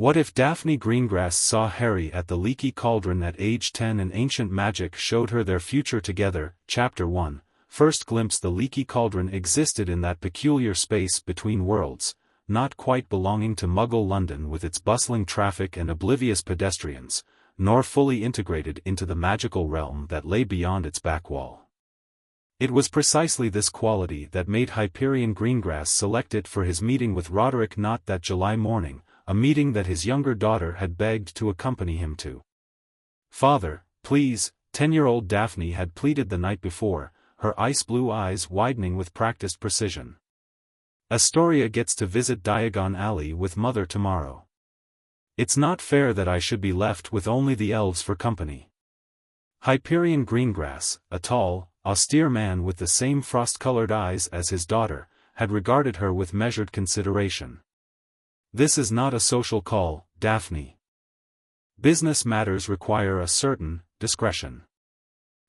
What if Daphne Greengrass saw Harry at the Leaky Cauldron at age 10 and ancient magic showed her their future together? Chapter 1. First glimpse. The Leaky Cauldron existed in that peculiar space between worlds, not quite belonging to Muggle London with its bustling traffic and oblivious pedestrians, nor fully integrated into the magical realm that lay beyond its back wall. It was precisely this quality that made Hyperion Greengrass select it for his meeting with Roderick Knott that July morning, a meeting that his younger daughter had begged to accompany him to. "Father, please," 10-year-old Daphne had pleaded the night before, her ice-blue eyes widening with practiced precision. "Astoria gets to visit Diagon Alley with Mother tomorrow. It's not fair that I should be left with only the elves for company." Hyperion Greengrass, a tall, austere man with the same frost-colored eyes as his daughter, had regarded her with measured consideration. "This is not a social call, Daphne. Business matters require a certain discretion."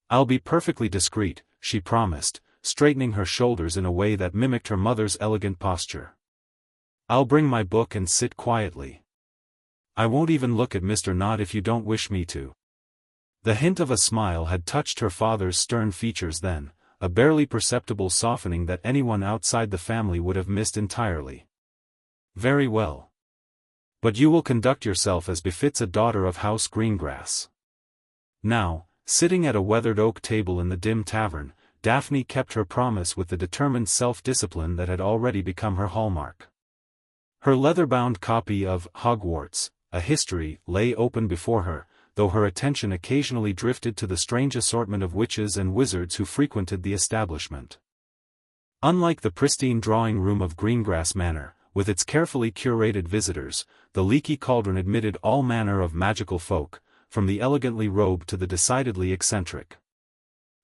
"I'll be perfectly discreet," she promised, straightening her shoulders in a way that mimicked her mother's elegant posture. "I'll bring my book and sit quietly. I won't even look at Mr. Knott if you don't wish me to." The hint of a smile had touched her father's stern features then, a barely perceptible softening that anyone outside the family would have missed entirely. "Very well. But you will conduct yourself as befits a daughter of House Greengrass." Now, sitting at a weathered oak table in the dim tavern, Daphne kept her promise with the determined self-discipline that had already become her hallmark. Her leather-bound copy of Hogwarts, a History, lay open before her, though her attention occasionally drifted to the strange assortment of witches and wizards who frequented the establishment. Unlike the pristine drawing-room of Greengrass Manor, with its carefully curated visitors, the Leaky Cauldron admitted all manner of magical folk, from the elegantly robed to the decidedly eccentric.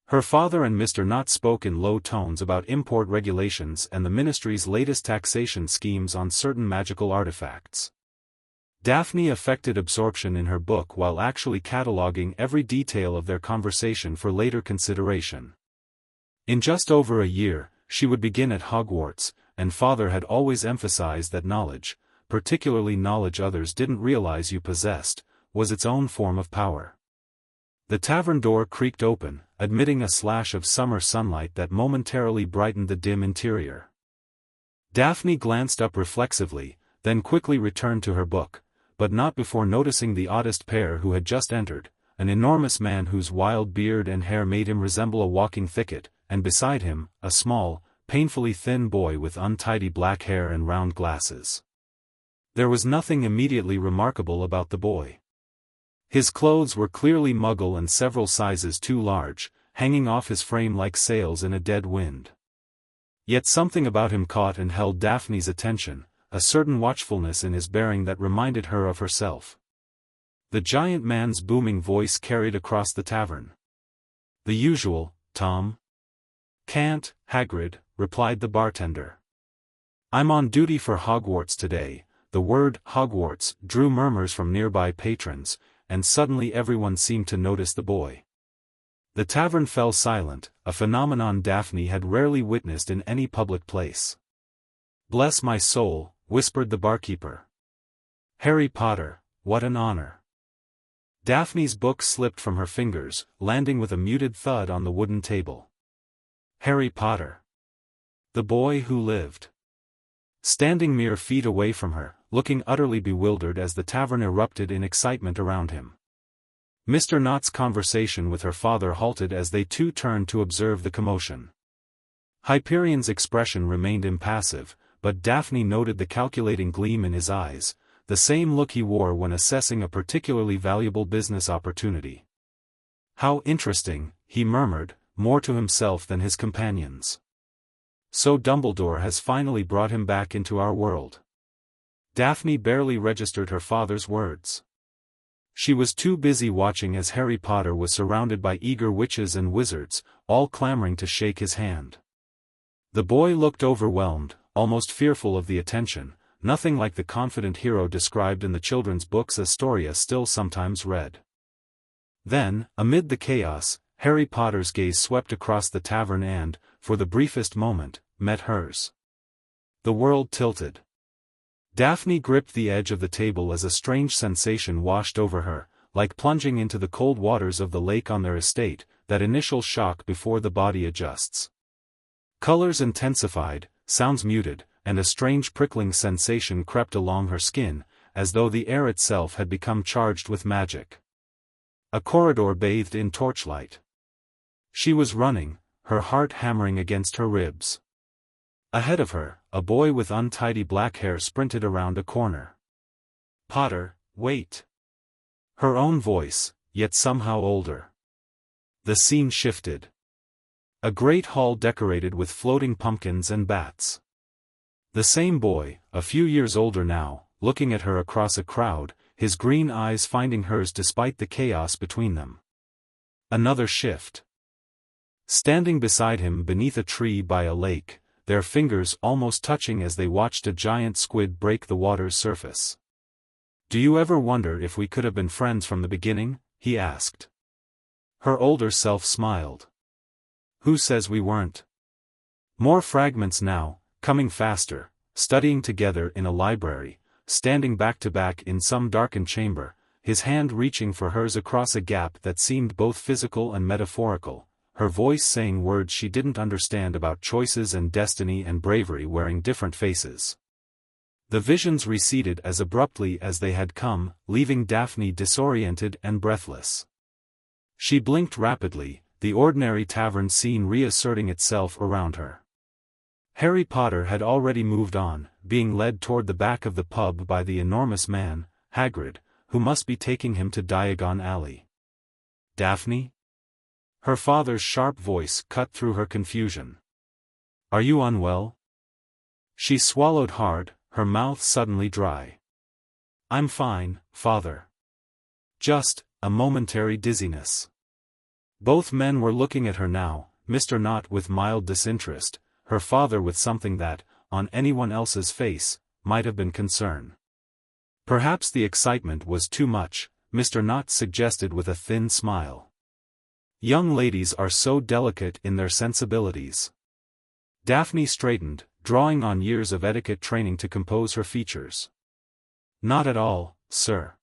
Her father and Mr. Knott spoke in low tones about import regulations and the ministry's latest taxation schemes on certain magical artifacts. Daphne affected absorption in her book while actually cataloguing every detail of their conversation for later consideration. In just over a year, she would begin at Hogwarts, and father had always emphasized that knowledge, particularly knowledge others didn't realize you possessed, was its own form of power. The tavern door creaked open, admitting a slash of summer sunlight that momentarily brightened the dim interior. Daphne glanced up reflexively, then quickly returned to her book, but not before noticing the oddest pair who had just entered, an enormous man whose wild beard and hair made him resemble a walking thicket, and beside him, a small, painfully thin boy with untidy black hair and round glasses. There was nothing immediately remarkable about the boy. His clothes were clearly Muggle and several sizes too large, hanging off his frame like sails in a dead wind. Yet something about him caught and held Daphne's attention, a certain watchfulness in his bearing that reminded her of herself. The giant man's booming voice carried across the tavern. "The usual, Tom." "Can't, Hagrid," replied the bartender. "I'm on duty for Hogwarts today." The word Hogwarts drew murmurs from nearby patrons, and suddenly everyone seemed to notice the boy. The tavern fell silent, a phenomenon Daphne had rarely witnessed in any public place. "Bless my soul," whispered the barkeeper. "Harry Potter, what an honor." Daphne's book slipped from her fingers, landing with a muted thud on the wooden table. Harry Potter. The boy who lived. Standing mere feet away from her, looking utterly bewildered as the tavern erupted in excitement around him. Mr. Knott's conversation with her father halted as they too turned to observe the commotion. Hyperion's expression remained impassive, but Daphne noted the calculating gleam in his eyes, the same look he wore when assessing a particularly valuable business opportunity. "How interesting," he murmured, more to himself than his companions. "So Dumbledore has finally brought him back into our world." Daphne barely registered her father's words. She was too busy watching as Harry Potter was surrounded by eager witches and wizards, all clamoring to shake his hand. The boy looked overwhelmed, almost fearful of the attention, nothing like the confident hero described in the children's books Astoria still sometimes read. Then, amid the chaos, Harry Potter's gaze swept across the tavern and, for the briefest moment, met hers. The world tilted. Daphne gripped the edge of the table as a strange sensation washed over her, like plunging into the cold waters of the lake on their estate, that initial shock before the body adjusts. Colors intensified, sounds muted, and a strange prickling sensation crept along her skin, as though the air itself had become charged with magic. A corridor bathed in torchlight. She was running, her heart hammering against her ribs. Ahead of her, a boy with untidy black hair sprinted around a corner. "Potter, wait!" Her own voice, yet somehow older. The scene shifted. A great hall decorated with floating pumpkins and bats. The same boy, a few years older now, looking at her across a crowd, his green eyes finding hers despite the chaos between them. Another shift. Standing beside him beneath a tree by a lake, their fingers almost touching as they watched a giant squid break the water's surface. "Do you ever wonder if we could have been friends from the beginning?" he asked. Her older self smiled. "Who says we weren't?" More fragments now, coming faster, studying together in a library, standing back to back in some darkened chamber, his hand reaching for hers across a gap that seemed both physical and metaphorical, her voice saying words she didn't understand about choices and destiny and bravery wearing different faces. The visions receded as abruptly as they had come, leaving Daphne disoriented and breathless. She blinked rapidly, the ordinary tavern scene reasserting itself around her. Harry Potter had already moved on, being led toward the back of the pub by the enormous man, Hagrid, who must be taking him to Diagon Alley. "Daphne?" Her father's sharp voice cut through her confusion. "Are you unwell?" She swallowed hard, her mouth suddenly dry. "I'm fine, father. Just a momentary dizziness." Both men were looking at her now, Mr. Knott with mild disinterest, her father with something that, on anyone else's face, might have been concern. Perhaps the excitement was too much, Mr. Knott suggested with a thin smile. "Young ladies are so delicate in their sensibilities." Daphne straightened, drawing on years of etiquette training to compose her features. "Not at all, sir.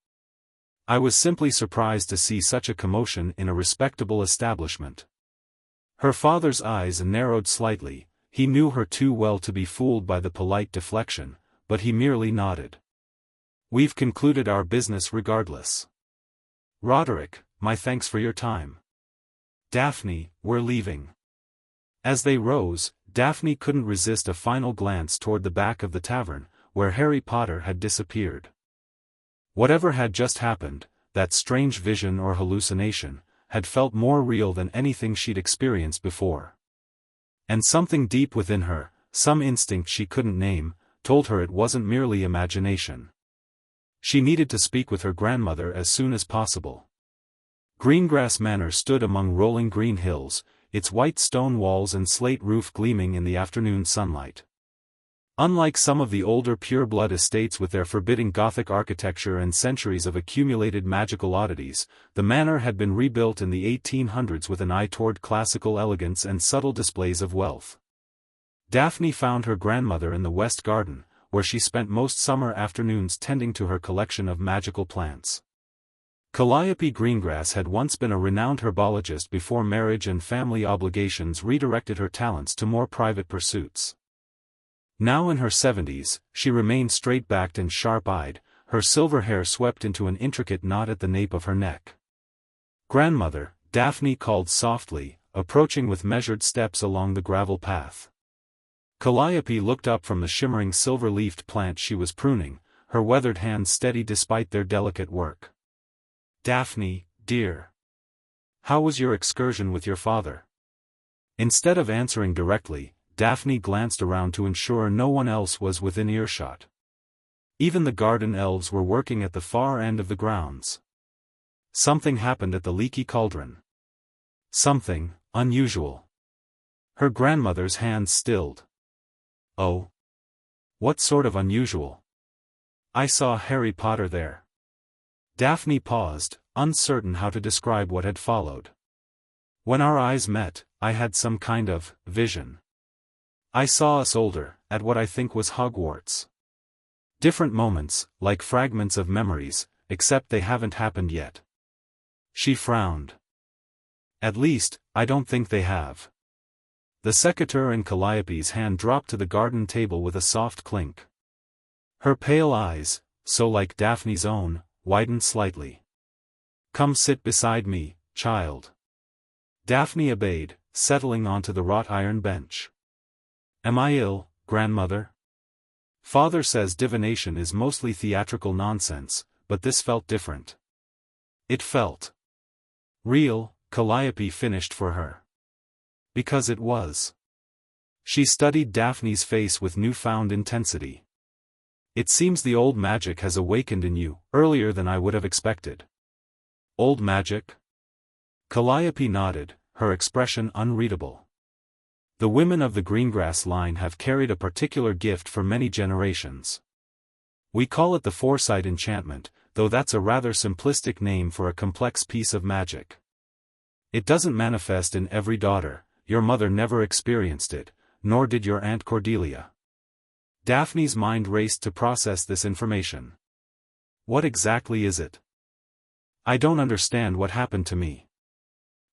I was simply surprised to see such a commotion in a respectable establishment." Her father's eyes narrowed slightly, he knew her too well to be fooled by the polite deflection, but he merely nodded. "We've concluded our business regardless. Roderick, my thanks for your time. Daphne, we're leaving." As they rose, Daphne couldn't resist a final glance toward the back of the tavern, where Harry Potter had disappeared. Whatever had just happened, that strange vision or hallucination, had felt more real than anything she'd experienced before. And something deep within her, some instinct she couldn't name, told her it wasn't merely imagination. She needed to speak with her grandmother as soon as possible. Greengrass Manor stood among rolling green hills, its white stone walls and slate roof gleaming in the afternoon sunlight. Unlike some of the older pureblood estates with their forbidding Gothic architecture and centuries of accumulated magical oddities, the manor had been rebuilt in the 1800s with an eye toward classical elegance and subtle displays of wealth. Daphne found her grandmother in the West Garden, where she spent most summer afternoons tending to her collection of magical plants. Calliope Greengrass had once been a renowned herbologist before marriage and family obligations redirected her talents to more private pursuits. Now in her 70s, she remained straight-backed and sharp-eyed, her silver hair swept into an intricate knot at the nape of her neck. "Grandmother," Daphne called softly, approaching with measured steps along the gravel path. Calliope looked up from the shimmering silver-leafed plant she was pruning, her weathered hands steady despite their delicate work. "Daphne, dear. How was your excursion with your father?" Instead of answering directly, Daphne glanced around to ensure no one else was within earshot. Even the garden elves were working at the far end of the grounds. Something happened at the Leaky Cauldron. Something unusual. Her grandmother's hands stilled. "Oh? What sort of unusual?" "I saw Harry Potter there." Daphne paused, uncertain how to describe what had followed. "When our eyes met, I had some kind of vision. I saw us older, at what I think was Hogwarts. Different moments, like fragments of memories, except they haven't happened yet. She frowned. At least, I don't think they have. The secateur in Calliope's hand dropped to the garden table with a soft clink. Her pale eyes, so like Daphne's own, widened slightly. Come sit beside me, child. Daphne obeyed, settling onto the wrought iron bench. Am I ill, grandmother? Father says divination is mostly theatrical nonsense, but this felt different. It felt real, Calliope finished for her. Because it was. She studied Daphne's face with newfound intensity. It seems the old magic has awakened in you, earlier than I would have expected. Old magic? Calliope nodded, her expression unreadable. The women of the Greengrass line have carried a particular gift for many generations. We call it the foresight enchantment, though that's a rather simplistic name for a complex piece of magic. It doesn't manifest in every daughter, your mother never experienced it, nor did your Aunt Cordelia. Daphne's mind raced to process this information. What exactly is it? I don't understand what happened to me.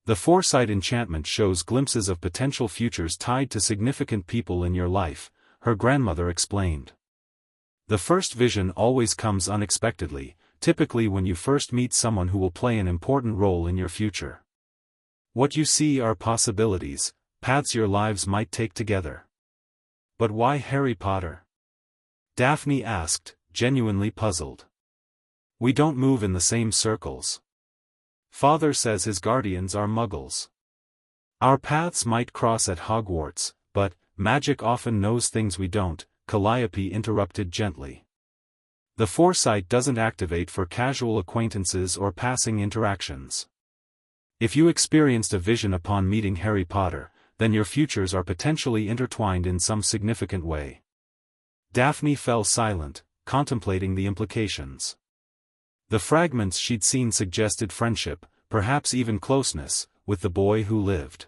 The foresight enchantment shows glimpses of potential futures tied to significant people in your life, her grandmother explained. The first vision always comes unexpectedly, typically when you first meet someone who will play an important role in your future. What you see are possibilities, paths your lives might take together. But why Harry Potter? Daphne asked, genuinely puzzled. We don't move in the same circles. Father says his guardians are muggles. Our paths might cross at Hogwarts, but magic often knows things we don't, Calliope interrupted gently. The foresight doesn't activate for casual acquaintances or passing interactions. If you experienced a vision upon meeting Harry Potter, then your futures are potentially intertwined in some significant way. Daphne fell silent, contemplating the implications. The fragments she'd seen suggested friendship, perhaps even closeness, with the boy who lived.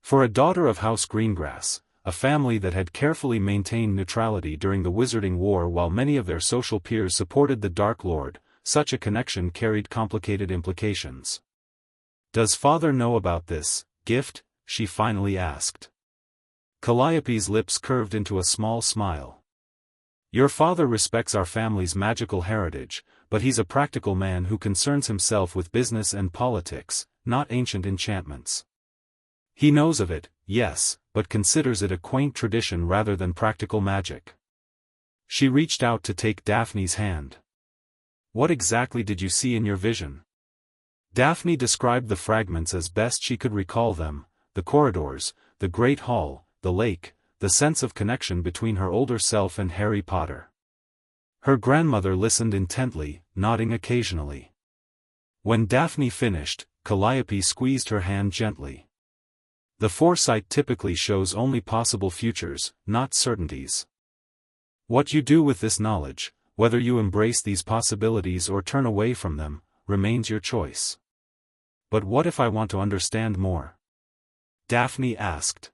For a daughter of House Greengrass, a family that had carefully maintained neutrality during the Wizarding War while many of their social peers supported the Dark Lord, such a connection carried complicated implications. Does Father know about this gift? She finally asked. Calliope's lips curved into a small smile. Your father respects our family's magical heritage, but he's a practical man who concerns himself with business and politics, not ancient enchantments. He knows of it, yes, but considers it a quaint tradition rather than practical magic. She reached out to take Daphne's hand. What exactly did you see in your vision? Daphne described the fragments as best she could recall them, the corridors, the great hall, the lake, the sense of connection between her older self and Harry Potter. Her grandmother listened intently, nodding occasionally. When Daphne finished, Calliope squeezed her hand gently. The foresight typically shows only possible futures, not certainties. What you do with this knowledge, whether you embrace these possibilities or turn away from them, remains your choice. But what if I want to understand more? Daphne asked.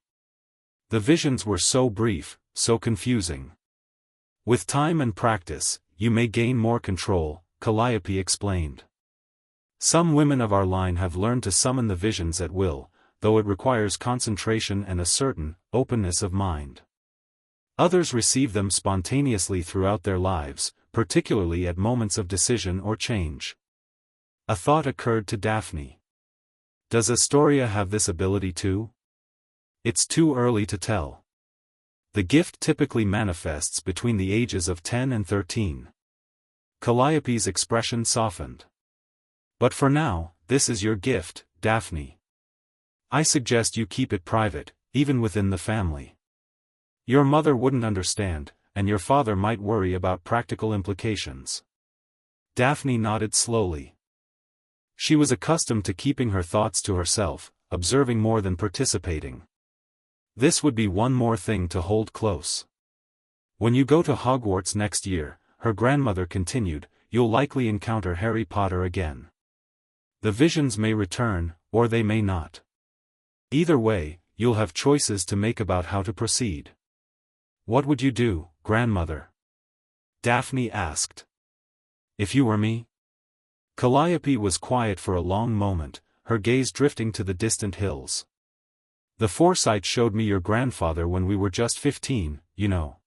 The visions were so brief, so confusing. With time and practice, you may gain more control, Calliope explained. Some women of our line have learned to summon the visions at will, though it requires concentration and a certain openness of mind. Others receive them spontaneously throughout their lives, particularly at moments of decision or change. A thought occurred to Daphne. Does Astoria have this ability too? It's too early to tell. The gift typically manifests between the ages of 10 and 13. Calliope's expression softened. But for now, this is your gift, Daphne. I suggest you keep it private, even within the family. Your mother wouldn't understand, and your father might worry about practical implications. Daphne nodded slowly. She was accustomed to keeping her thoughts to herself, observing more than participating. This would be one more thing to hold close. When you go to Hogwarts next year, her grandmother continued, you'll likely encounter Harry Potter again. The visions may return, or they may not. Either way, you'll have choices to make about how to proceed. What would you do, grandmother? Daphne asked. If you were me? Calliope was quiet for a long moment, her gaze drifting to the distant hills. The foresight showed me your grandfather when we were just 15, you know.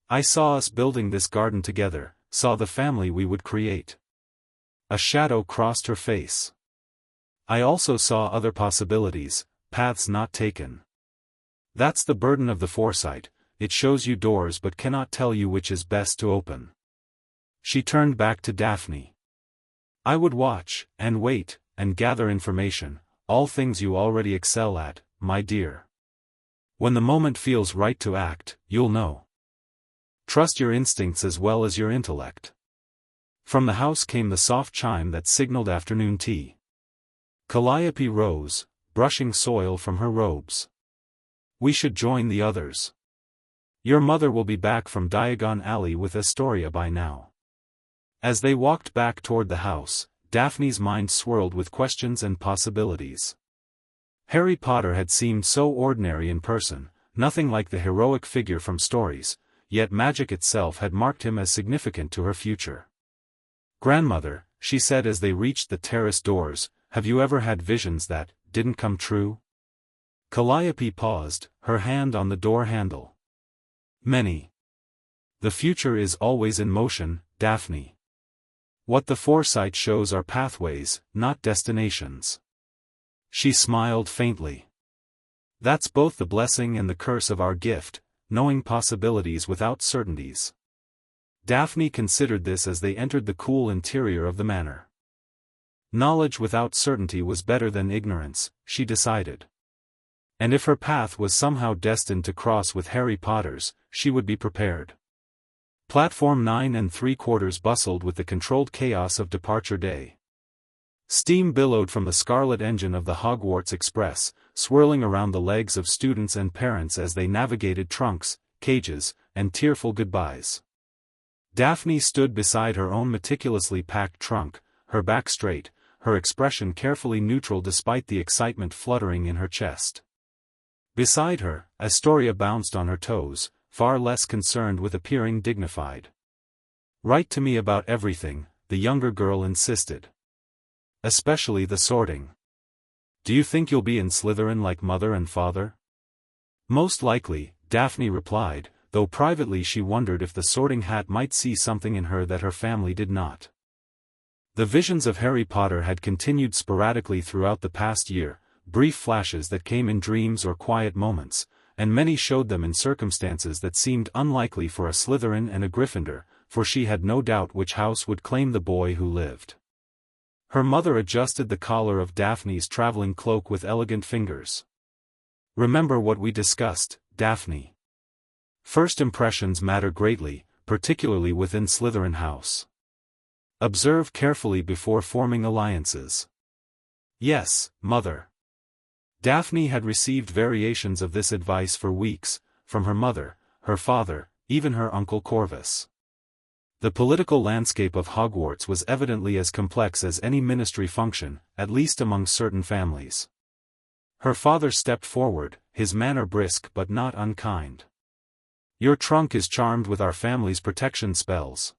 I saw us building this garden together, saw the family we would create. A shadow crossed her face. I also saw other possibilities, paths not taken. That's the burden of the foresight, it shows you doors but cannot tell you which is best to open. She turned back to Daphne. I would watch, and wait, and gather information, all things you already excel at, my dear. When the moment feels right to act, you'll know. Trust your instincts as well as your intellect. From the house came the soft chime that signaled afternoon tea. Calliope rose, brushing soil from her robes. We should join the others. Your mother will be back from Diagon Alley with Astoria by now. As they walked back toward the house, Daphne's mind swirled with questions and possibilities. Harry Potter had seemed so ordinary in person, nothing like the heroic figure from stories, yet magic itself had marked him as significant to her future. Grandmother, she said as they reached the terrace doors, have you ever had visions that didn't come true? Calliope paused, her hand on the door handle. Many. The future is always in motion, Daphne. What the foresight shows are pathways, not destinations. She smiled faintly. That's both the blessing and the curse of our gift, knowing possibilities without certainties. Daphne considered this as they entered the cool interior of the manor. Knowledge without certainty was better than ignorance, she decided. And if her path was somehow destined to cross with Harry Potter's, she would be prepared. Platform 9 3/4 bustled with the controlled chaos of departure day. Steam billowed from the scarlet engine of the Hogwarts Express, swirling around the legs of students and parents as they navigated trunks, cages, and tearful goodbyes. Daphne stood beside her own meticulously packed trunk, her back straight, her expression carefully neutral despite the excitement fluttering in her chest. Beside her, Astoria bounced on her toes, far less concerned with appearing dignified. Write to me about everything, the younger girl insisted. Especially the sorting. Do you think you'll be in Slytherin like mother and father? Most likely, Daphne replied, though privately she wondered if the sorting hat might see something in her that her family did not. The visions of Harry Potter had continued sporadically throughout the past year, brief flashes that came in dreams or quiet moments, and many showed them in circumstances that seemed unlikely for a Slytherin and a Gryffindor, for she had no doubt which house would claim the boy who lived. Her mother adjusted the collar of Daphne's traveling cloak with elegant fingers. Remember what we discussed, Daphne. First impressions matter greatly, particularly within Slytherin house. Observe carefully before forming alliances. Yes, mother. Daphne had received variations of this advice for weeks, from her mother, her father, even her uncle Corvus. The political landscape of Hogwarts was evidently as complex as any ministry function, at least among certain families. Her father stepped forward, his manner brisk but not unkind. Your trunk is charmed with our family's protection spells.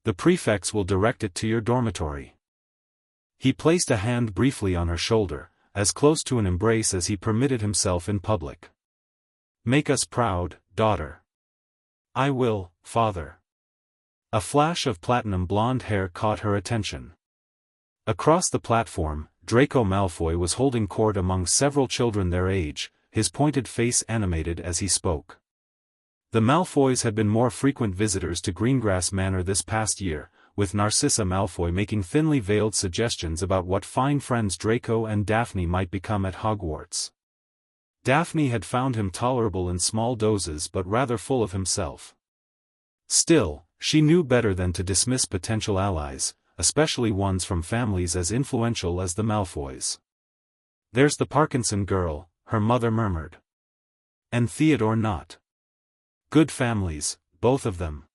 The prefects will direct it to your dormitory. He placed a hand briefly on her shoulder, as close to an embrace as he permitted himself in public. Make us proud, daughter. I will, father. A flash of platinum blonde hair caught her attention. Across the platform, Draco Malfoy was holding court among several children their age, his pointed face animated as he spoke. The Malfoys had been more frequent visitors to Greengrass Manor this past year, with Narcissa Malfoy making thinly veiled suggestions about what fine friends Draco and Daphne might become at Hogwarts. Daphne had found him tolerable in small doses but rather full of himself. Still, she knew better than to dismiss potential allies, especially ones from families as influential as the Malfoys. There's the Parkinson girl, her mother murmured. And Theodore not. Good families, both of them.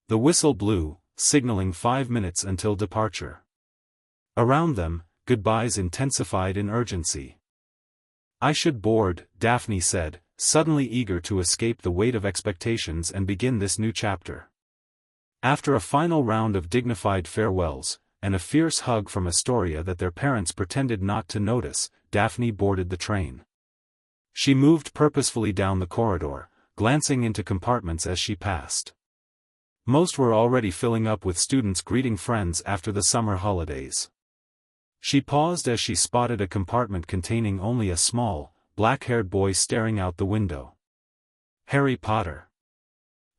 The whistle blew, signaling 5 minutes until departure. Around them, goodbyes intensified in urgency. I should board, Daphne said, suddenly eager to escape the weight of expectations and begin this new chapter. After a final round of dignified farewells, and a fierce hug from Astoria that their parents pretended not to notice, Daphne boarded the train. She moved purposefully down the corridor, glancing into compartments as she passed. Most were already filling up with students greeting friends after the summer holidays. She paused as she spotted a compartment containing only a small, black-haired boy staring out the window. Harry Potter.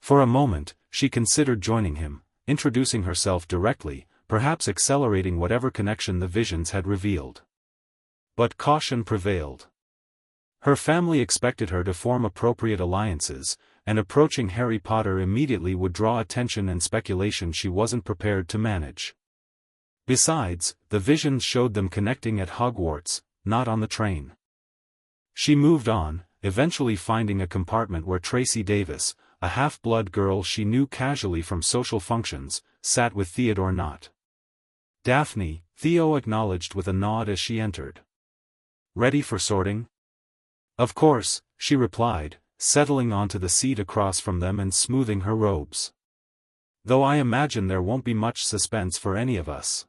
For a moment, she considered joining him, introducing herself directly, perhaps accelerating whatever connection the visions had revealed. But caution prevailed. Her family expected her to form appropriate alliances, and approaching Harry Potter immediately would draw attention and speculation she wasn't prepared to manage. Besides, the visions showed them connecting at Hogwarts, not on the train. She moved on, eventually finding a compartment where Tracy Davis, a half-blood girl she knew casually from social functions, sat with Theodore Knott. Daphne, Theo acknowledged with a nod as she entered. "Ready for sorting?" "Of course," she replied, settling onto the seat across from them and smoothing her robes. "Though I imagine there won't be much suspense for any of us."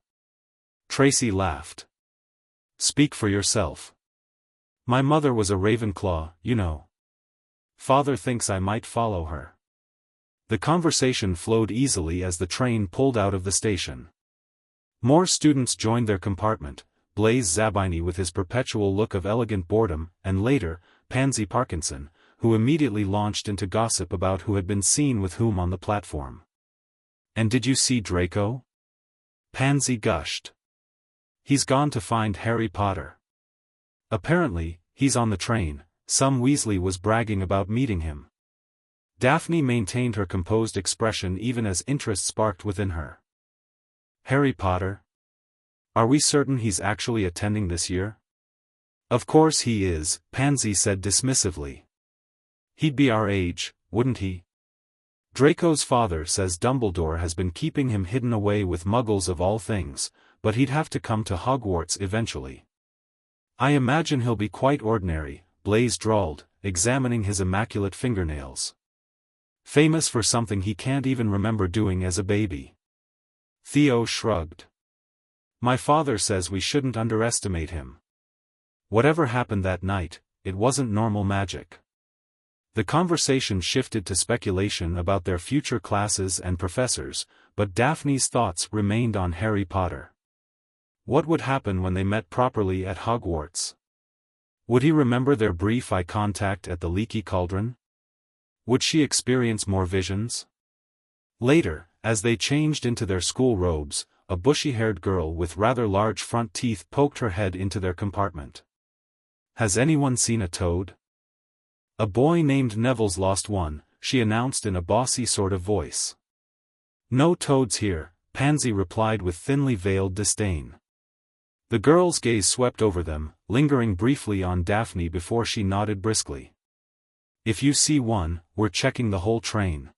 Tracy laughed. "Speak for yourself. My mother was a Ravenclaw, you know. Father thinks I might follow her." The conversation flowed easily as the train pulled out of the station. More students joined their compartment, Blaise Zabini with his perpetual look of elegant boredom, and later, Pansy Parkinson, who immediately launched into gossip about who had been seen with whom on the platform. "And did you see Draco?" Pansy gushed. "He's gone to find Harry Potter. Apparently, he's on the train. Some Weasley was bragging about meeting him." Daphne maintained her composed expression even as interest sparked within her. "Harry Potter? Are we certain he's actually attending this year?" "Of course he is," Pansy said dismissively. "He'd be our age, wouldn't he? Draco's father says Dumbledore has been keeping him hidden away with muggles of all things, but he'd have to come to Hogwarts eventually." "I imagine he'll be quite ordinary," Blaise drawled, examining his immaculate fingernails. "Famous for something he can't even remember doing as a baby." Theo shrugged. "My father says we shouldn't underestimate him. Whatever happened that night, it wasn't normal magic." The conversation shifted to speculation about their future classes and professors, but Daphne's thoughts remained on Harry Potter. What would happen when they met properly at Hogwarts? Would he remember their brief eye contact at the Leaky Cauldron? Would she experience more visions? Later, as they changed into their school robes, a bushy-haired girl with rather large front teeth poked her head into their compartment. "Has anyone seen a toad?" "A boy named Neville's lost one," she announced in a bossy sort of voice. "No toads here," Pansy replied with thinly veiled disdain. The girl's gaze swept over them, lingering briefly on Daphne before she nodded briskly. "If you see one, we're checking the whole train."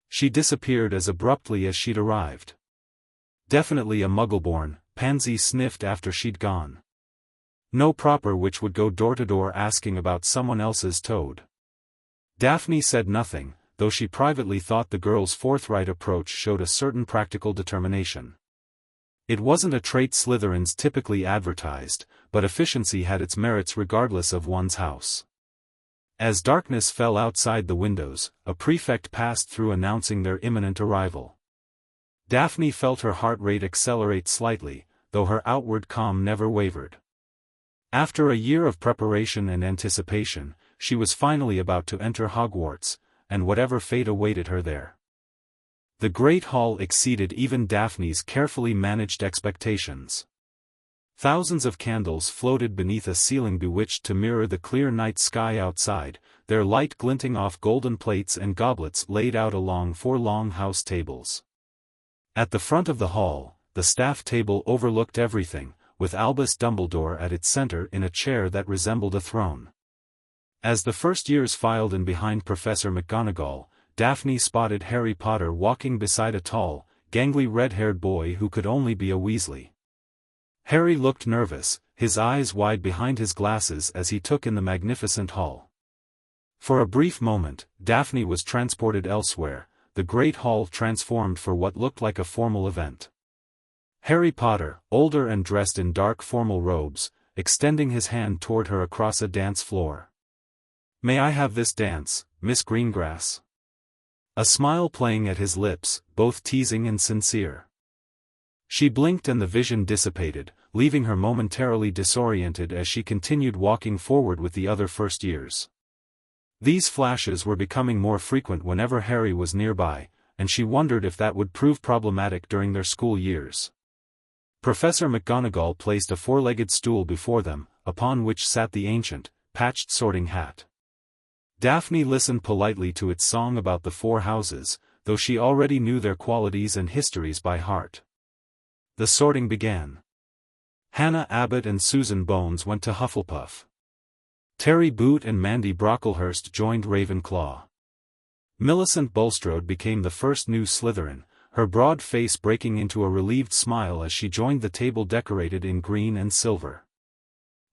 She disappeared as abruptly as she'd arrived. "Definitely a Muggleborn," Pansy sniffed after she'd gone. "No proper witch would go door to door asking about someone else's toad." Daphne said nothing, though she privately thought the girl's forthright approach showed a certain practical determination. It wasn't a trait Slytherins typically advertised, but efficiency had its merits regardless of one's house. As darkness fell outside the windows, a prefect passed through announcing their imminent arrival. Daphne felt her heart rate accelerate slightly, though her outward calm never wavered. After a year of preparation and anticipation, she was finally about to enter Hogwarts, and whatever fate awaited her there. The Great Hall exceeded even Daphne's carefully managed expectations. Thousands of candles floated beneath a ceiling bewitched to mirror the clear night sky outside, their light glinting off golden plates and goblets laid out along 4 long house tables. At the front of the hall, the staff table overlooked everything, with Albus Dumbledore at its center in a chair that resembled a throne. As the first years filed in behind Professor McGonagall, Daphne spotted Harry Potter walking beside a tall, gangly red-haired boy who could only be a Weasley. Harry looked nervous, his eyes wide behind his glasses as he took in the magnificent hall. For a brief moment, Daphne was transported elsewhere, the great hall transformed for what looked like a formal event. Harry Potter, older and dressed in dark formal robes, extending his hand toward her across a dance floor. "May I have this dance, Miss Greengrass?" A smile playing at his lips, both teasing and sincere. She blinked and the vision dissipated, leaving her momentarily disoriented as she continued walking forward with the other first years. These flashes were becoming more frequent whenever Harry was nearby, and she wondered if that would prove problematic during their school years. Professor McGonagall placed a four-legged stool before them, upon which sat the ancient, patched Sorting Hat. Daphne listened politely to its song about the four houses, though she already knew their qualities and histories by heart. The sorting began. Hannah Abbott and Susan Bones went to Hufflepuff. Terry Boot and Mandy Brocklehurst joined Ravenclaw. Millicent Bulstrode became the first new Slytherin, her broad face breaking into a relieved smile as she joined the table decorated in green and silver.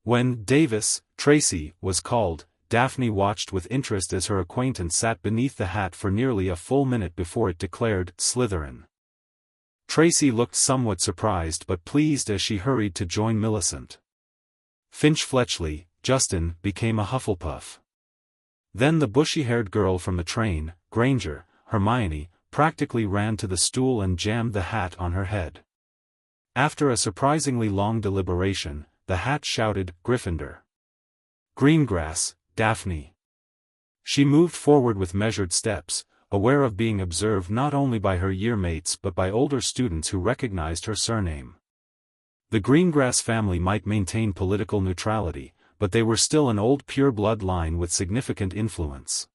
When Davis, Tracy, was called, Daphne watched with interest as her acquaintance sat beneath the hat for nearly a full minute before it declared, "Slytherin." Tracy looked somewhat surprised but pleased as she hurried to join Millicent. Finch Fletchley, Justin, became a Hufflepuff. Then the bushy-haired girl from the train, Granger, Hermione, practically ran to the stool and jammed the hat on her head. After a surprisingly long deliberation, the hat shouted, "Gryffindor." "Greengrass, Daphne." She moved forward with measured steps, aware of being observed not only by her year-mates but by older students who recognized her surname. The Greengrass family might maintain political neutrality, but they were still an old pure-blood line with significant influence.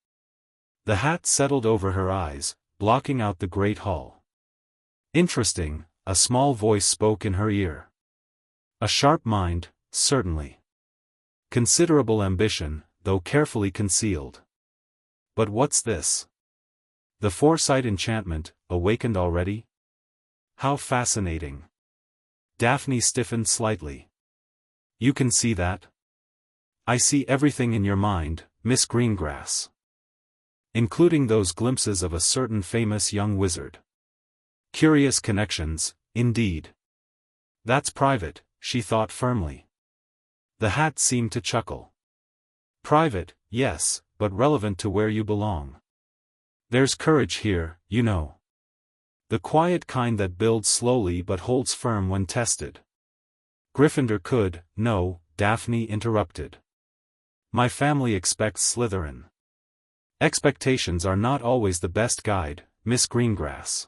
The hat settled over her eyes, blocking out the great hall. "Interesting," a small voice spoke in her ear. "A sharp mind, certainly. Considerable ambition, though carefully concealed. But what's this? The foresight enchantment, awakened already? How fascinating." Daphne stiffened slightly. "You can see that?" "I see everything in your mind, Miss Greengrass. Including those glimpses of a certain famous young wizard. Curious connections, indeed." "That's private," she thought firmly. The hat seemed to chuckle. "Private, yes, but relevant to where you belong. There's courage here, you know. The quiet kind that builds slowly but holds firm when tested." "Gryffindor could." "No," Daphne interrupted. "My family expects Slytherin. Expectations are not always the best guide, Miss Greengrass.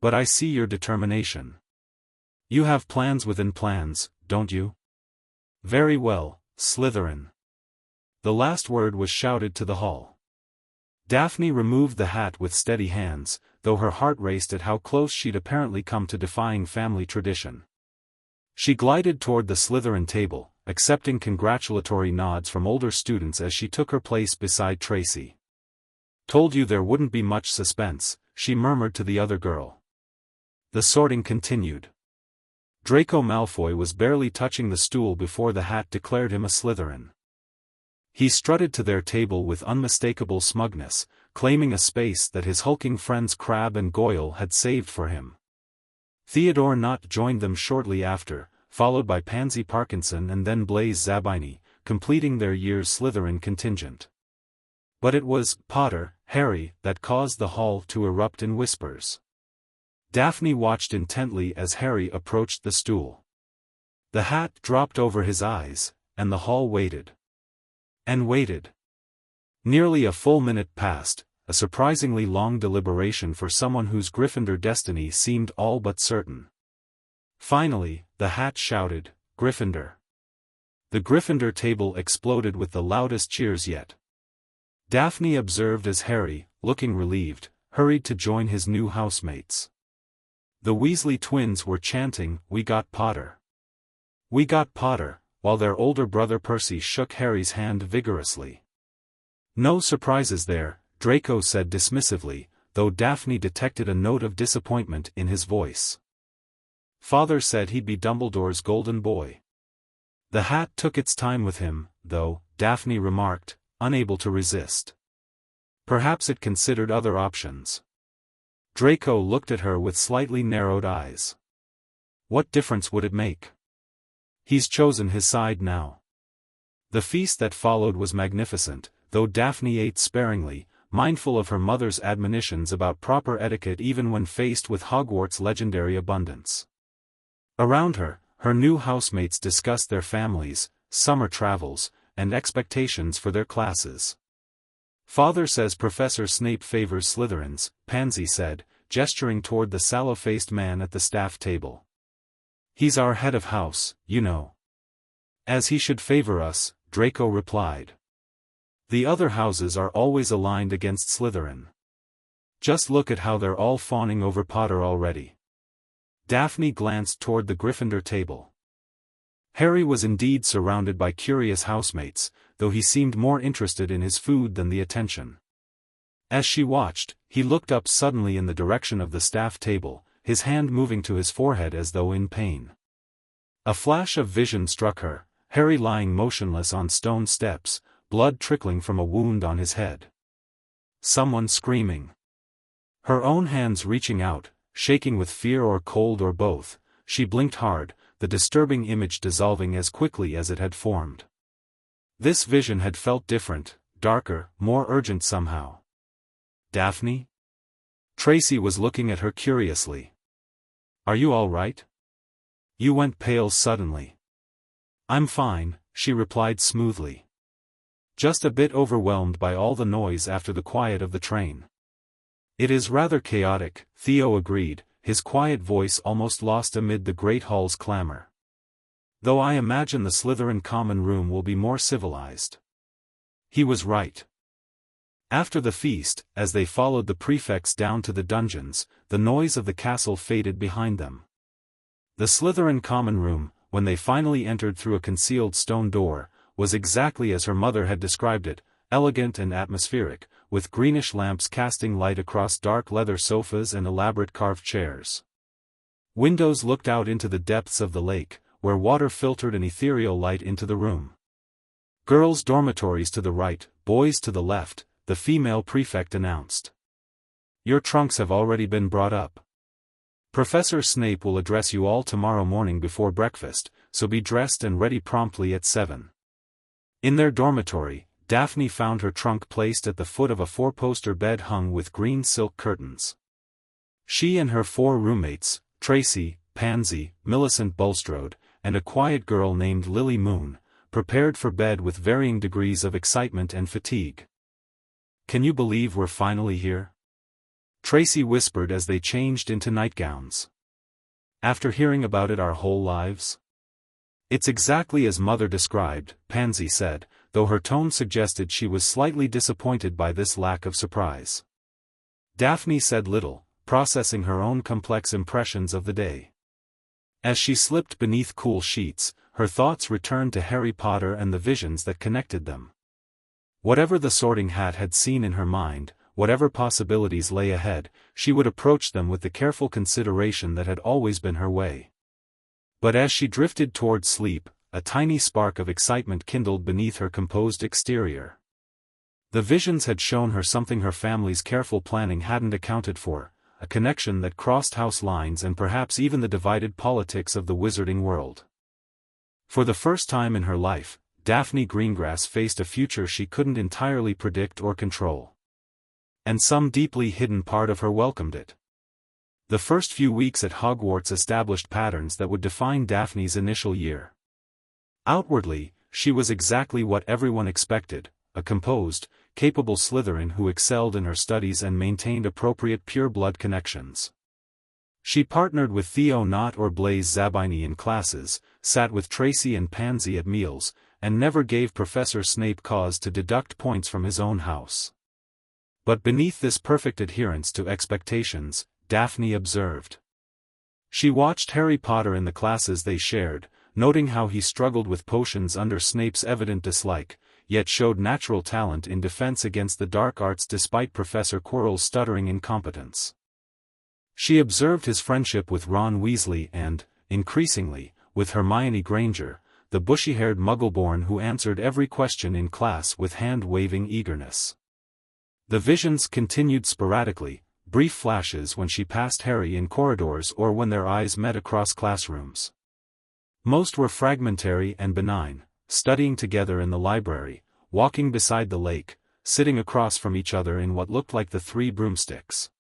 But I see your determination. You have plans within plans, don't you? Very well, Slytherin." The last word was shouted to the hall. Daphne removed the hat with steady hands, though her heart raced at how close she'd apparently come to defying family tradition. She glided toward the Slytherin table, accepting congratulatory nods from older students as she took her place beside Tracy. "Told you there wouldn't be much suspense," she murmured to the other girl. The sorting continued. Draco Malfoy was barely touching the stool before the hat declared him a Slytherin. He strutted to their table with unmistakable smugness, claiming a space that his hulking friends Crabbe and Goyle had saved for him. Theodore Nott joined them shortly after, followed by Pansy Parkinson and then Blaise Zabini, completing their year's Slytherin contingent. But it was Potter, Harry, that caused the hall to erupt in whispers. Daphne watched intently as Harry approached the stool. The hat dropped over his eyes, and the hall waited. And waited. Nearly a full minute passed, a surprisingly long deliberation for someone whose Gryffindor destiny seemed all but certain. Finally, the hat shouted, "Gryffindor." The Gryffindor table exploded with the loudest cheers yet. Daphne observed as Harry, looking relieved, hurried to join his new housemates. The Weasley twins were chanting, "We got Potter. We got Potter," while their older brother Percy shook Harry's hand vigorously. "No surprises there," Draco said dismissively, though Daphne detected a note of disappointment in his voice. "Father said he'd be Dumbledore's golden boy." "The hat took its time with him, though," Daphne remarked, unable to resist. "Perhaps it considered other options." Draco looked at her with slightly narrowed eyes. What difference would it make? He's chosen his side now. The feast that followed was magnificent, though Daphne ate sparingly, mindful of her mother's admonitions about proper etiquette even when faced with Hogwarts' legendary abundance. Around her, her new housemates discussed their families, summer travels, and expectations for their classes. "Father says Professor Snape favors Slytherins," Pansy said, gesturing toward the sallow-faced man at the staff table. "He's our head of house, you know." "As he should favor us," Draco replied. "The other houses are always aligned against Slytherin. Just look at how they're all fawning over Potter already." Daphne glanced toward the Gryffindor table. Harry was indeed surrounded by curious housemates, though he seemed more interested in his food than the attention. As she watched, he looked up suddenly in the direction of the staff table, his hand moving to his forehead as though in pain. A flash of vision struck her, Harry lying motionless on stone steps, blood trickling from a wound on his head. Someone screaming. Her own hands reaching out, shaking with fear or cold or both, she blinked hard, the disturbing image dissolving as quickly as it had formed. This vision had felt different, darker, more urgent somehow. "Daphne?" Tracy was looking at her curiously. "Are you all right? You went pale suddenly." "I'm fine," she replied smoothly. "Just a bit overwhelmed by all the noise after the quiet of the train." "It is rather chaotic," Theo agreed, his quiet voice almost lost amid the great hall's clamor. "Though I imagine the Slytherin common room will be more civilized." He was right. After the feast, as they followed the prefects down to the dungeons, the noise of the castle faded behind them. The Slytherin common room, when they finally entered through a concealed stone door, was exactly as her mother had described it, elegant and atmospheric, with greenish lamps casting light across dark leather sofas and elaborate carved chairs. Windows looked out into the depths of the lake, where water filtered an ethereal light into the room. "Girls' dormitories to the right, boys to the left," the female prefect announced. "Your trunks have already been brought up. Professor Snape will address you all tomorrow morning before breakfast, so be dressed and ready promptly at 7. In their dormitory, Daphne found her trunk placed at the foot of a four-poster bed hung with green silk curtains. She and her 4 roommates, Tracy, Pansy, Millicent Bulstrode, and a quiet girl named Lily Moon, prepared for bed with varying degrees of excitement and fatigue. "Can you believe we're finally here?" Tracy whispered as they changed into nightgowns. "After hearing about it our whole lives?" "It's exactly as Mother described," Pansy said, though her tone suggested she was slightly disappointed by this lack of surprise. Daphne said little, processing her own complex impressions of the day. As she slipped beneath cool sheets, her thoughts returned to Harry Potter and the visions that connected them. Whatever the Sorting Hat had seen in her mind, whatever possibilities lay ahead, she would approach them with the careful consideration that had always been her way. But as she drifted toward sleep, a tiny spark of excitement kindled beneath her composed exterior. The visions had shown her something her family's careful planning hadn't accounted for, a connection that crossed house lines and perhaps even the divided politics of the wizarding world. For the first time in her life, Daphne Greengrass faced a future she couldn't entirely predict or control. And some deeply hidden part of her welcomed it. The first few weeks at Hogwarts established patterns that would define Daphne's initial year. Outwardly, she was exactly what everyone expected, a composed, capable Slytherin who excelled in her studies and maintained appropriate pure-blood connections. She partnered with Theo Knott or Blaise Zabini in classes, sat with Tracy and Pansy at meals, and never gave Professor Snape cause to deduct points from his own house. But beneath this perfect adherence to expectations, Daphne observed. She watched Harry Potter in the classes they shared, noting how he struggled with potions under Snape's evident dislike, yet showed natural talent in defense against the dark arts despite Professor Quirrell's stuttering incompetence. She observed his friendship with Ron Weasley and, increasingly, with Hermione Granger, the bushy-haired Muggleborn who answered every question in class with hand-waving eagerness. The visions continued sporadically, brief flashes when she passed Harry in corridors or when their eyes met across classrooms. Most were fragmentary and benign, studying together in the library, walking beside the lake, sitting across from each other in what looked like the Three Broomsticks.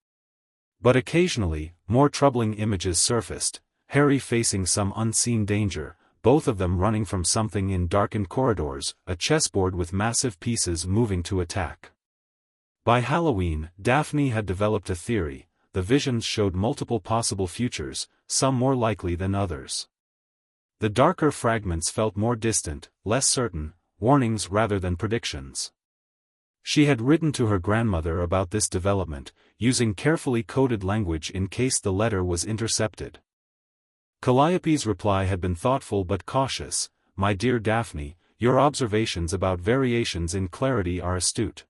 But occasionally, more troubling images surfaced, Harry facing some unseen danger, both of them running from something in darkened corridors, a chessboard with massive pieces moving to attack. By Halloween, Daphne had developed a theory. The visions showed multiple possible futures, some more likely than others. The darker fragments felt more distant, less certain, warnings rather than predictions. She had written to her grandmother about this development, using carefully coded language in case the letter was intercepted. Calliope's reply had been thoughtful but cautious. "My dear Daphne, your observations about variations in clarity are astute.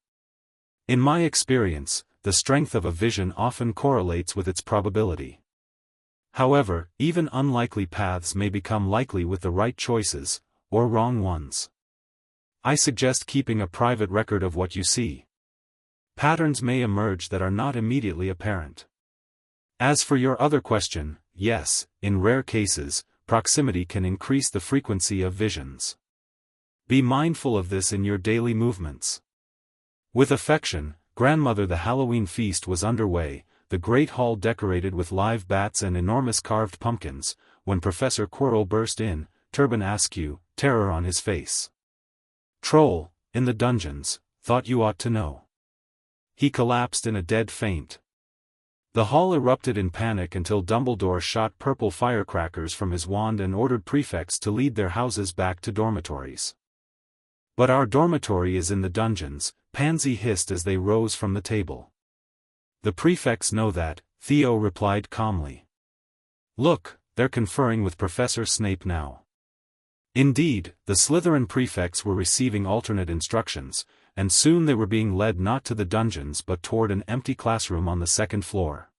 In my experience, the strength of a vision often correlates with its probability. However, even unlikely paths may become likely with the right choices, or wrong ones. I suggest keeping a private record of what you see. Patterns may emerge that are not immediately apparent. As for your other question, yes, in rare cases, proximity can increase the frequency of visions. Be mindful of this in your daily movements." With affection, Grandmother. The Halloween feast was underway, the great hall decorated with live bats and enormous carved pumpkins, when Professor Quirrell burst in, turban askew, terror on his face. "Troll, in the dungeons, thought you ought to know." He collapsed in a dead faint. The hall erupted in panic until Dumbledore shot purple firecrackers from his wand and ordered prefects to lead their houses back to dormitories. "But our dormitory is in the dungeons," Pansy hissed as they rose from the table. "The prefects know that," Theo replied calmly. "Look, they're conferring with Professor Snape now." Indeed, the Slytherin prefects were receiving alternate instructions, and soon they were being led not to the dungeons but toward an empty classroom on the second floor.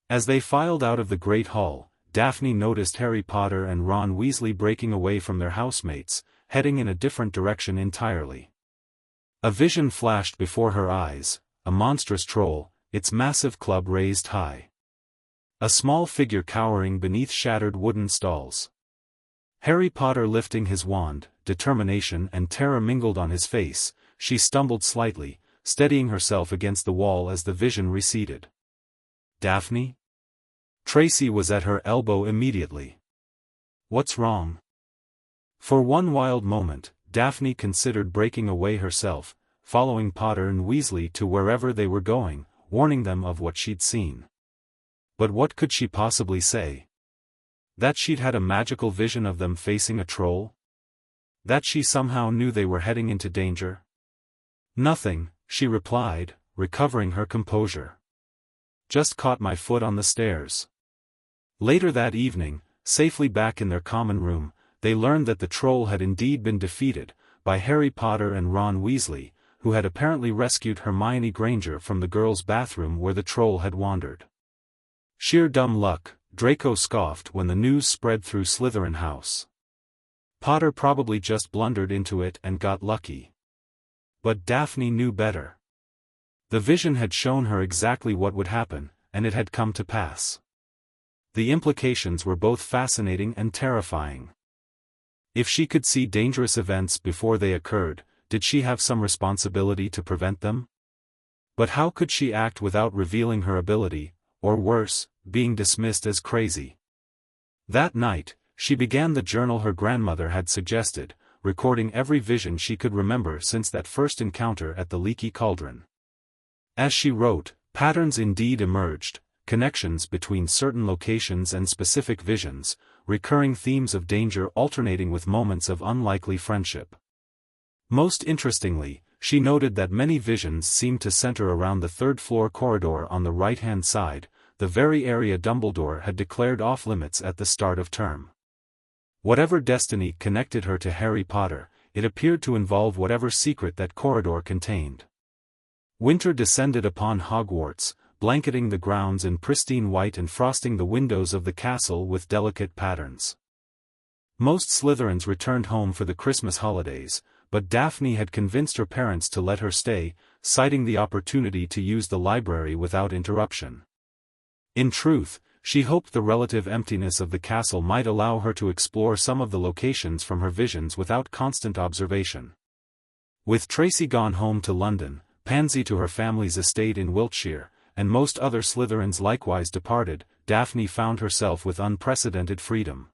As they filed out of the Great Hall, Daphne noticed Harry Potter and Ron Weasley breaking away from their housemates, heading in a different direction entirely. A vision flashed before her eyes, a monstrous troll, its massive club raised high. A small figure cowering beneath shattered wooden stalls. Harry Potter lifting his wand, determination and terror mingled on his face. She stumbled slightly, steadying herself against the wall as the vision receded. "Daphne?" Tracy was at her elbow immediately. "What's wrong?" For one wild moment, Daphne considered breaking away herself, following Potter and Weasley to wherever they were going, warning them of what she'd seen. But what could she possibly say? That she'd had a magical vision of them facing a troll? That she somehow knew they were heading into danger? "Nothing," she replied, recovering her composure. "Just caught my foot on the stairs." Later that evening, safely back in their common room, they learned that the troll had indeed been defeated, by Harry Potter and Ron Weasley, who had apparently rescued Hermione Granger from the girls' bathroom where the troll had wandered. "Sheer dumb luck," Draco scoffed when the news spread through Slytherin House. "Potter probably just blundered into it and got lucky." But Daphne knew better. The vision had shown her exactly what would happen, and it had come to pass. The implications were both fascinating and terrifying. If she could see dangerous events before they occurred, did she have some responsibility to prevent them? But how could she act without revealing her ability, or worse, being dismissed as crazy? That night, she began the journal her grandmother had suggested, recording every vision she could remember since that first encounter at the Leaky Cauldron. As she wrote, patterns indeed emerged, connections between certain locations and specific visions, recurring themes of danger alternating with moments of unlikely friendship. Most interestingly, she noted that many visions seemed to center around the third-floor corridor on the right-hand side, the very area Dumbledore had declared off-limits at the start of term. Whatever destiny connected her to Harry Potter, it appeared to involve whatever secret that corridor contained. Winter descended upon Hogwarts, blanketing the grounds in pristine white and frosting the windows of the castle with delicate patterns. Most Slytherins returned home for the Christmas holidays, but Daphne had convinced her parents to let her stay, citing the opportunity to use the library without interruption. In truth, she hoped the relative emptiness of the castle might allow her to explore some of the locations from her visions without constant observation. With Tracy gone home to London, Pansy to her family's estate in Wiltshire, and most other Slytherins likewise departed, Daphne found herself with unprecedented freedom.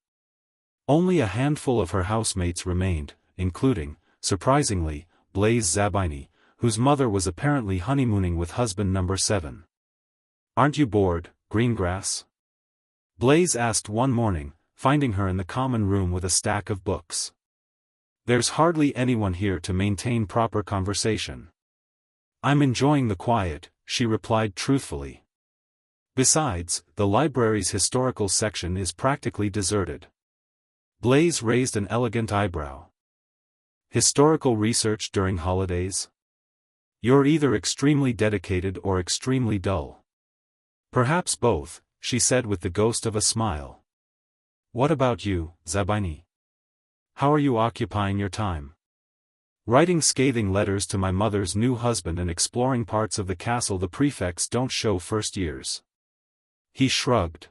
Only a handful of her housemates remained, including, surprisingly, Blaise Zabini, whose mother was apparently honeymooning with husband number 7. "Aren't you bored, Greengrass?" Blaise asked one morning, finding her in the common room with a stack of books. "There's hardly anyone here to maintain proper conversation." "I'm enjoying the quiet," she replied truthfully. "Besides, the library's historical section is practically deserted." Blaise raised an elegant eyebrow. "Historical research during holidays? You're either extremely dedicated or extremely dull." "Perhaps both," she said with the ghost of a smile. "What about you, Zabini? How are you occupying your time?" "Writing scathing letters to my mother's new husband and exploring parts of the castle the prefects don't show first years." He shrugged.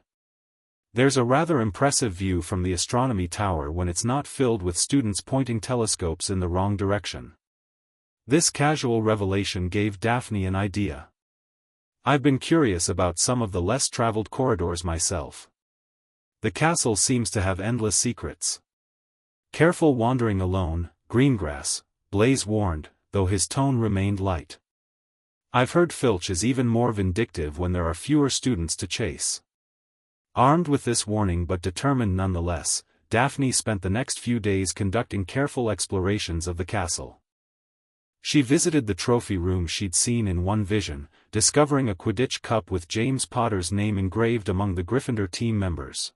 "There's a rather impressive view from the astronomy tower when it's not filled with students pointing telescopes in the wrong direction." This casual revelation gave Daphne an idea. "I've been curious about some of the less-traveled corridors myself. The castle seems to have endless secrets." "Careful wandering alone, Greengrass," Blaise warned, though his tone remained light. "I've heard Filch is even more vindictive when there are fewer students to chase." Armed with this warning but determined nonetheless, Daphne spent the next few days conducting careful explorations of the castle. She visited the trophy room she'd seen in one vision, discovering a Quidditch cup with James Potter's name engraved among the Gryffindor team members.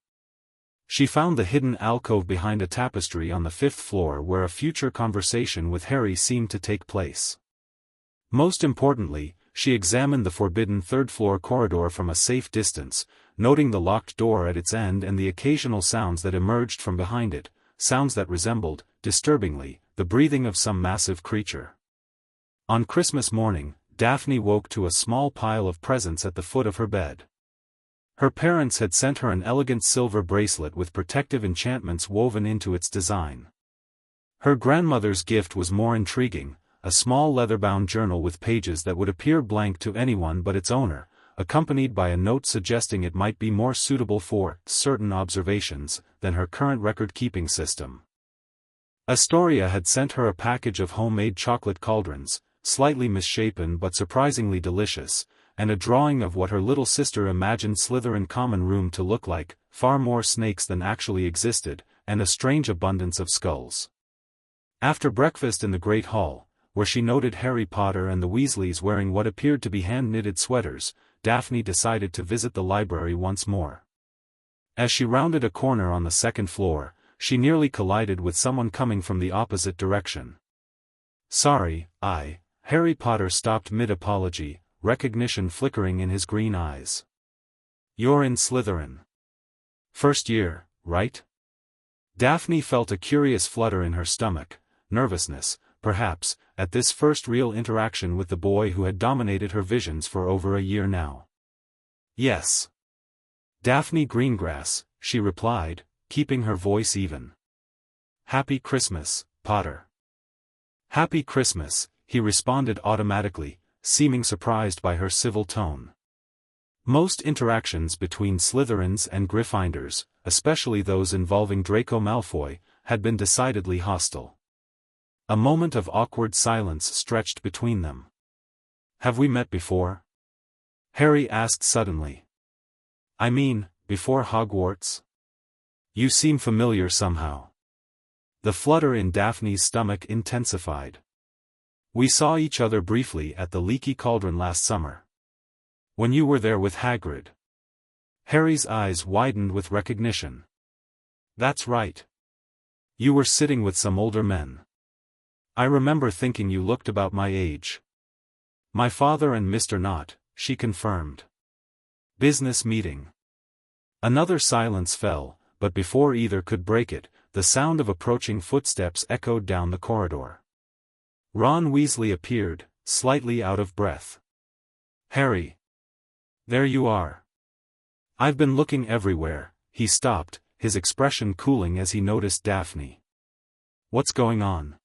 She found the hidden alcove behind a tapestry on the 5th floor where a future conversation with Harry seemed to take place. Most importantly, she examined the forbidden 3rd-floor corridor from a safe distance, noting the locked door at its end and the occasional sounds that emerged from behind it, sounds that resembled, disturbingly, the breathing of some massive creature. On Christmas morning, Daphne woke to a small pile of presents at the foot of her bed. Her parents had sent her an elegant silver bracelet with protective enchantments woven into its design. Her grandmother's gift was more intriguing, a small leather-bound journal with pages that would appear blank to anyone but its owner, accompanied by a note suggesting it might be more suitable for certain observations than her current record-keeping system. Astoria had sent her a package of homemade chocolate cauldrons, slightly misshapen but surprisingly delicious, and a drawing of what her little sister imagined Slytherin common room to look like, far more snakes than actually existed, and a strange abundance of skulls. After breakfast in the Great Hall, where she noted Harry Potter and the Weasleys wearing what appeared to be hand-knitted sweaters, Daphne decided to visit the library once more. As she rounded a corner on the 2nd floor, she nearly collided with someone coming from the opposite direction. "Sorry, Harry Potter stopped mid-apology, recognition flickering in his green eyes. "You're in Slytherin. First year, right?" Daphne felt a curious flutter in her stomach, nervousness, perhaps, at this first real interaction with the boy who had dominated her visions for over a year now. "Yes. Daphne Greengrass," she replied, keeping her voice even. "Happy Christmas, Potter." "Happy Christmas," he responded automatically, seeming surprised by her civil tone. Most interactions between Slytherins and Gryffindors, especially those involving Draco Malfoy, had been decidedly hostile. A moment of awkward silence stretched between them. "Have we met before?" Harry asked suddenly. "I mean, before Hogwarts? You seem familiar somehow." The flutter in Daphne's stomach intensified. "We saw each other briefly at the Leaky Cauldron last summer. When you were there with Hagrid." Harry's eyes widened with recognition. "That's right. You were sitting with some older men. I remember thinking you looked about my age." "My father and Mr. Knott," she confirmed. "Business meeting." Another silence fell, but before either could break it, the sound of approaching footsteps echoed down the corridor. Ron Weasley appeared, slightly out of breath. "Harry. There you are. I've been looking everywhere." He stopped, his expression cooling as he noticed Daphne. "What's going on?"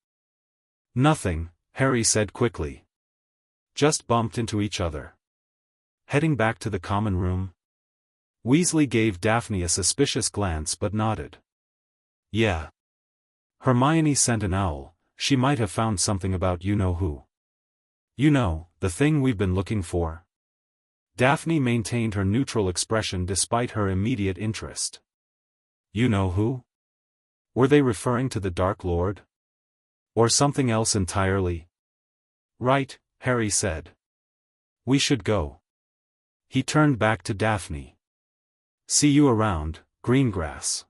"Nothing," Harry said quickly. "Just bumped into each other." "Heading back to the common room?" Weasley gave Daphne a suspicious glance but nodded. "Yeah. Hermione sent an owl. She might have found something about you-know-who." "You know, the thing we've been looking for?" Daphne maintained her neutral expression despite her immediate interest. "You-know-who? Were they referring to the Dark Lord? Or something else entirely?" "Right," Harry said. "We should go." He turned back to Daphne. "See you around, Greengrass."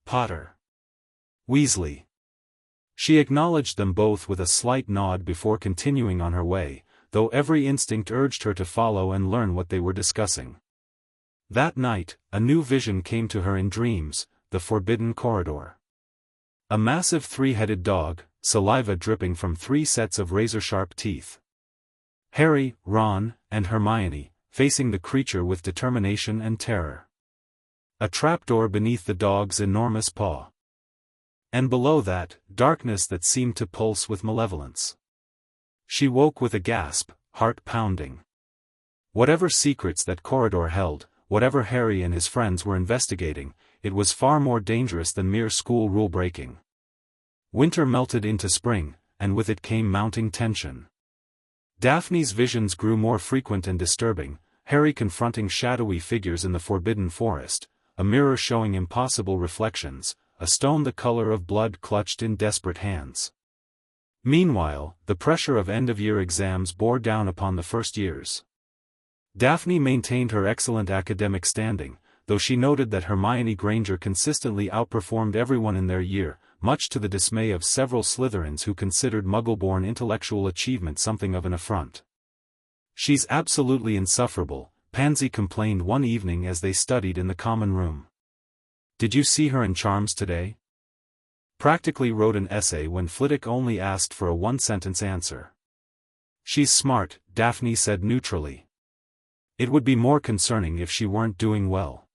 "Potter." "Weasley." She acknowledged them both with a slight nod before continuing on her way, though every instinct urged her to follow and learn what they were discussing. That night, a new vision came to her in dreams: the forbidden corridor. A massive three-headed dog, saliva dripping from 3 sets of razor-sharp teeth. Harry, Ron, and Hermione, facing the creature with determination and terror. A trapdoor beneath the dog's enormous paw. And below that, darkness that seemed to pulse with malevolence. She woke with a gasp, heart pounding. Whatever secrets that corridor held, whatever Harry and his friends were investigating, it was far more dangerous than mere school rule-breaking. Winter melted into spring, and with it came mounting tension. Daphne's visions grew more frequent and disturbing, Harry confronting shadowy figures in the forbidden forest, a mirror showing impossible reflections, a stone the color of blood clutched in desperate hands. Meanwhile, the pressure of end-of-year exams bore down upon the first years. Daphne maintained her excellent academic standing, though she noted that Hermione Granger consistently outperformed everyone in their year, much to the dismay of several Slytherins who considered Muggle-born intellectual achievement something of an affront. "She's absolutely insufferable," Pansy complained one evening as they studied in the common room. "Did you see her in Charms today? Practically wrote an essay when Flitwick only asked for a one-sentence answer." "She's smart," Daphne said neutrally. "It would be more concerning if she weren't doing well."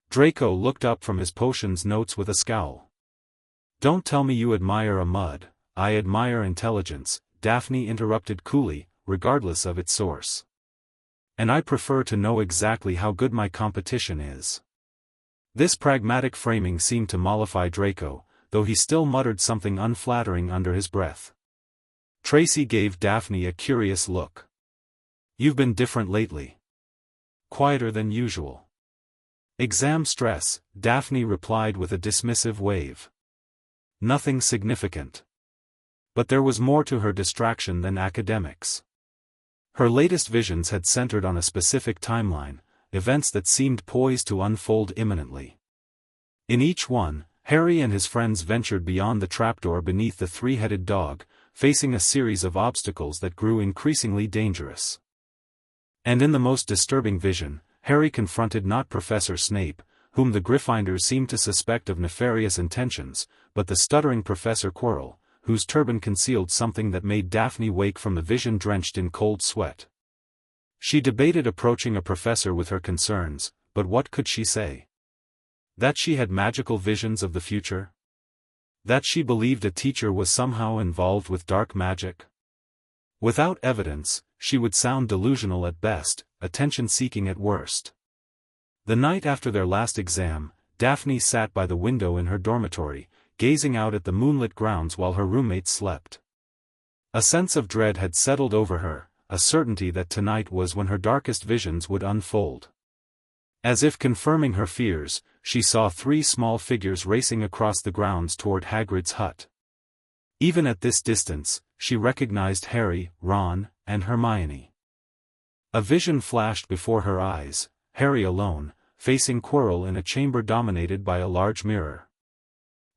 Draco looked up from his potions notes with a scowl. "Don't tell me you admire a mud." "I admire intelligence," Daphne interrupted coolly, regardless of its source. "And I prefer to know exactly how good my competition is." This pragmatic framing seemed to mollify Draco, though he still muttered something unflattering under his breath. Tracy gave Daphne a curious look. "You've been different lately. Quieter than usual." "Exam stress," Daphne replied with a dismissive wave. "Nothing significant." But there was more to her distraction than academics. Her latest visions had centered on a specific timeline, events that seemed poised to unfold imminently. In each one, Harry and his friends ventured beyond the trapdoor beneath the three-headed dog, facing a series of obstacles that grew increasingly dangerous. And in the most disturbing vision, Harry confronted not Professor Snape, whom the Gryffindors seemed to suspect of nefarious intentions, but the stuttering Professor Quirrell, whose turban concealed something that made Daphne wake from the vision drenched in cold sweat. She debated approaching a professor with her concerns, but what could she say? That she had magical visions of the future? That she believed a teacher was somehow involved with dark magic? Without evidence, she would sound delusional at best, attention-seeking at worst. The night after their last exam, Daphne sat by the window in her dormitory, gazing out at the moonlit grounds while her roommates slept. A sense of dread had settled over her, a certainty that tonight was when her darkest visions would unfold. As if confirming her fears, she saw 3 small figures racing across the grounds toward Hagrid's hut. Even at this distance, she recognized Harry, Ron, and Hermione. A vision flashed before her eyes, Harry alone, facing Quirrell in a chamber dominated by a large mirror.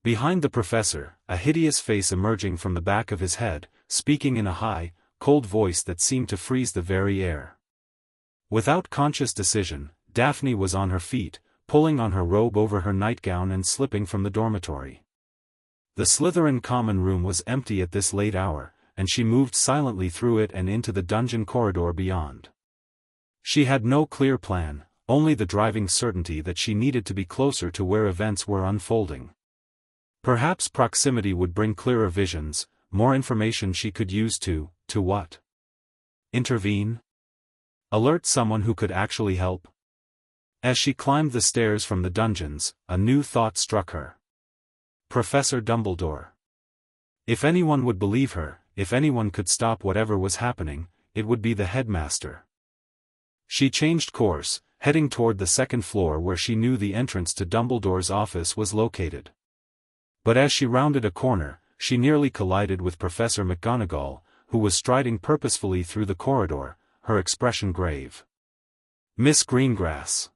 Behind the professor, a hideous face emerging from the back of his head, speaking in a high, cold voice that seemed to freeze the very air. Without conscious decision, Daphne was on her feet, pulling on her robe over her nightgown and slipping from the dormitory. The Slytherin common room was empty at this late hour, and she moved silently through it and into the dungeon corridor beyond. She had no clear plan, only the driving certainty that she needed to be closer to where events were unfolding. Perhaps proximity would bring clearer visions, more information she could use to what? Intervene? Alert someone who could actually help? As she climbed the stairs from the dungeons, a new thought struck her. Professor Dumbledore. If anyone would believe her, if anyone could stop whatever was happening, it would be the headmaster. She changed course, heading toward the second floor where she knew the entrance to Dumbledore's office was located. But as she rounded a corner, she nearly collided with Professor McGonagall, who was striding purposefully through the corridor, her expression grave. "Miss Greengrass!"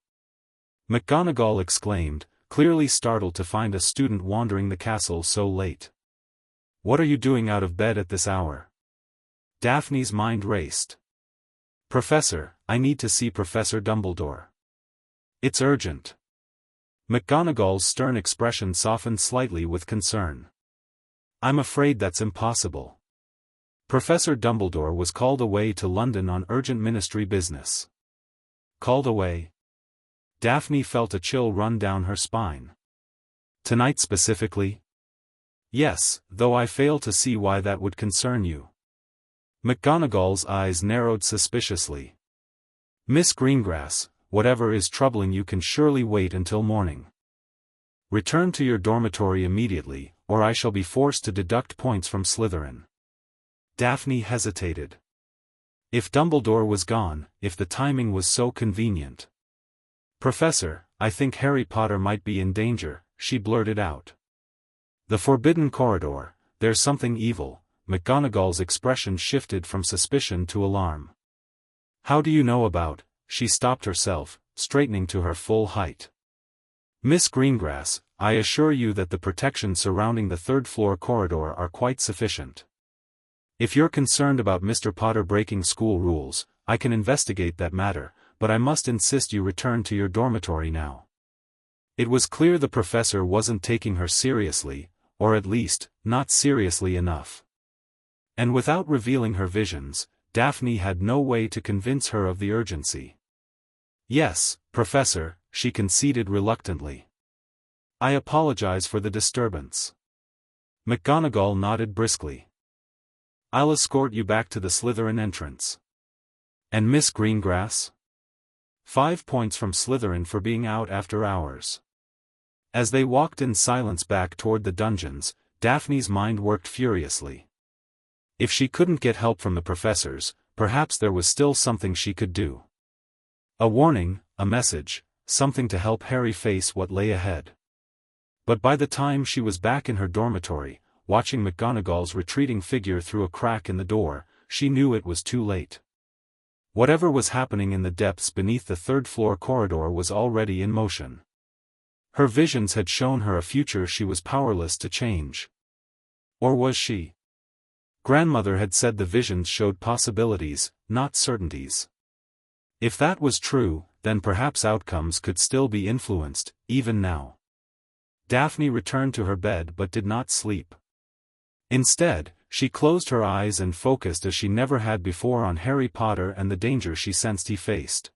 McGonagall exclaimed, clearly startled to find a student wandering the castle so late. "What are you doing out of bed at this hour?" Daphne's mind raced. "Professor, I need to see Professor Dumbledore. It's urgent." McGonagall's stern expression softened slightly with concern. "I'm afraid that's impossible. Professor Dumbledore was called away to London on urgent ministry business." Called away? Daphne felt a chill run down her spine. "Tonight specifically?" "Yes, though I fail to see why that would concern you." McGonagall's eyes narrowed suspiciously. "Miss Greengrass, whatever is troubling you can surely wait until morning. Return to your dormitory immediately, or I shall be forced to deduct points from Slytherin." Daphne hesitated. If Dumbledore was gone, if the timing was so convenient. "Professor, I think Harry Potter might be in danger," she blurted out. "The forbidden corridor, there's something evil." McGonagall's expression shifted from suspicion to alarm. "How do you know about?" She stopped herself, straightening to her full height. "Miss Greengrass, I assure you that the protections surrounding the third-floor corridor are quite sufficient. If you're concerned about Mr. Potter breaking school rules, I can investigate that matter, but I must insist you return to your dormitory now." It was clear the professor wasn't taking her seriously, or at least, not seriously enough. And without revealing her visions, Daphne had no way to convince her of the urgency. "Yes, Professor," she conceded reluctantly. "I apologize for the disturbance." McGonagall nodded briskly. "I'll escort you back to the Slytherin entrance." "And Miss Greengrass?" 5 points from Slytherin for being out after hours. As they walked in silence back toward the dungeons, Daphne's mind worked furiously. If she couldn't get help from the professors, perhaps there was still something she could do. A warning, a message, something to help Harry face what lay ahead. But by the time she was back in her dormitory, watching McGonagall's retreating figure through a crack in the door, she knew it was too late. Whatever was happening in the depths beneath the third-floor corridor was already in motion. Her visions had shown her a future she was powerless to change. Or was she? Grandmother had said the visions showed possibilities, not certainties. If that was true, then perhaps outcomes could still be influenced, even now. Daphne returned to her bed but did not sleep. Instead, she closed her eyes and focused as she never had before on Harry Potter and the danger she sensed he faced.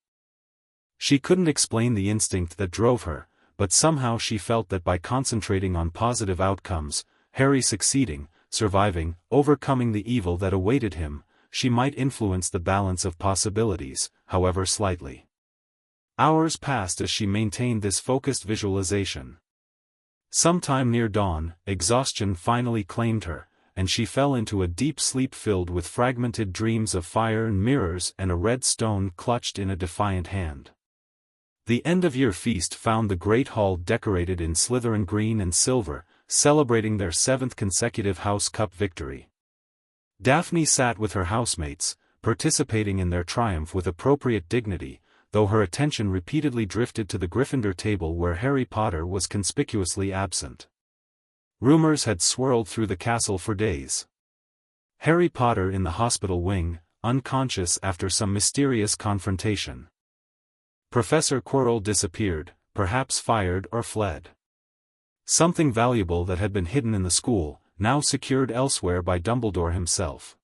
She couldn't explain the instinct that drove her, but somehow she felt that by concentrating on positive outcomes, Harry succeeding, surviving, overcoming the evil that awaited him, she might influence the balance of possibilities, however slightly. Hours passed as she maintained this focused visualization. Sometime near dawn, exhaustion finally claimed her, and she fell into a deep sleep filled with fragmented dreams of fire and mirrors and a red stone clutched in a defiant hand. The end-of-year feast found the Great Hall decorated in Slytherin green and silver, celebrating their 7th consecutive House Cup victory. Daphne sat with her housemates, participating in their triumph with appropriate dignity, though her attention repeatedly drifted to the Gryffindor table where Harry Potter was conspicuously absent. Rumors had swirled through the castle for days. Harry Potter in the hospital wing, unconscious after some mysterious confrontation. Professor Quirrell disappeared, perhaps fired or fled. Something valuable that had been hidden in the school, now secured elsewhere by Dumbledore himself.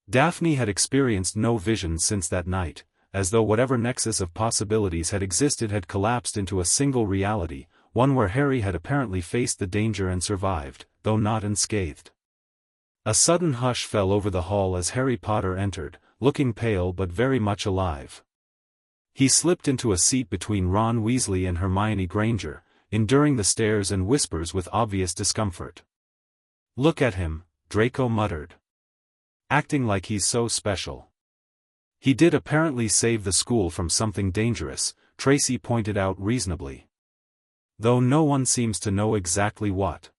Daphne had experienced no visions since that night, as though whatever nexus of possibilities had existed had collapsed into a single reality, one where Harry had apparently faced the danger and survived, though not unscathed. A sudden hush fell over the hall as Harry Potter entered, looking pale but very much alive. He slipped into a seat between Ron Weasley and Hermione Granger, enduring the stares and whispers with obvious discomfort. "Look at him," Draco muttered. "Acting like he's so special." "He did apparently save the school from something dangerous," Tracy pointed out reasonably. "Though no one seems to know exactly what."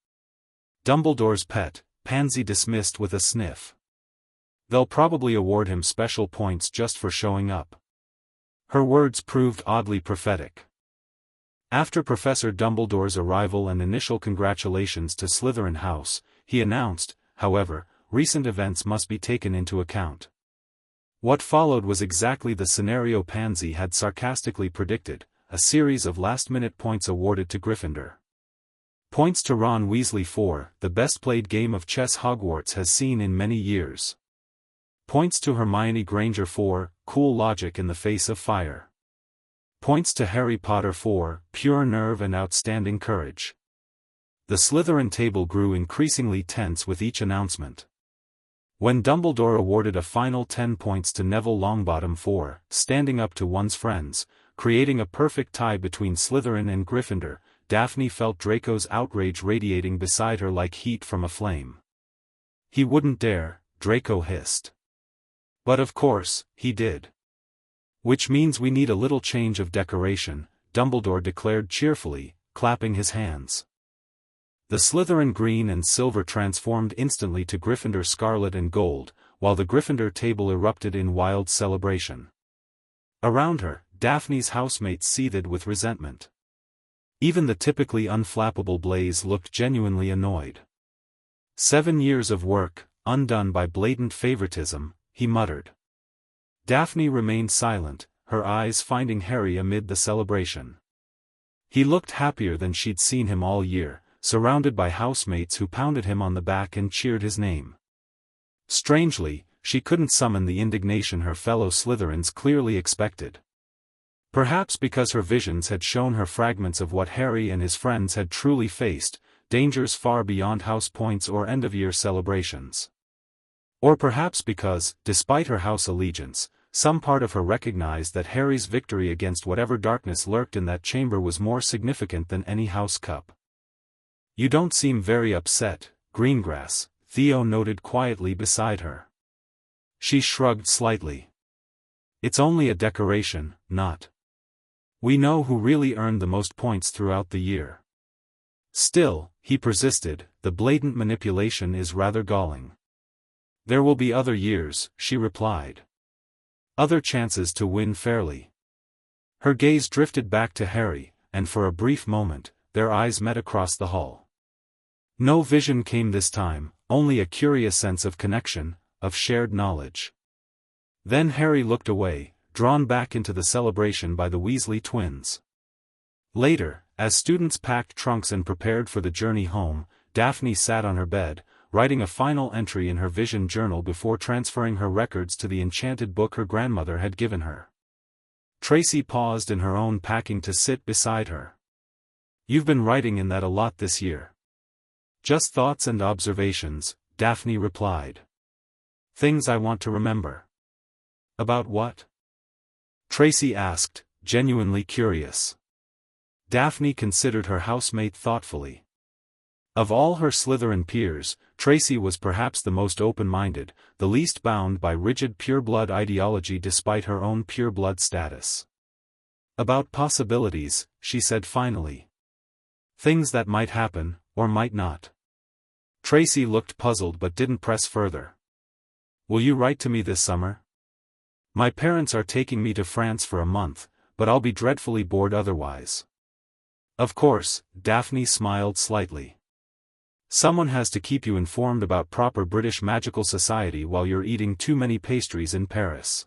"Dumbledore's pet," Pansy dismissed with a sniff. "They'll probably award him special points just for showing up." Her words proved oddly prophetic. After Professor Dumbledore's arrival and initial congratulations to Slytherin House, he announced, however, recent events must be taken into account. What followed was exactly the scenario Pansy had sarcastically predicted, a series of last-minute points awarded to Gryffindor. Points to Ron Weasley for the best-played game of chess Hogwarts has seen in many years. Points to Hermione Granger for cool logic in the face of fire. Points to Harry Potter for pure nerve and outstanding courage. The Slytherin table grew increasingly tense with each announcement. When Dumbledore awarded a final 10 points to Neville Longbottom for standing up to one's friends, creating a perfect tie between Slytherin and Gryffindor, Daphne felt Draco's outrage radiating beside her like heat from a flame. "He wouldn't dare," Draco hissed. "But of course, he did. Which means we need a little change of decoration," Dumbledore declared cheerfully, clapping his hands. The Slytherin green and silver transformed instantly to Gryffindor scarlet and gold, while the Gryffindor table erupted in wild celebration. Around her, Daphne's housemates seethed with resentment. Even the typically unflappable Blaise looked genuinely annoyed. 7 years of work, undone by blatant favoritism, he muttered. Daphne remained silent, her eyes finding Harry amid the celebration. He looked happier than she'd seen him all year, surrounded by housemates who pounded him on the back and cheered his name. Strangely, she couldn't summon the indignation her fellow Slytherins clearly expected. Perhaps because her visions had shown her fragments of what Harry and his friends had truly faced, dangers far beyond house points or end-of-year celebrations. Or perhaps because, despite her house allegiance, some part of her recognized that Harry's victory against whatever darkness lurked in that chamber was more significant than any house cup. "You don't seem very upset, Greengrass," Theo noted quietly beside her. She shrugged slightly. "It's only a decoration, not. We know who really earned the most points throughout the year." "Still," he persisted, "the blatant manipulation is rather galling." "There will be other years," she replied. "Other chances to win fairly." Her gaze drifted back to Harry, and for a brief moment, their eyes met across the hall. No vision came this time, only a curious sense of connection, of shared knowledge. Then Harry looked away, drawn back into the celebration by the Weasley twins. Later, as students packed trunks and prepared for the journey home, Daphne sat on her bed, writing a final entry in her vision journal before transferring her records to the enchanted book her grandmother had given her. Tracy paused in her own packing to sit beside her. "You've been writing in that a lot this year." "Just thoughts and observations," Daphne replied. "Things I want to remember." "About what?" Tracy asked, genuinely curious. Daphne considered her housemate thoughtfully. Of all her Slytherin peers, Tracy was perhaps the most open-minded, the least bound by rigid pureblood ideology despite her own pureblood status. "About possibilities," she said finally. "Things that might happen, or might not." Tracy looked puzzled but didn't press further. "Will you write to me this summer? My parents are taking me to France for a month, but I'll be dreadfully bored otherwise." "Of course," Daphne smiled slightly. "Someone has to keep you informed about proper British magical society while you're eating too many pastries in Paris."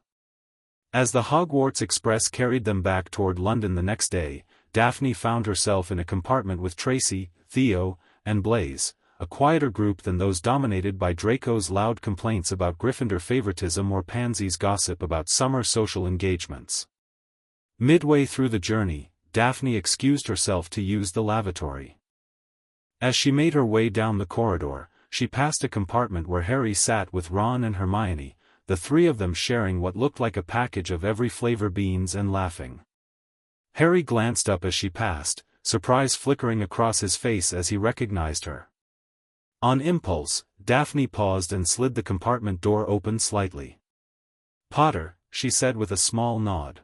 As the Hogwarts Express carried them back toward London the next day, Daphne found herself in a compartment with Tracy, Theo, and Blaise, a quieter group than those dominated by Draco's loud complaints about Gryffindor favoritism or Pansy's gossip about summer social engagements. Midway through the journey, Daphne excused herself to use the lavatory. As she made her way down the corridor, she passed a compartment where Harry sat with Ron and Hermione, the three of them sharing what looked like a package of every flavor beans and laughing. Harry glanced up as she passed, surprise flickering across his face as he recognized her. On impulse, Daphne paused and slid the compartment door open slightly. "Potter," she said with a small nod.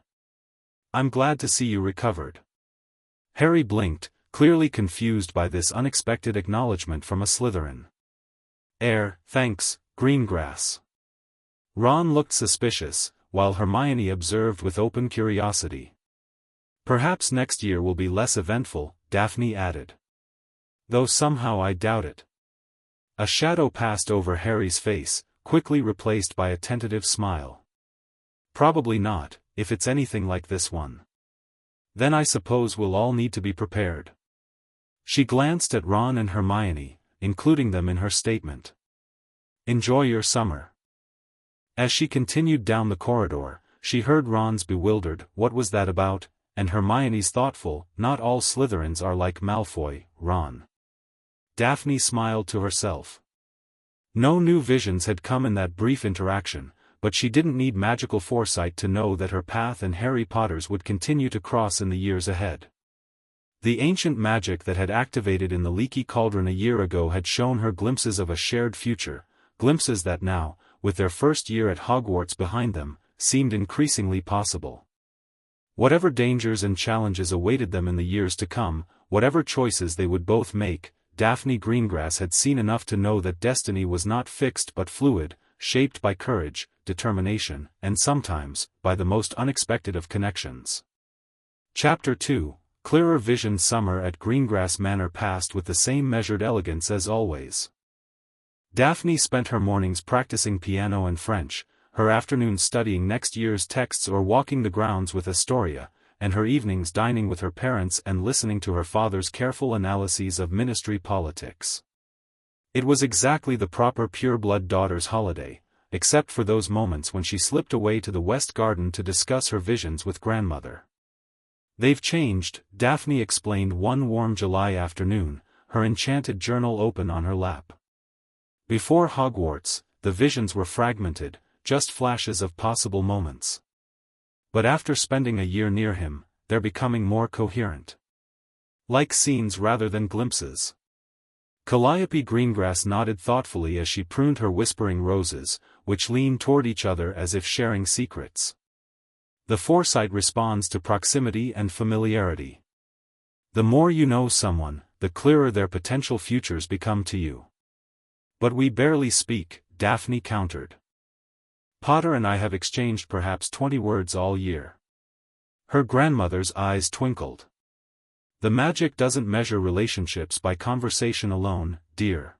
"I'm glad to see you recovered." Harry blinked, clearly confused by this unexpected acknowledgement from a Slytherin. Thanks, Greengrass." Ron looked suspicious, while Hermione observed with open curiosity. "Perhaps next year will be less eventful," Daphne added. "Though somehow I doubt it." A shadow passed over Harry's face, quickly replaced by a tentative smile. "Probably not, if it's anything like this one. Then I suppose we'll all need to be prepared." She glanced at Ron and Hermione, including them in her statement. "Enjoy your summer." As she continued down the corridor, she heard Ron's bewildered, "What was that about?" and Hermione's thoughtful, "Not all Slytherins are like Malfoy, Ron." Daphne smiled to herself. No new visions had come in that brief interaction, but she didn't need magical foresight to know that her path and Harry Potter's would continue to cross in the years ahead. The ancient magic that had activated in the Leaky Cauldron a year ago had shown her glimpses of a shared future, glimpses that now, with their first year at Hogwarts behind them, seemed increasingly possible. Whatever dangers and challenges awaited them in the years to come, whatever choices they would both make, Daphne Greengrass had seen enough to know that destiny was not fixed but fluid, shaped by courage, determination, and sometimes, by the most unexpected of connections. Chapter 2, Clearer Vision. Summer at Greengrass Manor passed with the same measured elegance as always. Daphne spent her mornings practicing piano and French, her afternoons studying next year's texts or walking the grounds with Astoria, and her evenings dining with her parents and listening to her father's careful analyses of ministry politics. It was exactly the proper pureblood daughter's holiday, except for those moments when she slipped away to the West Garden to discuss her visions with grandmother. "They've changed," Daphne explained one warm July afternoon, her enchanted journal open on her lap. Before Hogwarts, the visions were fragmented, just flashes of possible moments. But after spending a year near him, they're becoming more coherent. Like scenes rather than glimpses. Calliope Greengrass nodded thoughtfully as she pruned her whispering roses, which leaned toward each other as if sharing secrets. The foresight responds to proximity and familiarity. The more you know someone, the clearer their potential futures become to you. "But we barely speak," Daphne countered. "Potter and I have exchanged perhaps 20 words all year." Her grandmother's eyes twinkled. "The magic doesn't measure relationships by conversation alone, dear.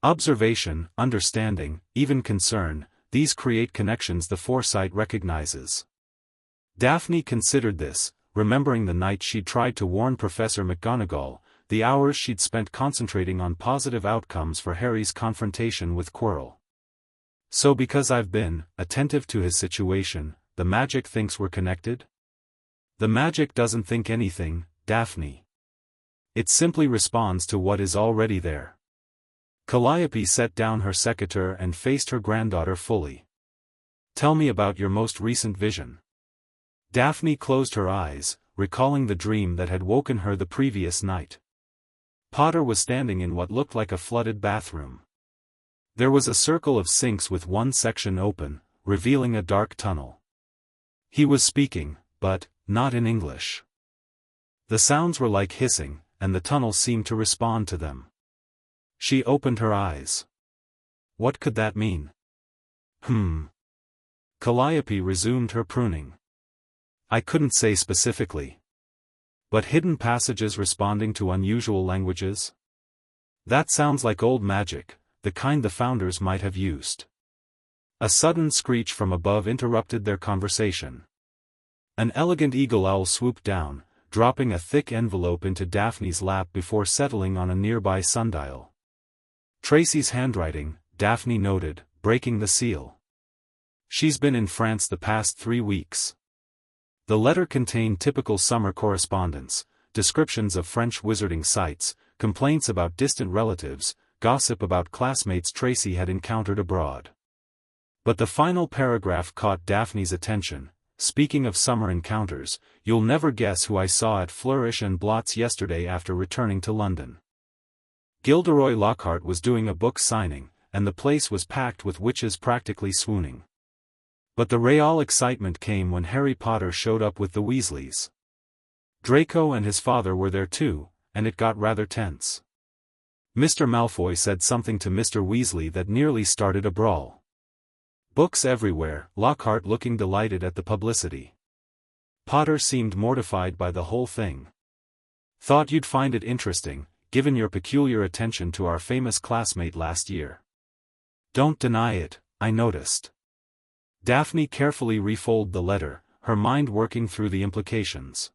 Observation, understanding, even concern, these create connections the foresight recognizes." Daphne considered this, remembering the night she'd tried to warn Professor McGonagall, the hours she'd spent concentrating on positive outcomes for Harry's confrontation with Quirrell. "So because I've been attentive to his situation, the magic thinks we're connected?" "The magic doesn't think anything, Daphne. It simply responds to what is already there." Calliope set down her secateurs and faced her granddaughter fully. "Tell me about your most recent vision." Daphne closed her eyes, recalling the dream that had woken her the previous night. Potter was standing in what looked like a flooded bathroom. There was a circle of sinks with one section open, revealing a dark tunnel. He was speaking, but not in English. The sounds were like hissing, and the tunnel seemed to respond to them. She opened her eyes. What could that mean? Calliope resumed her pruning. "I couldn't say specifically. But hidden passages responding to unusual languages? That sounds like old magic, the kind the founders might have used." A sudden screech from above interrupted their conversation. An elegant eagle owl swooped down, dropping a thick envelope into Daphne's lap before settling on a nearby sundial. Tracy's handwriting, Daphne noted, breaking the seal. She's been in France the past 3 weeks. The letter contained typical summer correspondence, descriptions of French wizarding sites, complaints about distant relatives, gossip about classmates Tracy had encountered abroad. But the final paragraph caught Daphne's attention. Speaking of summer encounters, you'll never guess who I saw at Flourish and Blots yesterday after returning to London. Gilderoy Lockhart was doing a book signing, and the place was packed with witches practically swooning. But the real excitement came when Harry Potter showed up with the Weasleys. Draco and his father were there too, and it got rather tense. Mr. Malfoy said something to Mr. Weasley that nearly started a brawl. Books everywhere, Lockhart looking delighted at the publicity. Potter seemed mortified by the whole thing. Thought you'd find it interesting, given your peculiar attention to our famous classmate last year. Don't deny it, I noticed. Daphne carefully refolded the letter, her mind working through the implications.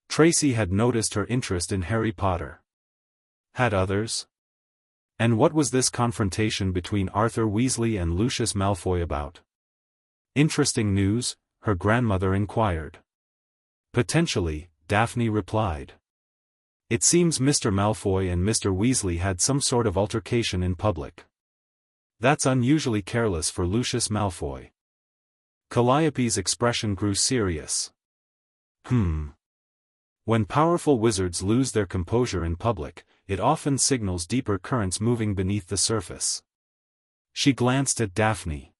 Tracy had noticed her interest in Harry Potter. Had others? And what was this confrontation between Arthur Weasley and Lucius Malfoy about? Interesting news, her grandmother inquired. Potentially, Daphne replied. It seems Mr. Malfoy and Mr. Weasley had some sort of altercation in public. That's unusually careless for Lucius Malfoy. Calliope's expression grew serious. When powerful wizards lose their composure in public, it often signals deeper currents moving beneath the surface. She glanced at Daphne.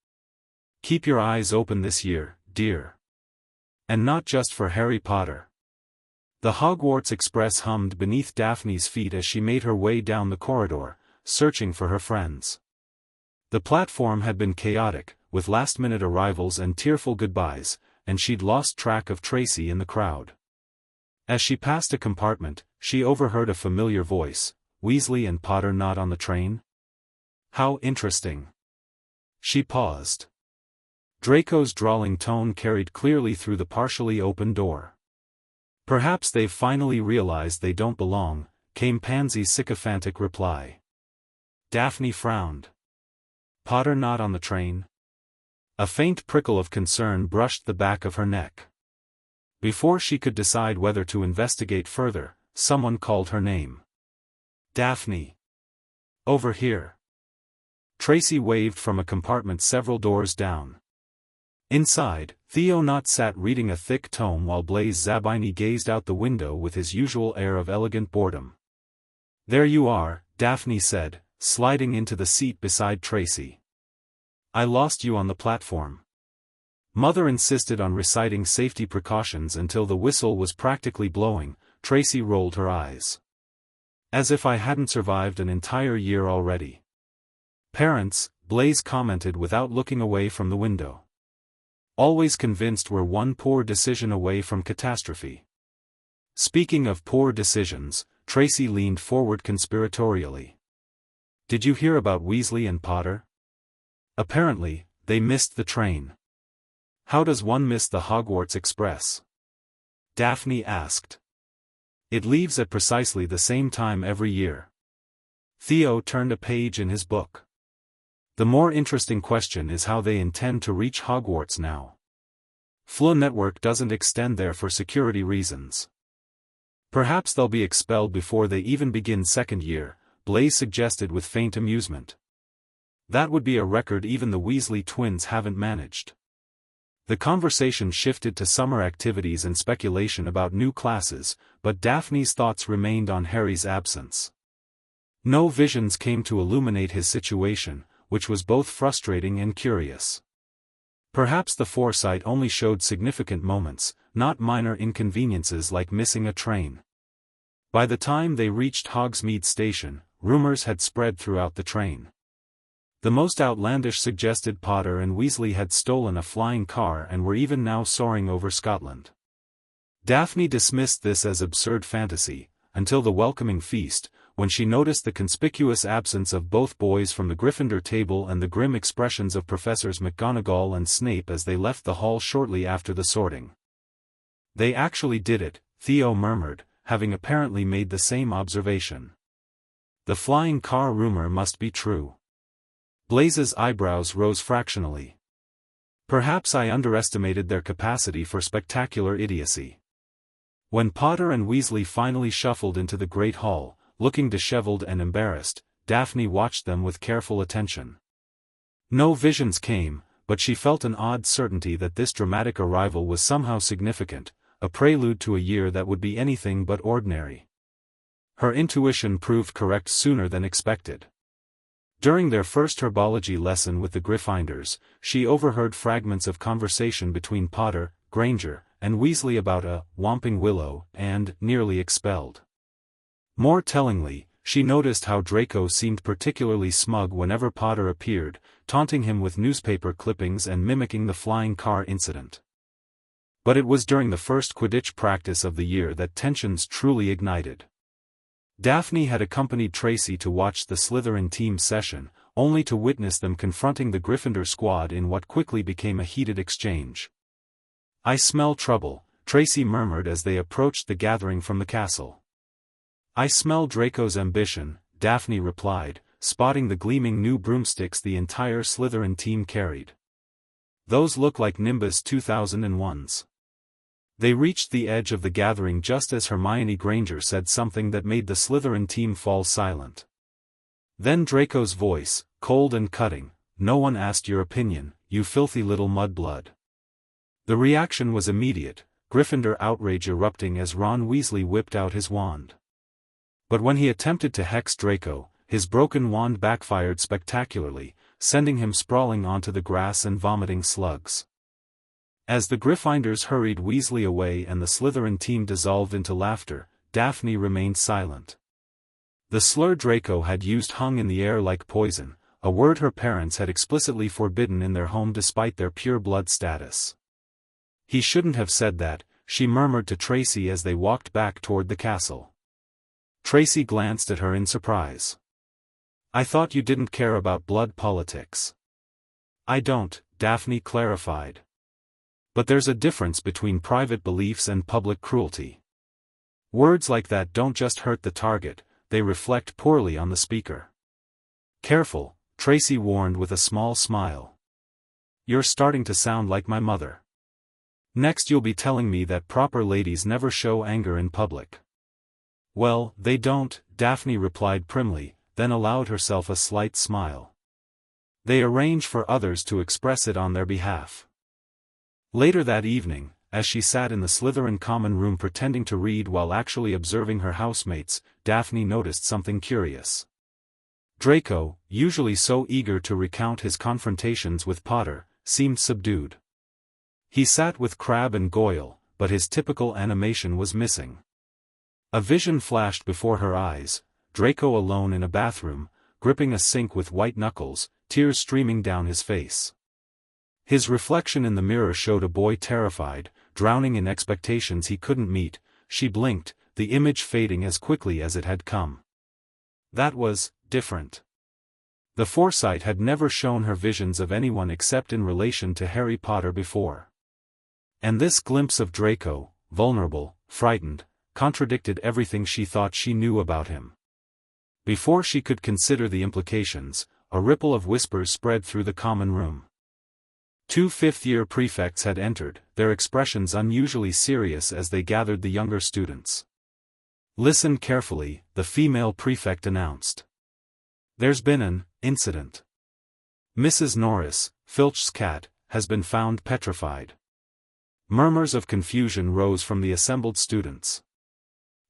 Keep your eyes open this year, dear. And not just for Harry Potter. The Hogwarts Express hummed beneath Daphne's feet as she made her way down the corridor, searching for her friends. The platform had been chaotic, with last-minute arrivals and tearful goodbyes, and she'd lost track of Tracy in the crowd. As she passed a compartment, she overheard a familiar voice, "Weasley and Potter not on the train? How interesting." She paused. Draco's drawling tone carried clearly through the partially open door. "Perhaps they've finally realized they don't belong," came Pansy's sycophantic reply. Daphne frowned. "Potter not on the train?" A faint prickle of concern brushed the back of her neck. Before she could decide whether to investigate further, someone called her name. "Daphne! Over here!" Tracy waved from a compartment several doors down. Inside, Theo Knott sat reading a thick tome while Blaise Zabini gazed out the window with his usual air of elegant boredom. "There you are," Daphne said, sliding into the seat beside Tracy. "I lost you on the platform." Mother insisted on reciting safety precautions until the whistle was practically blowing. Tracy rolled her eyes. "As if I hadn't survived an entire year already." "Parents," Blaise commented without looking away from the window. "Always convinced we're one poor decision away from catastrophe." Speaking of poor decisions, Tracy leaned forward conspiratorially. "Did you hear about Weasley and Potter? Apparently, they missed the train." "How does one miss the Hogwarts Express?" Daphne asked. "It leaves at precisely the same time every year." Theo turned a page in his book. "The more interesting question is how they intend to reach Hogwarts now. Flo network doesn't extend there for security reasons. Perhaps they'll be expelled before they even begin second year," Blaise suggested with faint amusement. "That would be a record even the Weasley twins haven't managed." The conversation shifted to summer activities and speculation about new classes, but Daphne's thoughts remained on Harry's absence. No visions came to illuminate his situation, which was both frustrating and curious. Perhaps the foresight only showed significant moments, not minor inconveniences like missing a train. By the time they reached Hogsmeade Station, rumors had spread throughout the train. The most outlandish suggested Potter and Weasley had stolen a flying car and were even now soaring over Scotland. Daphne dismissed this as absurd fantasy, until the welcoming feast, when she noticed the conspicuous absence of both boys from the Gryffindor table and the grim expressions of Professors McGonagall and Snape as they left the hall shortly after the sorting. "They actually did it," Theo murmured, having apparently made the same observation. The flying car rumor must be true. Blaze's eyebrows rose fractionally. Perhaps I underestimated their capacity for spectacular idiocy. When Potter and Weasley finally shuffled into the Great Hall, looking disheveled and embarrassed, Daphne watched them with careful attention. No visions came, but she felt an odd certainty that this dramatic arrival was somehow significant, a prelude to a year that would be anything but ordinary. Her intuition proved correct sooner than expected. During their first herbology lesson with the Gryffindors, she overheard fragments of conversation between Potter, Granger, and Weasley about a whomping willow, and nearly expelled. More tellingly, she noticed how Draco seemed particularly smug whenever Potter appeared, taunting him with newspaper clippings and mimicking the flying car incident. But it was during the first Quidditch practice of the year that tensions truly ignited. Daphne had accompanied Tracy to watch the Slytherin team session, only to witness them confronting the Gryffindor squad in what quickly became a heated exchange. "I smell trouble," Tracy murmured as they approached the gathering from the castle. "I smell Draco's ambition," Daphne replied, spotting the gleaming new broomsticks the entire Slytherin team carried. "Those look like Nimbus 2001s. They reached the edge of the gathering just as Hermione Granger said something that made the Slytherin team fall silent. Then Draco's voice, cold and cutting, "No one asked your opinion, you filthy little mudblood." The reaction was immediate, Gryffindor outrage erupting as Ron Weasley whipped out his wand. But when he attempted to hex Draco, his broken wand backfired spectacularly, sending him sprawling onto the grass and vomiting slugs. As the Gryffindors hurried Weasley away and the Slytherin team dissolved into laughter, Daphne remained silent. The slur Draco had used hung in the air like poison, a word her parents had explicitly forbidden in their home despite their pure-blood status. "He shouldn't have said that," she murmured to Tracy as they walked back toward the castle. Tracy glanced at her in surprise. "I thought you didn't care about blood politics." "I don't," Daphne clarified. "But there's a difference between private beliefs and public cruelty. Words like that don't just hurt the target, they reflect poorly on the speaker." "Careful," Tracy warned with a small smile. "You're starting to sound like my mother. Next you'll be telling me that proper ladies never show anger in public." "Well, they don't," Daphne replied primly, then allowed herself a slight smile. "They arrange for others to express it on their behalf." Later that evening, as she sat in the Slytherin common room pretending to read while actually observing her housemates, Daphne noticed something curious. Draco, usually so eager to recount his confrontations with Potter, seemed subdued. He sat with Crabbe and Goyle, but his typical animation was missing. A vision flashed before her eyes, Draco alone in a bathroom, gripping a sink with white knuckles, tears streaming down his face. His reflection in the mirror showed a boy terrified, drowning in expectations he couldn't meet. She blinked, the image fading as quickly as it had come. That was different. The foresight had never shown her visions of anyone except in relation to Harry Potter before. And this glimpse of Draco, vulnerable, frightened, contradicted everything she thought she knew about him. Before she could consider the implications, a ripple of whispers spread through the common room. 2 fifth-year prefects had entered, their expressions unusually serious as they gathered the younger students. "Listen carefully," the female prefect announced. "There's been an incident. Mrs. Norris, Filch's cat, has been found petrified." Murmurs of confusion rose from the assembled students.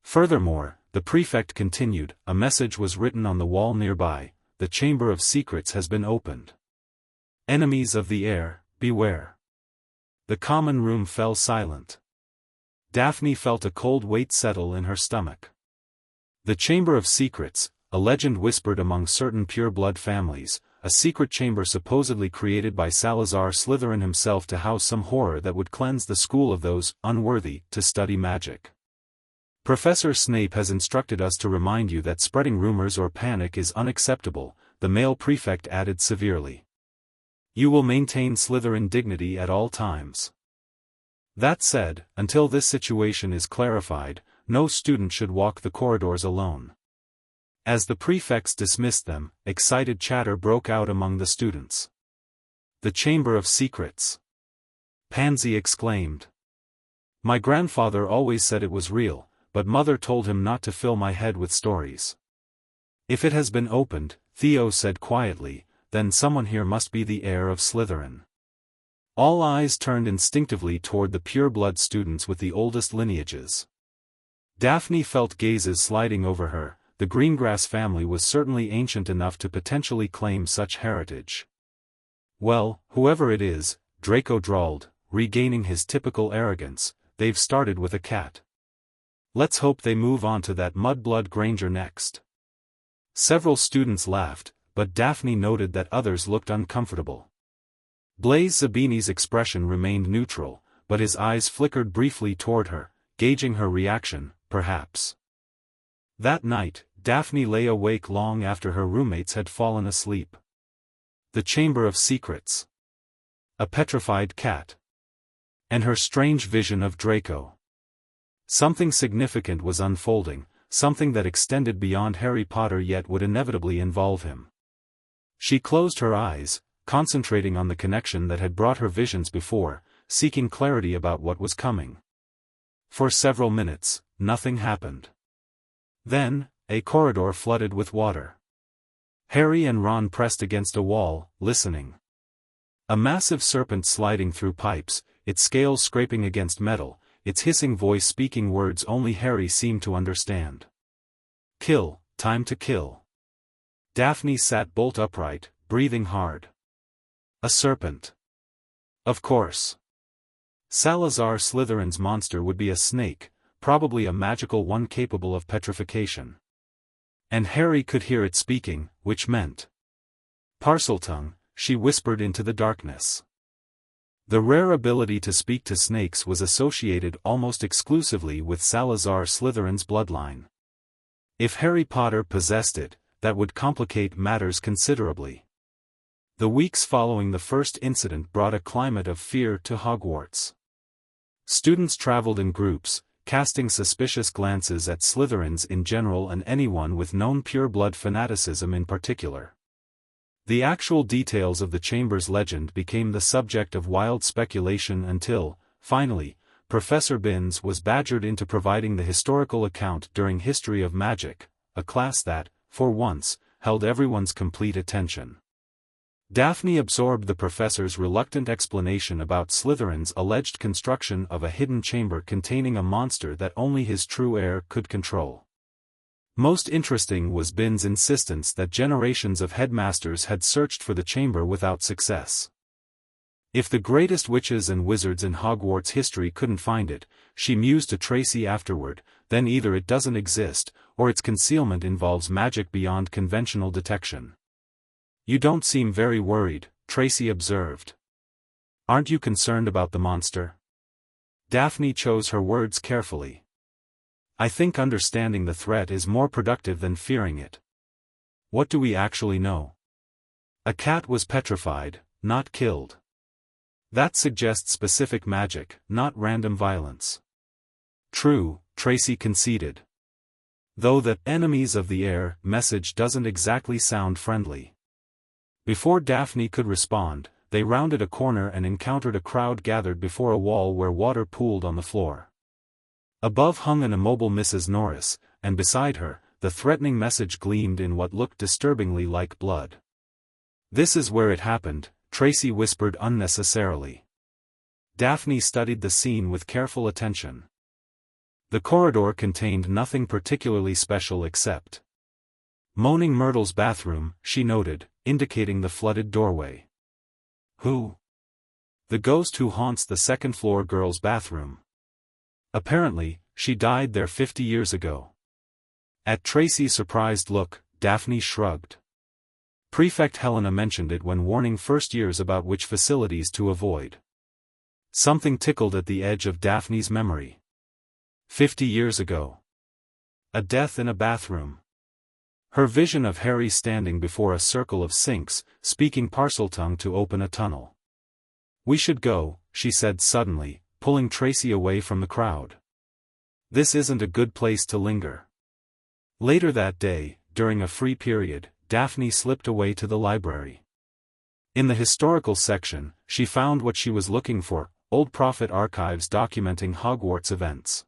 Furthermore, the prefect continued, "A message was written on the wall nearby, the Chamber of Secrets has been opened. Enemies of the air, beware." The common room fell silent. Daphne felt a cold weight settle in her stomach. The Chamber of Secrets, a legend whispered among certain pure-blood families, a secret chamber supposedly created by Salazar Slytherin himself to house some horror that would cleanse the school of those unworthy to study magic. "Professor Snape has instructed us to remind you that spreading rumors or panic is unacceptable," the male prefect added severely. "You will maintain Slytherin dignity at all times. That said, until this situation is clarified, no student should walk the corridors alone. As the prefects dismissed them, excited chatter broke out among the students. "The Chamber of Secrets!" Pansy exclaimed. "My grandfather always said it was real, but Mother told him not to fill my head with stories." "If it has been opened," Theo said quietly, "then someone here must be the heir of Slytherin." All eyes turned instinctively toward the pureblood students with the oldest lineages. Daphne felt gazes sliding over her. The Greengrass family was certainly ancient enough to potentially claim such heritage. "Well, whoever it is," Draco drawled, regaining his typical arrogance, "they've started with a cat. Let's hope they move on to that mudblood Granger next." Several students laughed, but Daphne noted that others looked uncomfortable. Blaise Zabini's expression remained neutral, but his eyes flickered briefly toward her, gauging her reaction, perhaps. That night, Daphne lay awake long after her roommates had fallen asleep. The Chamber of Secrets. A petrified cat. And her strange vision of Draco. Something significant was unfolding, something that extended beyond Harry Potter yet would inevitably involve him. She closed her eyes, concentrating on the connection that had brought her visions before, seeking clarity about what was coming. For several minutes, nothing happened. Then, a corridor flooded with water. Harry and Ron pressed against a wall, listening. A massive serpent sliding through pipes, its scales scraping against metal, its hissing voice speaking words only Harry seemed to understand. "Kill, time to kill." Daphne sat bolt upright, breathing hard. A serpent. Of course. Salazar Slytherin's monster would be a snake, probably a magical one capable of petrification. And Harry could hear it speaking, which meant. "Parseltongue," she whispered into the darkness. The rare ability to speak to snakes was associated almost exclusively with Salazar Slytherin's bloodline. If Harry Potter possessed it, that would complicate matters considerably. The weeks following the first incident brought a climate of fear to Hogwarts. Students traveled in groups, casting suspicious glances at Slytherins in general and anyone with known pureblood fanaticism in particular. The actual details of the chamber's legend became the subject of wild speculation until, finally, Professor Binns was badgered into providing the historical account during History of Magic, a class that, for once, held everyone's complete attention. Daphne absorbed the professor's reluctant explanation about Slytherin's alleged construction of a hidden chamber containing a monster that only his true heir could control. Most interesting was Binns' insistence that generations of headmasters had searched for the chamber without success. If the greatest witches and wizards in Hogwarts history couldn't find it, she mused to Tracy afterward, then either it doesn't exist, or its concealment involves magic beyond conventional detection. "You don't seem very worried," Tracy observed. "Aren't you concerned about the monster?" Daphne chose her words carefully. "I think understanding the threat is more productive than fearing it. What do we actually know? A cat was petrified, not killed. That suggests specific magic, not random violence." "True," Tracy conceded. "Though the enemies of the heir message doesn't exactly sound friendly." Before Daphne could respond, they rounded a corner and encountered a crowd gathered before a wall where water pooled on the floor. Above hung an immobile Mrs. Norris, and beside her, the threatening message gleamed in what looked disturbingly like blood. "This is where it happened," Tracy whispered unnecessarily. Daphne studied the scene with careful attention. The corridor contained nothing particularly special except Moaning Myrtle's bathroom, she noted, indicating the flooded doorway. "Who?" "The ghost who haunts the second-floor girls' bathroom. Apparently, she died there 50 years ago." At Tracy's surprised look, Daphne shrugged. Prefect Helena mentioned it when warning first-years about which facilities to avoid. Something tickled at the edge of Daphne's memory. 50 years ago. A death in a bathroom. Her vision of Harry standing before a circle of sinks, speaking Parseltongue to open a tunnel. "We should go," she said suddenly, pulling Tracy away from the crowd. "This isn't a good place to linger." Later that day, during a free period, Daphne slipped away to the library. In the historical section, she found what she was looking for: old prophet archives documenting Hogwarts events.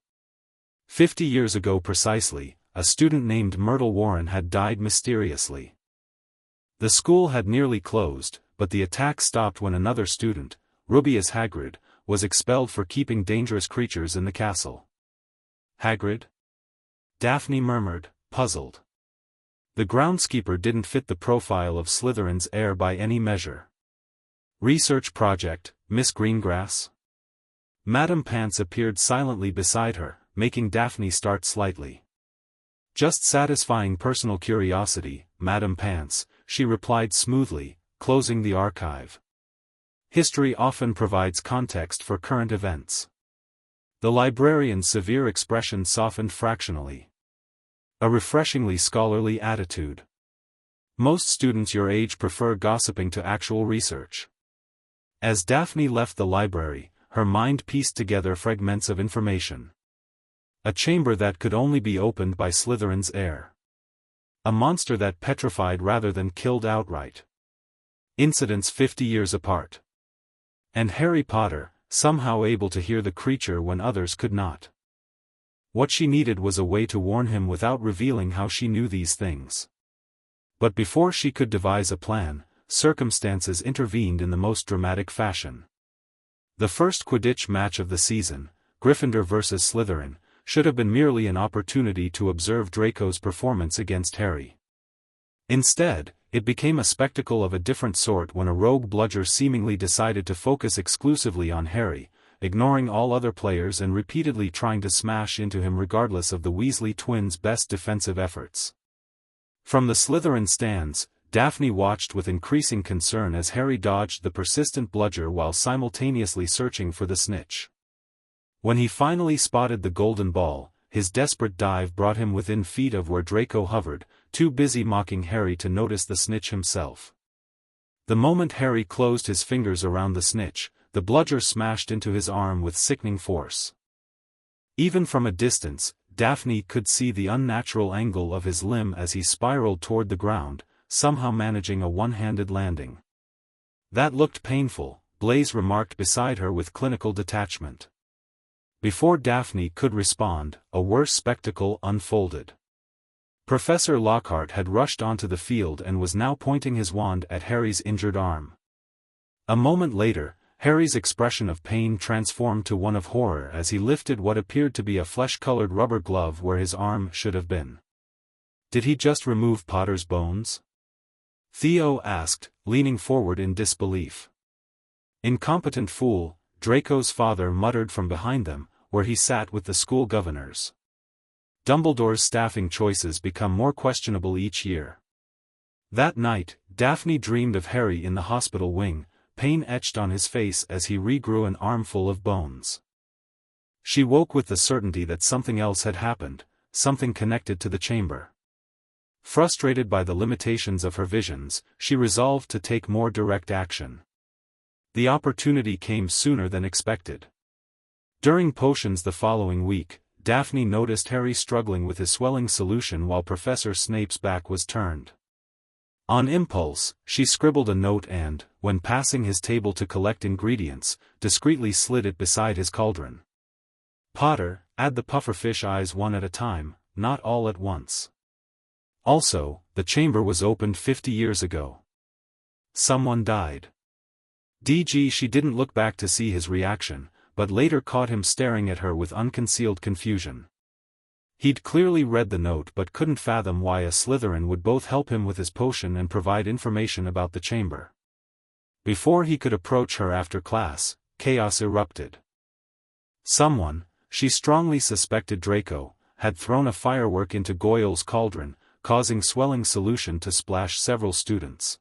50 years ago precisely, a student named Myrtle Warren had died mysteriously. The school had nearly closed, but the attack stopped when another student, Rubius Hagrid, was expelled for keeping dangerous creatures in the castle. Hagrid? Daphne murmured, puzzled. The groundskeeper didn't fit the profile of Slytherin's heir by any measure. Research project, Miss Greengrass? Madame Pants appeared silently beside her, making Daphne start slightly. Just satisfying personal curiosity, Madame Pants, she replied smoothly, closing the archive. History often provides context for current events. The librarian's severe expression softened fractionally. A refreshingly scholarly attitude. Most students your age prefer gossiping to actual research. As Daphne left the library, her mind pieced together fragments of information. A chamber that could only be opened by Slytherin's heir. A monster that petrified rather than killed outright. Incidents 50 years apart. And Harry Potter, somehow able to hear the creature when others could not. What she needed was a way to warn him without revealing how she knew these things. But before she could devise a plan, circumstances intervened in the most dramatic fashion. The first Quidditch match of the season, Gryffindor vs. Slytherin, should have been merely an opportunity to observe Draco's performance against Harry. Instead, it became a spectacle of a different sort when a rogue bludger seemingly decided to focus exclusively on Harry, ignoring all other players and repeatedly trying to smash into him regardless of the Weasley twins' best defensive efforts. From the Slytherin stands, Daphne watched with increasing concern as Harry dodged the persistent bludger while simultaneously searching for the snitch. When he finally spotted the golden ball, his desperate dive brought him within feet of where Draco hovered, too busy mocking Harry to notice the snitch himself. The moment Harry closed his fingers around the snitch, the bludger smashed into his arm with sickening force. Even from a distance, Daphne could see the unnatural angle of his limb as he spiraled toward the ground, somehow managing a one-handed landing. That looked painful, Blaise remarked beside her with clinical detachment. Before Daphne could respond, a worse spectacle unfolded. Professor Lockhart had rushed onto the field and was now pointing his wand at Harry's injured arm. A moment later, Harry's expression of pain transformed to one of horror as he lifted what appeared to be a flesh-colored rubber glove where his arm should have been. Did he just remove Potter's bones? Theo asked, leaning forward in disbelief. Incompetent fool, Draco's father muttered from behind them, where he sat with the school governors. Dumbledore's staffing choices become more questionable each year. That night, Daphne dreamed of Harry in the hospital wing, pain etched on his face as he regrew an armful of bones. She woke with the certainty that something else had happened, something connected to the chamber. Frustrated by the limitations of her visions, she resolved to take more direct action. The opportunity came sooner than expected. During potions the following week, Daphne noticed Harry struggling with his swelling solution while Professor Snape's back was turned. On impulse, she scribbled a note and, when passing his table to collect ingredients, discreetly slid it beside his cauldron. Potter, add the pufferfish eyes one at a time, not all at once. Also, the chamber was opened 50 years ago. Someone died. DG She didn't look back to see his reaction, but later caught him staring at her with unconcealed confusion. He'd clearly read the note but couldn't fathom why a Slytherin would both help him with his potion and provide information about the chamber. Before he could approach her after class, chaos erupted. Someone, she strongly suspected Draco, had thrown a firework into Goyle's cauldron, causing swelling solution to splash several students.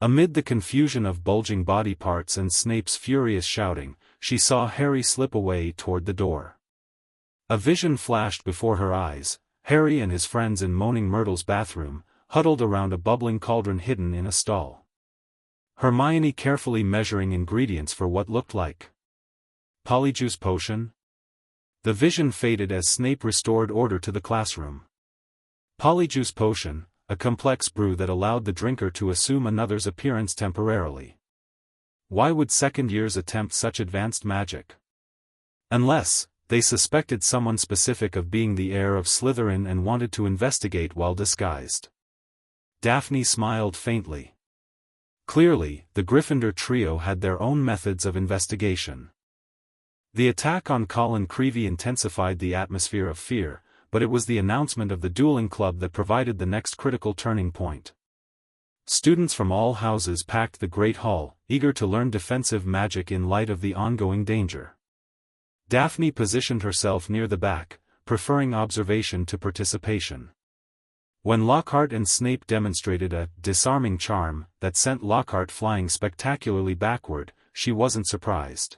Amid the confusion of bulging body parts and Snape's furious shouting, she saw Harry slip away toward the door. A vision flashed before her eyes: Harry and his friends in Moaning Myrtle's bathroom, huddled around a bubbling cauldron hidden in a stall. Hermione carefully measuring ingredients for what looked like Polyjuice potion. The vision faded as Snape restored order to the classroom. Polyjuice potion, a complex brew that allowed the drinker to assume another's appearance temporarily. Why would second years attempt such advanced magic? Unless they suspected someone specific of being the heir of Slytherin and wanted to investigate while disguised. Daphne smiled faintly. Clearly, the Gryffindor trio had their own methods of investigation. The attack on Colin Creevey intensified the atmosphere of fear, but it was the announcement of the dueling club that provided the next critical turning point. Students from all houses packed the Great Hall, eager to learn defensive magic in light of the ongoing danger. Daphne positioned herself near the back, preferring observation to participation. When Lockhart and Snape demonstrated a disarming charm that sent Lockhart flying spectacularly backward, she wasn't surprised.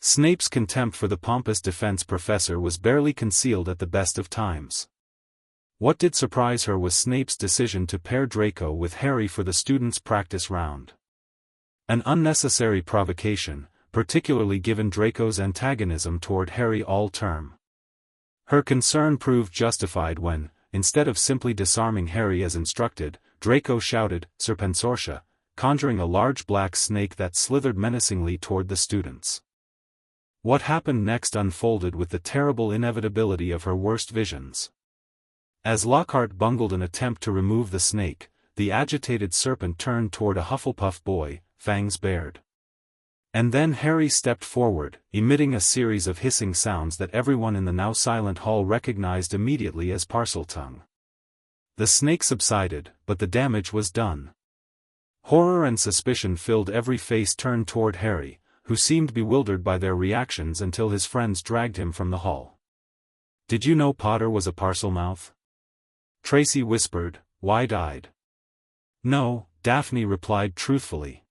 Snape's contempt for the pompous defense professor was barely concealed at the best of times. What did surprise her was Snape's decision to pair Draco with Harry for the students' practice round. An unnecessary provocation, particularly given Draco's antagonism toward Harry all term. Her concern proved justified when, instead of simply disarming Harry as instructed, Draco shouted, "Serpensortia," conjuring a large black snake that slithered menacingly toward the students. What happened next unfolded with the terrible inevitability of her worst visions. As Lockhart bungled an attempt to remove the snake, the agitated serpent turned toward a Hufflepuff boy, fangs bared. And then Harry stepped forward, emitting a series of hissing sounds that everyone in the now silent hall recognized immediately as Parseltongue. The snake subsided, but the damage was done. Horror and suspicion filled every face turned toward Harry, who seemed bewildered by their reactions until his friends dragged him from the hall. "Did you know Potter was a Parselmouth?" Tracy whispered, wide-eyed. "No," Daphne replied truthfully.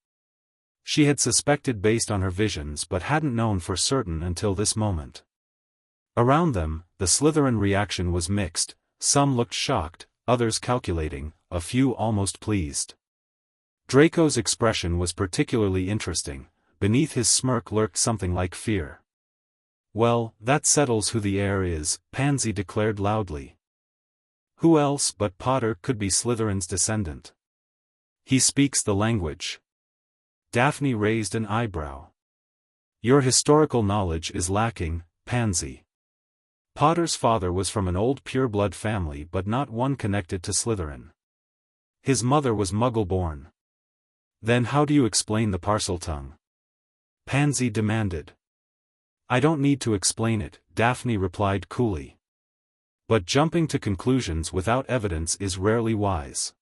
She had suspected based on her visions but hadn't known for certain until this moment. Around them, the Slytherin reaction was mixed, some looked shocked, others calculating, a few almost pleased. Draco's expression was particularly interesting, beneath his smirk lurked something like fear. "Well, that settles who the heir is," Pansy declared loudly. "Who else but Potter could be Slytherin's descendant? He speaks the language." Daphne raised an eyebrow. "Your historical knowledge is lacking, Pansy. Potter's father was from an old pureblood family but not one connected to Slytherin. His mother was Muggle-born." "Then how do you explain the Parseltongue?" Pansy demanded. "I don't need to explain it," Daphne replied coolly. "But jumping to conclusions without evidence is rarely wise."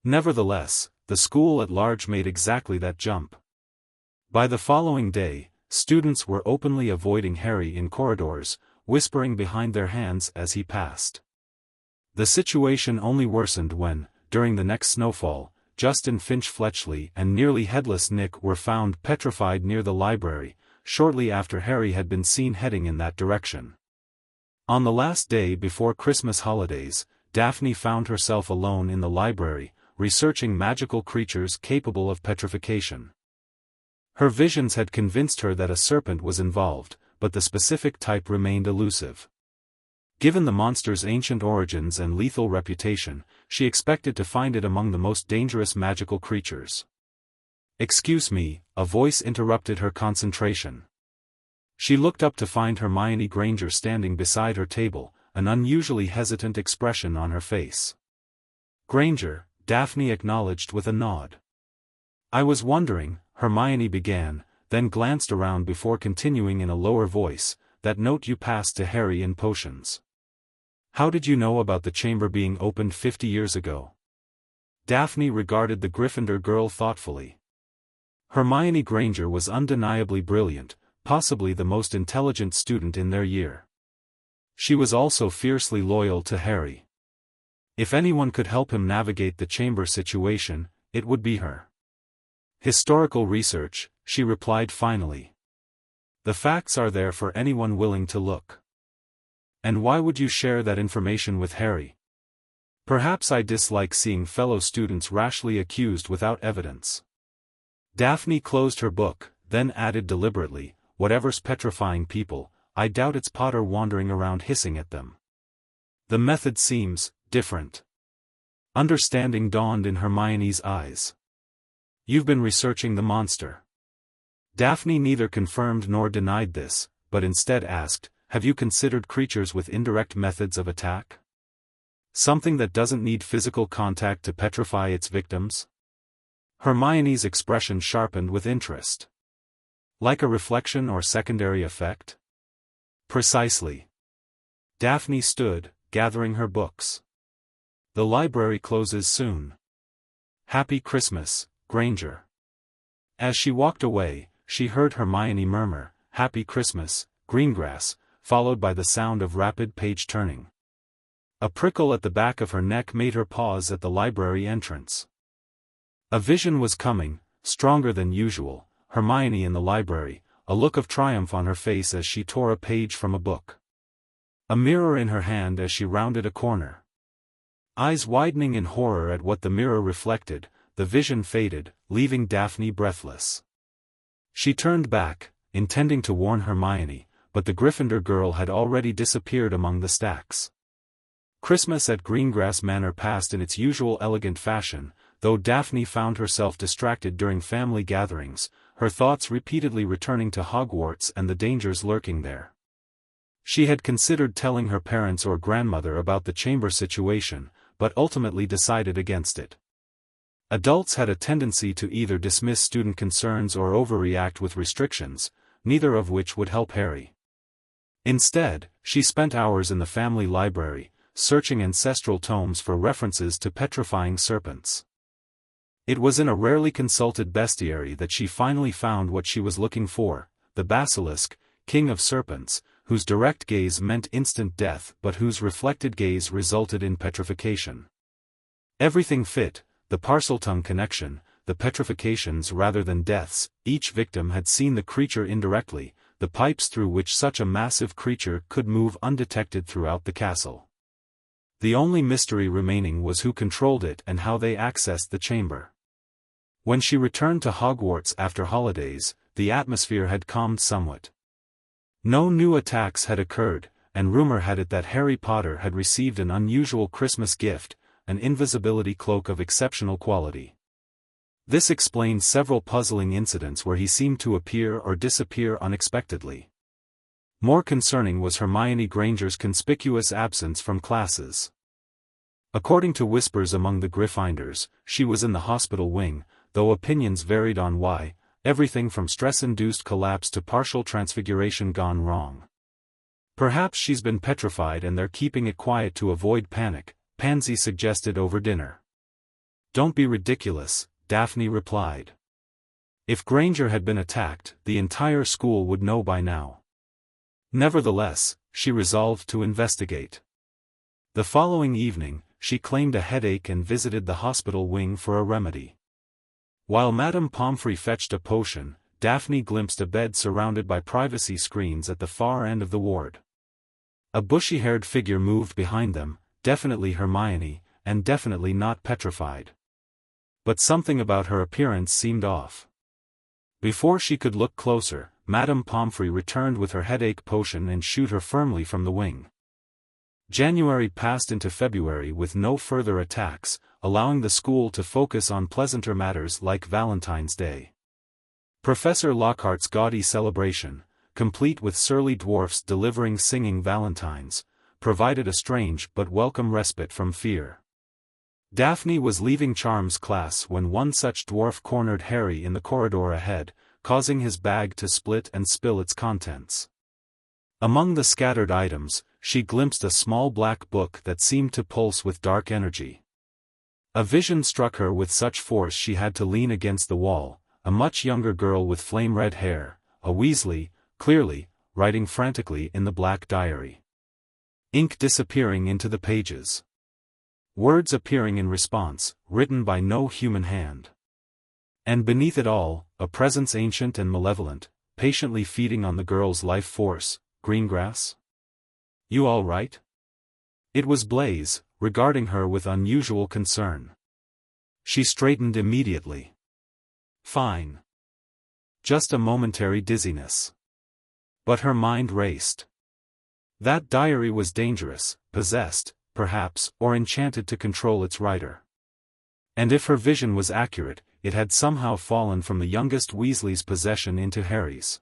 Nevertheless, the school at large made exactly that jump. By the following day, students were openly avoiding Harry in corridors, whispering behind their hands as he passed. The situation only worsened when, during the next snowfall, Justin Finch-Fletchley and nearly headless Nick were found petrified near the library, shortly after Harry had been seen heading in that direction. On the last day before Christmas holidays, Daphne found herself alone in the library, researching magical creatures capable of petrification. Her visions had convinced her that a serpent was involved, but the specific type remained elusive. Given the monster's ancient origins and lethal reputation, she expected to find it among the most dangerous magical creatures. "Excuse me," a voice interrupted her concentration. She looked up to find Hermione Granger standing beside her table, an unusually hesitant expression on her face. "Granger," Daphne acknowledged with a nod. "I was wondering," Hermione began, then glanced around before continuing in a lower voice, "that note you passed to Harry in potions. How did you know about the chamber being opened 50 years ago?" Daphne regarded the Gryffindor girl thoughtfully. Hermione Granger was undeniably brilliant, possibly the most intelligent student in their year. She was also fiercely loyal to Harry. If anyone could help him navigate the chamber situation, it would be her. "Historical research," she replied finally. "The facts are there for anyone willing to look." "And why would you share that information with Harry?" "Perhaps I dislike seeing fellow students rashly accused without evidence." Daphne closed her book, then added deliberately, "Whatever's petrifying people, I doubt it's Potter wandering around hissing at them. The method seems different. Understanding dawned in Hermione's eyes. You've been researching the monster. Daphne neither confirmed nor denied this, but instead asked, have you considered creatures with indirect methods of attack? Something that doesn't need physical contact to petrify its victims? Hermione's expression sharpened with interest. Like a reflection or secondary effect? Precisely. Daphne stood, gathering her books. The library closes soon. Happy Christmas, Granger. As she walked away, she heard Hermione murmur, Happy Christmas, Greengrass, followed by the sound of rapid page-turning. A prickle at the back of her neck made her pause at the library entrance. A vision was coming, stronger than usual, Hermione in the library, a look of triumph on her face as she tore a page from a book. A mirror in her hand as she rounded a corner. Eyes widening in horror at what the mirror reflected, the vision faded, leaving Daphne breathless. She turned back, intending to warn Hermione, but the Gryffindor girl had already disappeared among the stacks. Christmas at Greengrass Manor passed in its usual elegant fashion, though Daphne found herself distracted during family gatherings, her thoughts repeatedly returning to Hogwarts and the dangers lurking there. She had considered telling her parents or grandmother about the chamber situation, but ultimately decided against it. Adults had a tendency to either dismiss student concerns or overreact with restrictions, neither of which would help Harry. Instead, she spent hours in the family library, searching ancestral tomes for references to petrifying serpents. It was in a rarely consulted bestiary that she finally found what she was looking for, the basilisk, king of serpents, whose direct gaze meant instant death but whose reflected gaze resulted in petrification. Everything fit, the Parseltongue connection, the petrifications rather than deaths, each victim had seen the creature indirectly, the pipes through which such a massive creature could move undetected throughout the castle. The only mystery remaining was who controlled it and how they accessed the chamber. When she returned to Hogwarts after holidays, the atmosphere had calmed somewhat. No new attacks had occurred, and rumor had it that Harry Potter had received an unusual Christmas gift, an invisibility cloak of exceptional quality. This explained several puzzling incidents where he seemed to appear or disappear unexpectedly. More concerning was Hermione Granger's conspicuous absence from classes. According to whispers among the Gryffindors, she was in the hospital wing, though opinions varied on why, everything from stress-induced collapse to partial transfiguration gone wrong. Perhaps she's been petrified and they're keeping it quiet to avoid panic, Pansy suggested over dinner. Don't be ridiculous, Daphne replied. If Granger had been attacked, the entire school would know by now. Nevertheless, she resolved to investigate. The following evening, she claimed a headache and visited the hospital wing for a remedy. While Madame Pomfrey fetched a potion, Daphne glimpsed a bed surrounded by privacy screens at the far end of the ward. A bushy-haired figure moved behind them, definitely Hermione, and definitely not petrified. But something about her appearance seemed off. Before she could look closer, Madame Pomfrey returned with her headache potion and shooed her firmly from the wing. January passed into February with no further attacks, allowing the school to focus on pleasanter matters like Valentine's Day. Professor Lockhart's gaudy celebration, complete with surly dwarfs delivering singing valentines, provided a strange but welcome respite from fear. Daphne was leaving Charms class when one such dwarf cornered Harry in the corridor ahead, causing his bag to split and spill its contents. Among the scattered items, she glimpsed a small black book that seemed to pulse with dark energy. A vision struck her with such force she had to lean against the wall, a much younger girl with flame-red hair, a Weasley, clearly, writing frantically in the black diary. Ink disappearing into the pages. Words appearing in response, written by no human hand. And beneath it all, a presence ancient and malevolent, patiently feeding on the girl's life force. Greengrass? You all right? It was Blaise, regarding her with unusual concern. She straightened immediately. Fine. Just a momentary dizziness. But her mind raced. That diary was dangerous, possessed, perhaps, or enchanted to control its writer. And if her vision was accurate, it had somehow fallen from the youngest Weasley's possession into Harry's.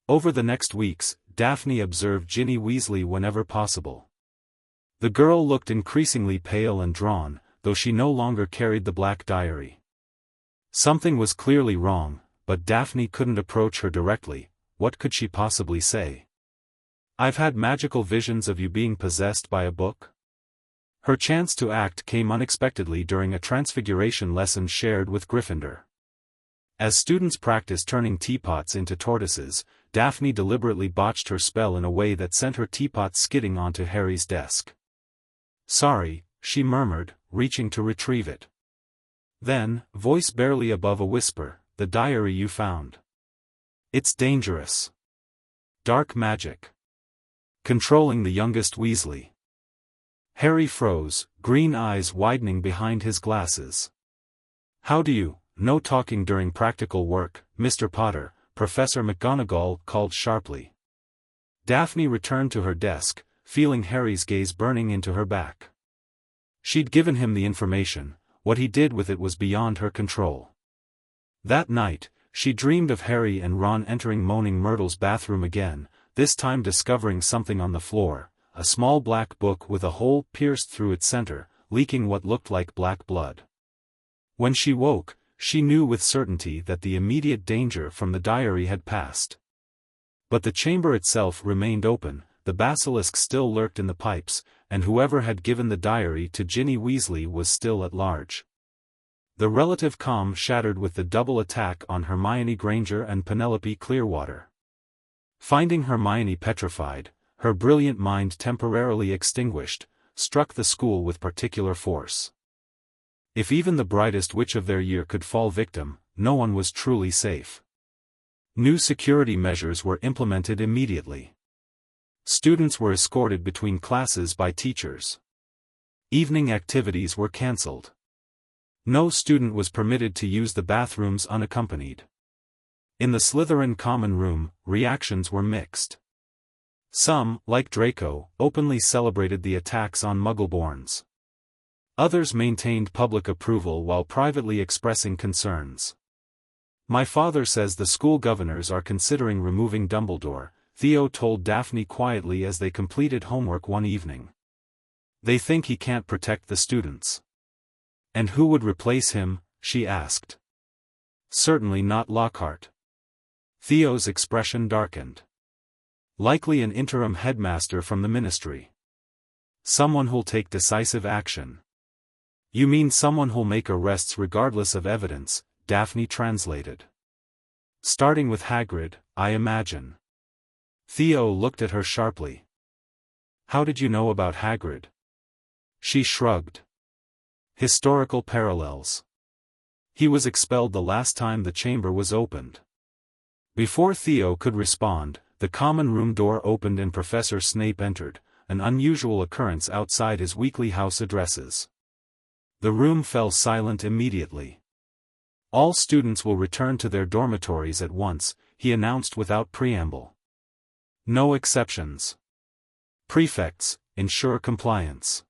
Over the next weeks, Daphne observed Ginny Weasley whenever possible. The girl looked increasingly pale and drawn, though she no longer carried the black diary. Something was clearly wrong, but Daphne couldn't approach her directly. What could she possibly say? "I've had magical visions of you being possessed by a book?" Her chance to act came unexpectedly during a transfiguration lesson shared with Gryffindor. As students practiced turning teapots into tortoises, Daphne deliberately botched her spell in a way that sent her teapot skidding onto Harry's desk. "Sorry," she murmured, reaching to retrieve it. Then, voice barely above a whisper, "The diary you found. It's dangerous. Dark magic. Controlling the youngest Weasley." Harry froze, green eyes widening behind his glasses. "How do you, no talking during practical work, Mr. Potter," Professor McGonagall called sharply. Daphne returned to her desk, feeling Harry's gaze burning into her back. She'd given him the information, what he did with it was beyond her control. That night, she dreamed of Harry and Ron entering Moaning Myrtle's bathroom again, this time discovering something on the floor, a small black book with a hole pierced through its center, leaking what looked like black blood. When she woke, she knew with certainty that the immediate danger from the diary had passed. But the chamber itself remained open, the basilisk still lurked in the pipes, and whoever had given the diary to Ginny Weasley was still at large. The relative calm shattered with the double attack on Hermione Granger and Penelope Clearwater. Finding Hermione petrified, her brilliant mind temporarily extinguished, struck the school with particular force. If even the brightest witch of their year could fall victim, no one was truly safe. New security measures were implemented immediately. Students were escorted between classes by teachers. Evening activities were cancelled. No student was permitted to use the bathrooms unaccompanied. In the Slytherin common room, reactions were mixed. Some, like Draco, openly celebrated the attacks on Muggleborns. Others maintained public approval while privately expressing concerns. "My father says the school governors are considering removing Dumbledore," Theo told Daphne quietly as they completed homework one evening. "They think he can't protect the students." "And who would replace him?" she asked. "Certainly not Lockhart." Theo's expression darkened. "Likely an interim headmaster from the ministry. Someone who'll take decisive action." "You mean someone who'll make arrests regardless of evidence," Daphne translated. "Starting with Hagrid, I imagine." Theo looked at her sharply. "How did you know about Hagrid?" She shrugged. "Historical parallels. He was expelled the last time the chamber was opened." Before Theo could respond, the common room door opened and Professor Snape entered, an unusual occurrence outside his weekly house addresses. The room fell silent immediately. "All students will return to their dormitories at once," he announced without preamble. "No exceptions. Prefects, ensure compliance."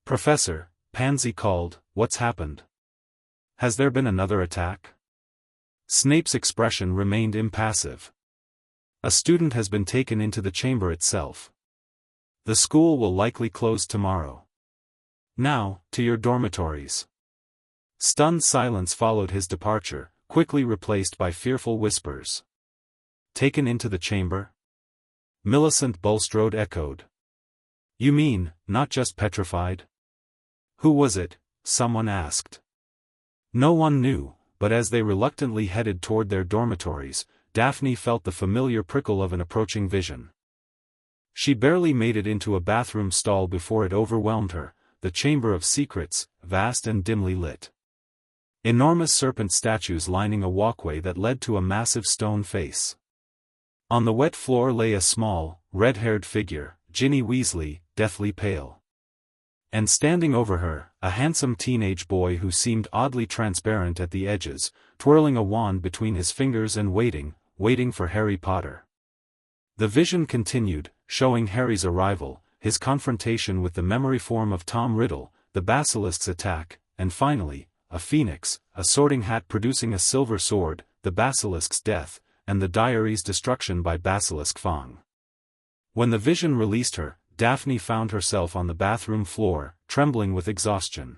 "Professor," Pansy called, "what's happened? Has there been another attack?" Snape's expression remained impassive. "A student has been taken into the chamber itself. The school will likely close tomorrow. Now, to your dormitories." Stunned silence followed his departure, quickly replaced by fearful whispers. "Taken into the chamber?" Millicent Bulstrode echoed. "You mean, not just petrified?" "Who was it?" someone asked. No one knew, but as they reluctantly headed toward their dormitories, Daphne felt the familiar prickle of an approaching vision. She barely made it into a bathroom stall before it overwhelmed her, the Chamber of Secrets, vast and dimly lit. Enormous serpent statues lining a walkway that led to a massive stone face. On the wet floor lay a small, red-haired figure, Ginny Weasley, deathly pale. And standing over her, a handsome teenage boy who seemed oddly transparent at the edges, twirling a wand between his fingers and waiting for Harry Potter. The vision continued, showing Harry's arrival, his confrontation with the memory form of Tom Riddle, the basilisk's attack, and finally, a phoenix, a sorting hat producing a silver sword, the basilisk's death, and the diary's destruction by Basilisk Fang. When the vision released her, Daphne found herself on the bathroom floor, trembling with exhaustion.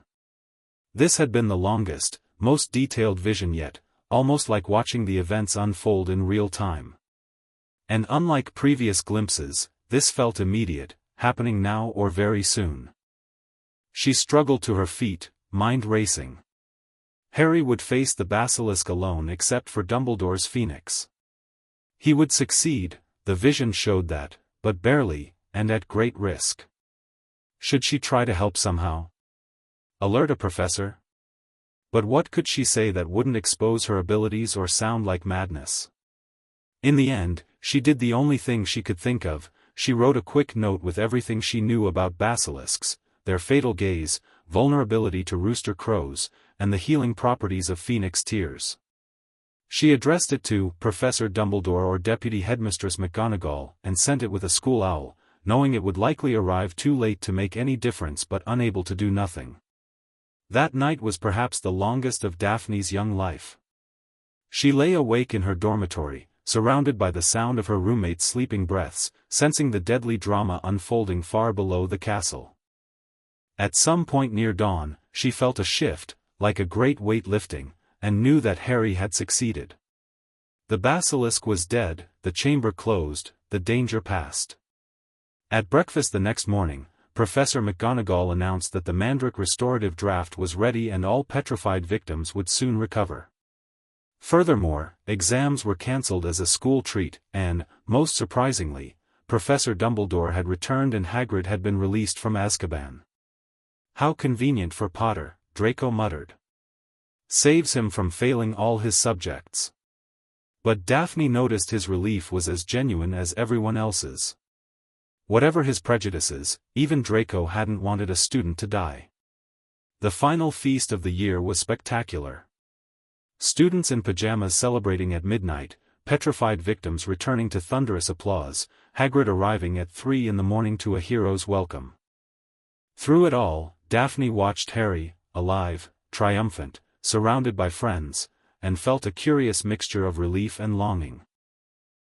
This had been the longest, most detailed vision yet, almost like watching the events unfold in real time. And unlike previous glimpses, this felt immediate, happening now or very soon. She struggled to her feet, mind racing. Harry would face the basilisk alone except for Dumbledore's phoenix. He would succeed, the vision showed that, but barely, and at great risk. Should she try to help somehow? Alert a professor? But what could she say that wouldn't expose her abilities or sound like madness? In the end, she did the only thing she could think of. She wrote a quick note with everything she knew about basilisks, their fatal gaze, vulnerability to rooster crows, and the healing properties of phoenix tears. She addressed it to Professor Dumbledore or Deputy Headmistress McGonagall and sent it with a school owl, knowing it would likely arrive too late to make any difference but unable to do nothing. That night was perhaps the longest of Daphne's young life. She lay awake in her dormitory, surrounded by the sound of her roommate's sleeping breaths, sensing the deadly drama unfolding far below the castle. At some point near dawn, she felt a shift, like a great weight lifting, and knew that Harry had succeeded. The basilisk was dead, the chamber closed, the danger past. At breakfast the next morning, Professor McGonagall announced that the Mandrake restorative draft was ready and all petrified victims would soon recover. Furthermore, exams were cancelled as a school treat, and, most surprisingly, Professor Dumbledore had returned and Hagrid had been released from Azkaban. How convenient for Potter, Draco muttered. Saves him from failing all his subjects. But Daphne noticed his relief was as genuine as everyone else's. Whatever his prejudices, even Draco hadn't wanted a student to die. The final feast of the year was spectacular. Students in pajamas celebrating at midnight, petrified victims returning to thunderous applause, Hagrid arriving at 3 a.m. to a hero's welcome. Through it all, Daphne watched Harry, alive, triumphant, surrounded by friends, and felt a curious mixture of relief and longing.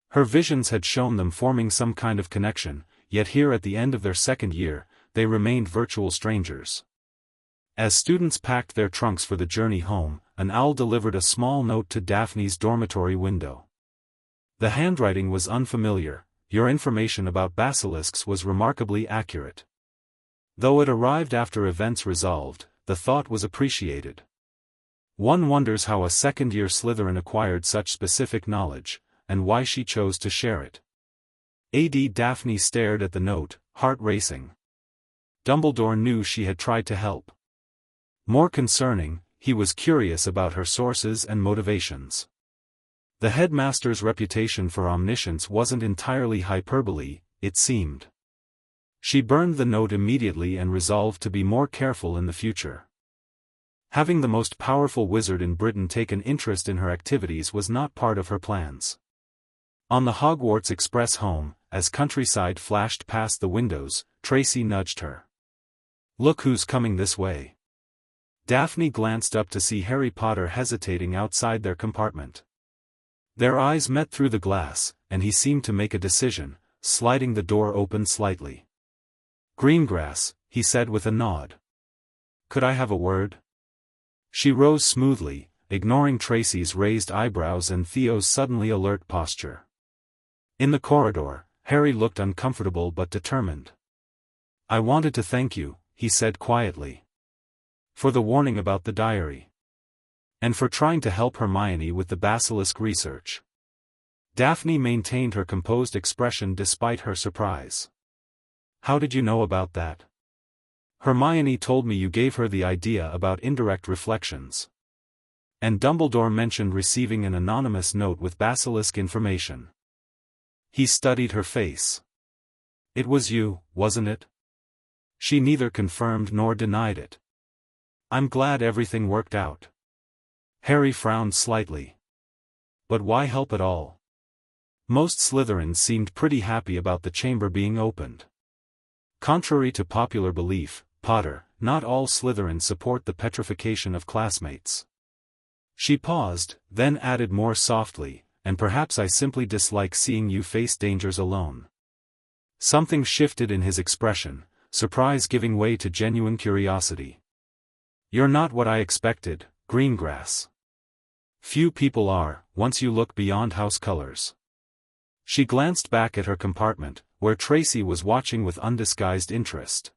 Her visions had shown them forming some kind of connection, yet here at the end of their second year, they remained virtual strangers. As students packed their trunks for the journey home, an owl delivered a small note to Daphne's dormitory window. The handwriting was unfamiliar, your information about basilisks was remarkably accurate. Though it arrived after events resolved, the thought was appreciated. One wonders how a second-year Slytherin acquired such specific knowledge, and why she chose to share it. Daphne stared at the note, heart racing. Dumbledore knew she had tried to help. More concerning, he was curious about her sources and motivations. The headmaster's reputation for omniscience wasn't entirely hyperbole, it seemed. She burned the note immediately and resolved to be more careful in the future. Having the most powerful wizard in Britain take an interest in her activities was not part of her plans. On the Hogwarts Express home, as countryside flashed past the windows, Tracy nudged her. "Look who's coming this way." Daphne glanced up to see Harry Potter hesitating outside their compartment. Their eyes met through the glass, and he seemed to make a decision, sliding the door open slightly. "Greengrass," he said with a nod. "Could I have a word?" She rose smoothly, ignoring Tracy's raised eyebrows and Theo's suddenly alert posture. In the corridor, Harry looked uncomfortable but determined. "I wanted to thank you," he said quietly. "For the warning about the diary. And for trying to help Hermione with the basilisk research." Daphne maintained her composed expression despite her surprise. "How did you know about that?" "Hermione told me you gave her the idea about indirect reflections. And Dumbledore mentioned receiving an anonymous note with basilisk information." He studied her face. "It was you, wasn't it?" She neither confirmed nor denied it. "I'm glad everything worked out." Harry frowned slightly. "But why help at all? Most Slytherins seemed pretty happy about the chamber being opened." Contrary to popular belief, Potter, not all Slytherins support the petrification of classmates. She paused, then added more softly, and perhaps I simply dislike seeing you face dangers alone. Something shifted in his expression, surprise giving way to genuine curiosity. You're not what I expected, Greengrass. Few people are, once you look beyond house colors. She glanced back at her compartment, where Tracy was watching with undisguised interest.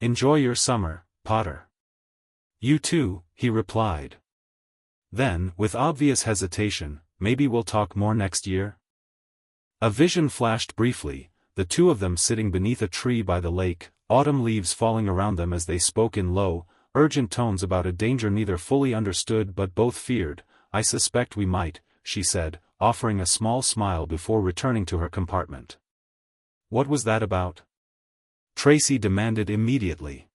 Enjoy your summer, Potter. You too, he replied. Then, with obvious hesitation, maybe we'll talk more next year? A vision flashed briefly, the two of them sitting beneath a tree by the lake, autumn leaves falling around them as they spoke in low, urgent tones about a danger neither fully understood but both feared. I suspect we might, she said, offering a small smile before returning to her compartment. What was that about? Tracy demanded immediately.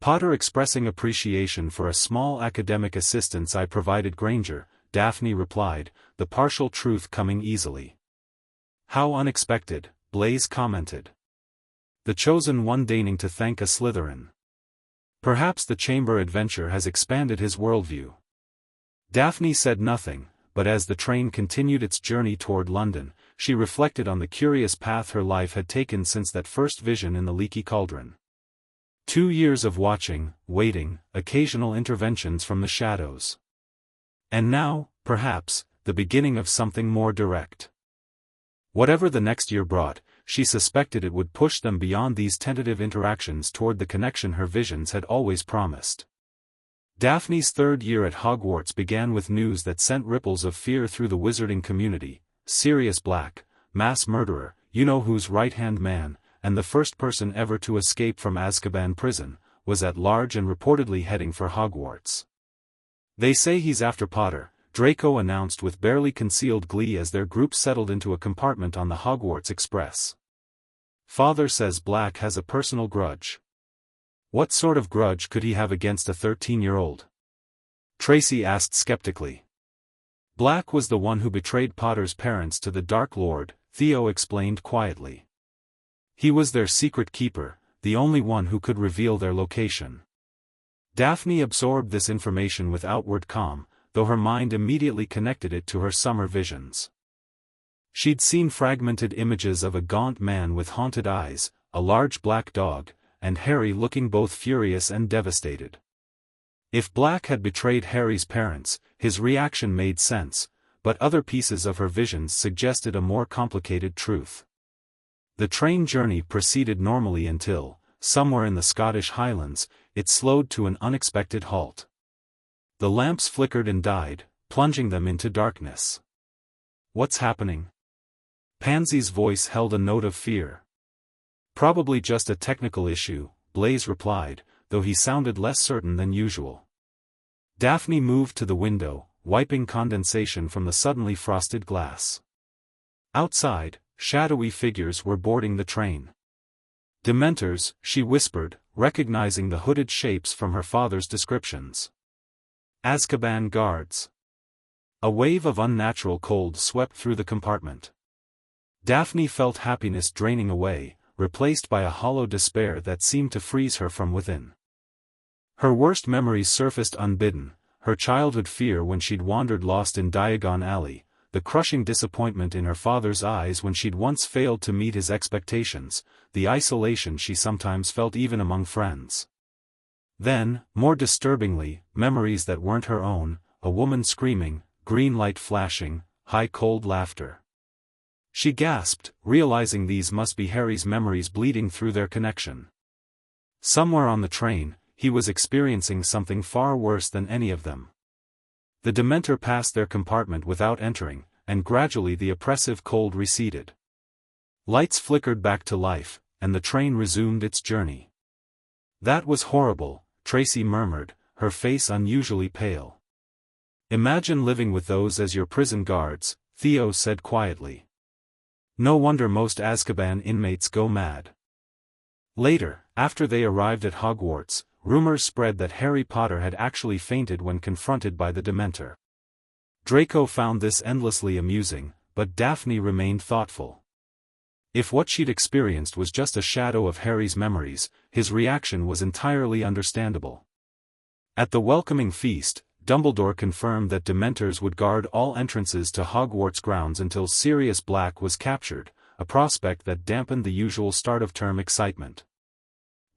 Potter expressing appreciation for a small academic assistance I provided Granger, Daphne replied, the partial truth coming easily. How unexpected, Blaise commented. The chosen one deigning to thank a Slytherin. Perhaps the chamber adventure has expanded his worldview. Daphne said nothing, but as the train continued its journey toward London, she reflected on the curious path her life had taken since that first vision in the Leaky Cauldron. 2 years of watching, waiting, occasional interventions from the shadows. And now, perhaps, the beginning of something more direct. Whatever the next year brought, she suspected it would push them beyond these tentative interactions toward the connection her visions had always promised. Daphne's third year at Hogwarts began with news that sent ripples of fear through the wizarding community. Sirius Black, mass murderer, you-know-who's right-hand man, and the first person ever to escape from Azkaban prison, was at large and reportedly heading for Hogwarts. They say he's after Potter, Draco announced with barely concealed glee as their group settled into a compartment on the Hogwarts Express. Father says Black has a personal grudge. What sort of grudge could he have against a 13-year-old? Tracy asked skeptically. Black was the one who betrayed Potter's parents to the Dark Lord, Theo explained quietly. He was their secret keeper, the only one who could reveal their location. Daphne absorbed this information with outward calm, though her mind immediately connected it to her summer visions. She'd seen fragmented images of a gaunt man with haunted eyes, a large black dog, and Harry looking both furious and devastated. If Black had betrayed Harry's parents, his reaction made sense, but other pieces of her visions suggested a more complicated truth. The train journey proceeded normally until, somewhere in the Scottish Highlands, it slowed to an unexpected halt. The lamps flickered and died, plunging them into darkness. What's happening? Pansy's voice held a note of fear. Probably just a technical issue, Blaise replied, though he sounded less certain than usual. Daphne moved to the window, wiping condensation from the suddenly frosted glass. Outside, shadowy figures were boarding the train. Dementors, she whispered, recognizing the hooded shapes from her father's descriptions. Azkaban guards. A wave of unnatural cold swept through the compartment. Daphne felt happiness draining away, replaced by a hollow despair that seemed to freeze her from within. Her worst memories surfaced unbidden, her childhood fear when she'd wandered lost in Diagon Alley, the crushing disappointment in her father's eyes when she'd once failed to meet his expectations, the isolation she sometimes felt even among friends. Then, more disturbingly, memories that weren't her own, a woman screaming, green light flashing, high cold laughter. She gasped, realizing these must be Harry's memories bleeding through their connection. Somewhere on the train, he was experiencing something far worse than any of them. The Dementor passed their compartment without entering, and gradually the oppressive cold receded. Lights flickered back to life, and the train resumed its journey. That was horrible, Tracy murmured, her face unusually pale. Imagine living with those as your prison guards, Theo said quietly. No wonder most Azkaban inmates go mad. Later, after they arrived at Hogwarts, rumors spread that Harry Potter had actually fainted when confronted by the Dementor. Draco found this endlessly amusing, but Daphne remained thoughtful. If what she'd experienced was just a shadow of Harry's memories, his reaction was entirely understandable. At the welcoming feast, Dumbledore confirmed that Dementors would guard all entrances to Hogwarts grounds until Sirius Black was captured, a prospect that dampened the usual start-of-term excitement.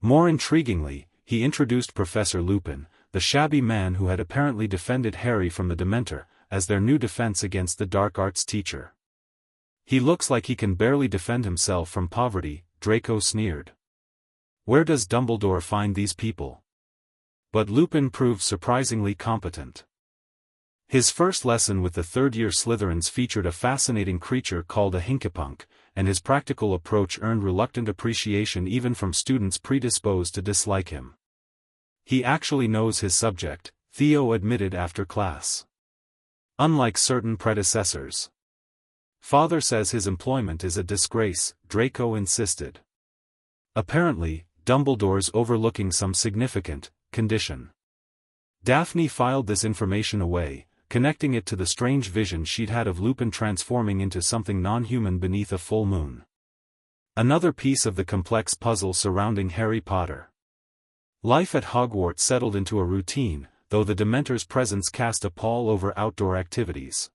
More intriguingly, he introduced Professor Lupin, the shabby man who had apparently defended Harry from the Dementor, as their new defense against the dark arts teacher. "He looks like he can barely defend himself from poverty," Draco sneered. "Where does Dumbledore find these people?" But Lupin proved surprisingly competent. His first lesson with the third-year Slytherins featured a fascinating creature called a Hinkapunk, and his practical approach earned reluctant appreciation even from students predisposed to dislike him. "He actually knows his subject," Theo admitted after class. "Unlike certain predecessors. Father says his employment is a disgrace," Draco insisted. Apparently, Dumbledore's overlooking some significant condition. Daphne filed this information away, connecting it to the strange vision she'd had of Lupin transforming into something non-human beneath a full moon. Another piece of the complex puzzle surrounding Harry Potter. Life at Hogwarts settled into a routine, though the Dementor's presence cast a pall over outdoor activities.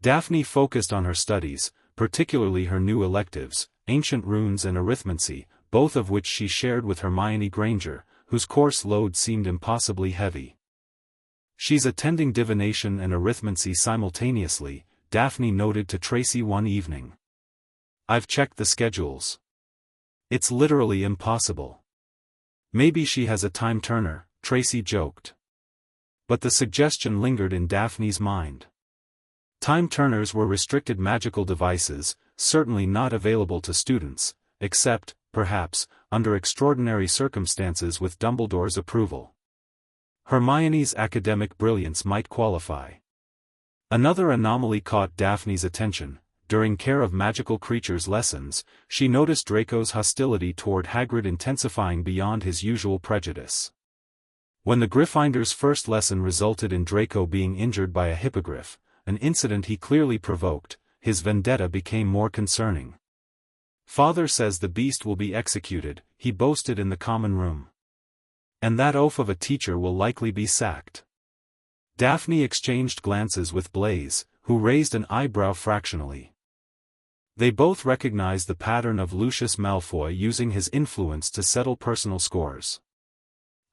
Daphne focused on her studies, particularly her new electives, ancient runes and arithmancy, both of which she shared with Hermione Granger, whose course load seemed impossibly heavy. "She's attending divination and arithmancy simultaneously," Daphne noted to Tracy one evening. "I've checked the schedules. It's literally impossible." "Maybe she has a time turner," Tracy joked. But the suggestion lingered in Daphne's mind. Time turners were restricted magical devices, certainly not available to students, except, perhaps, under extraordinary circumstances with Dumbledore's approval. Hermione's academic brilliance might qualify. Another anomaly caught Daphne's attention. During Care of Magical Creatures lessons, she noticed Draco's hostility toward Hagrid intensifying beyond his usual prejudice. When the Gryffindor's first lesson resulted in Draco being injured by a hippogriff, an incident he clearly provoked, his vendetta became more concerning. "Father says the beast will be executed," he boasted in the common room. "And that oaf of a teacher will likely be sacked." Daphne exchanged glances with Blaise, who raised an eyebrow fractionally. They both recognized the pattern of Lucius Malfoy using his influence to settle personal scores.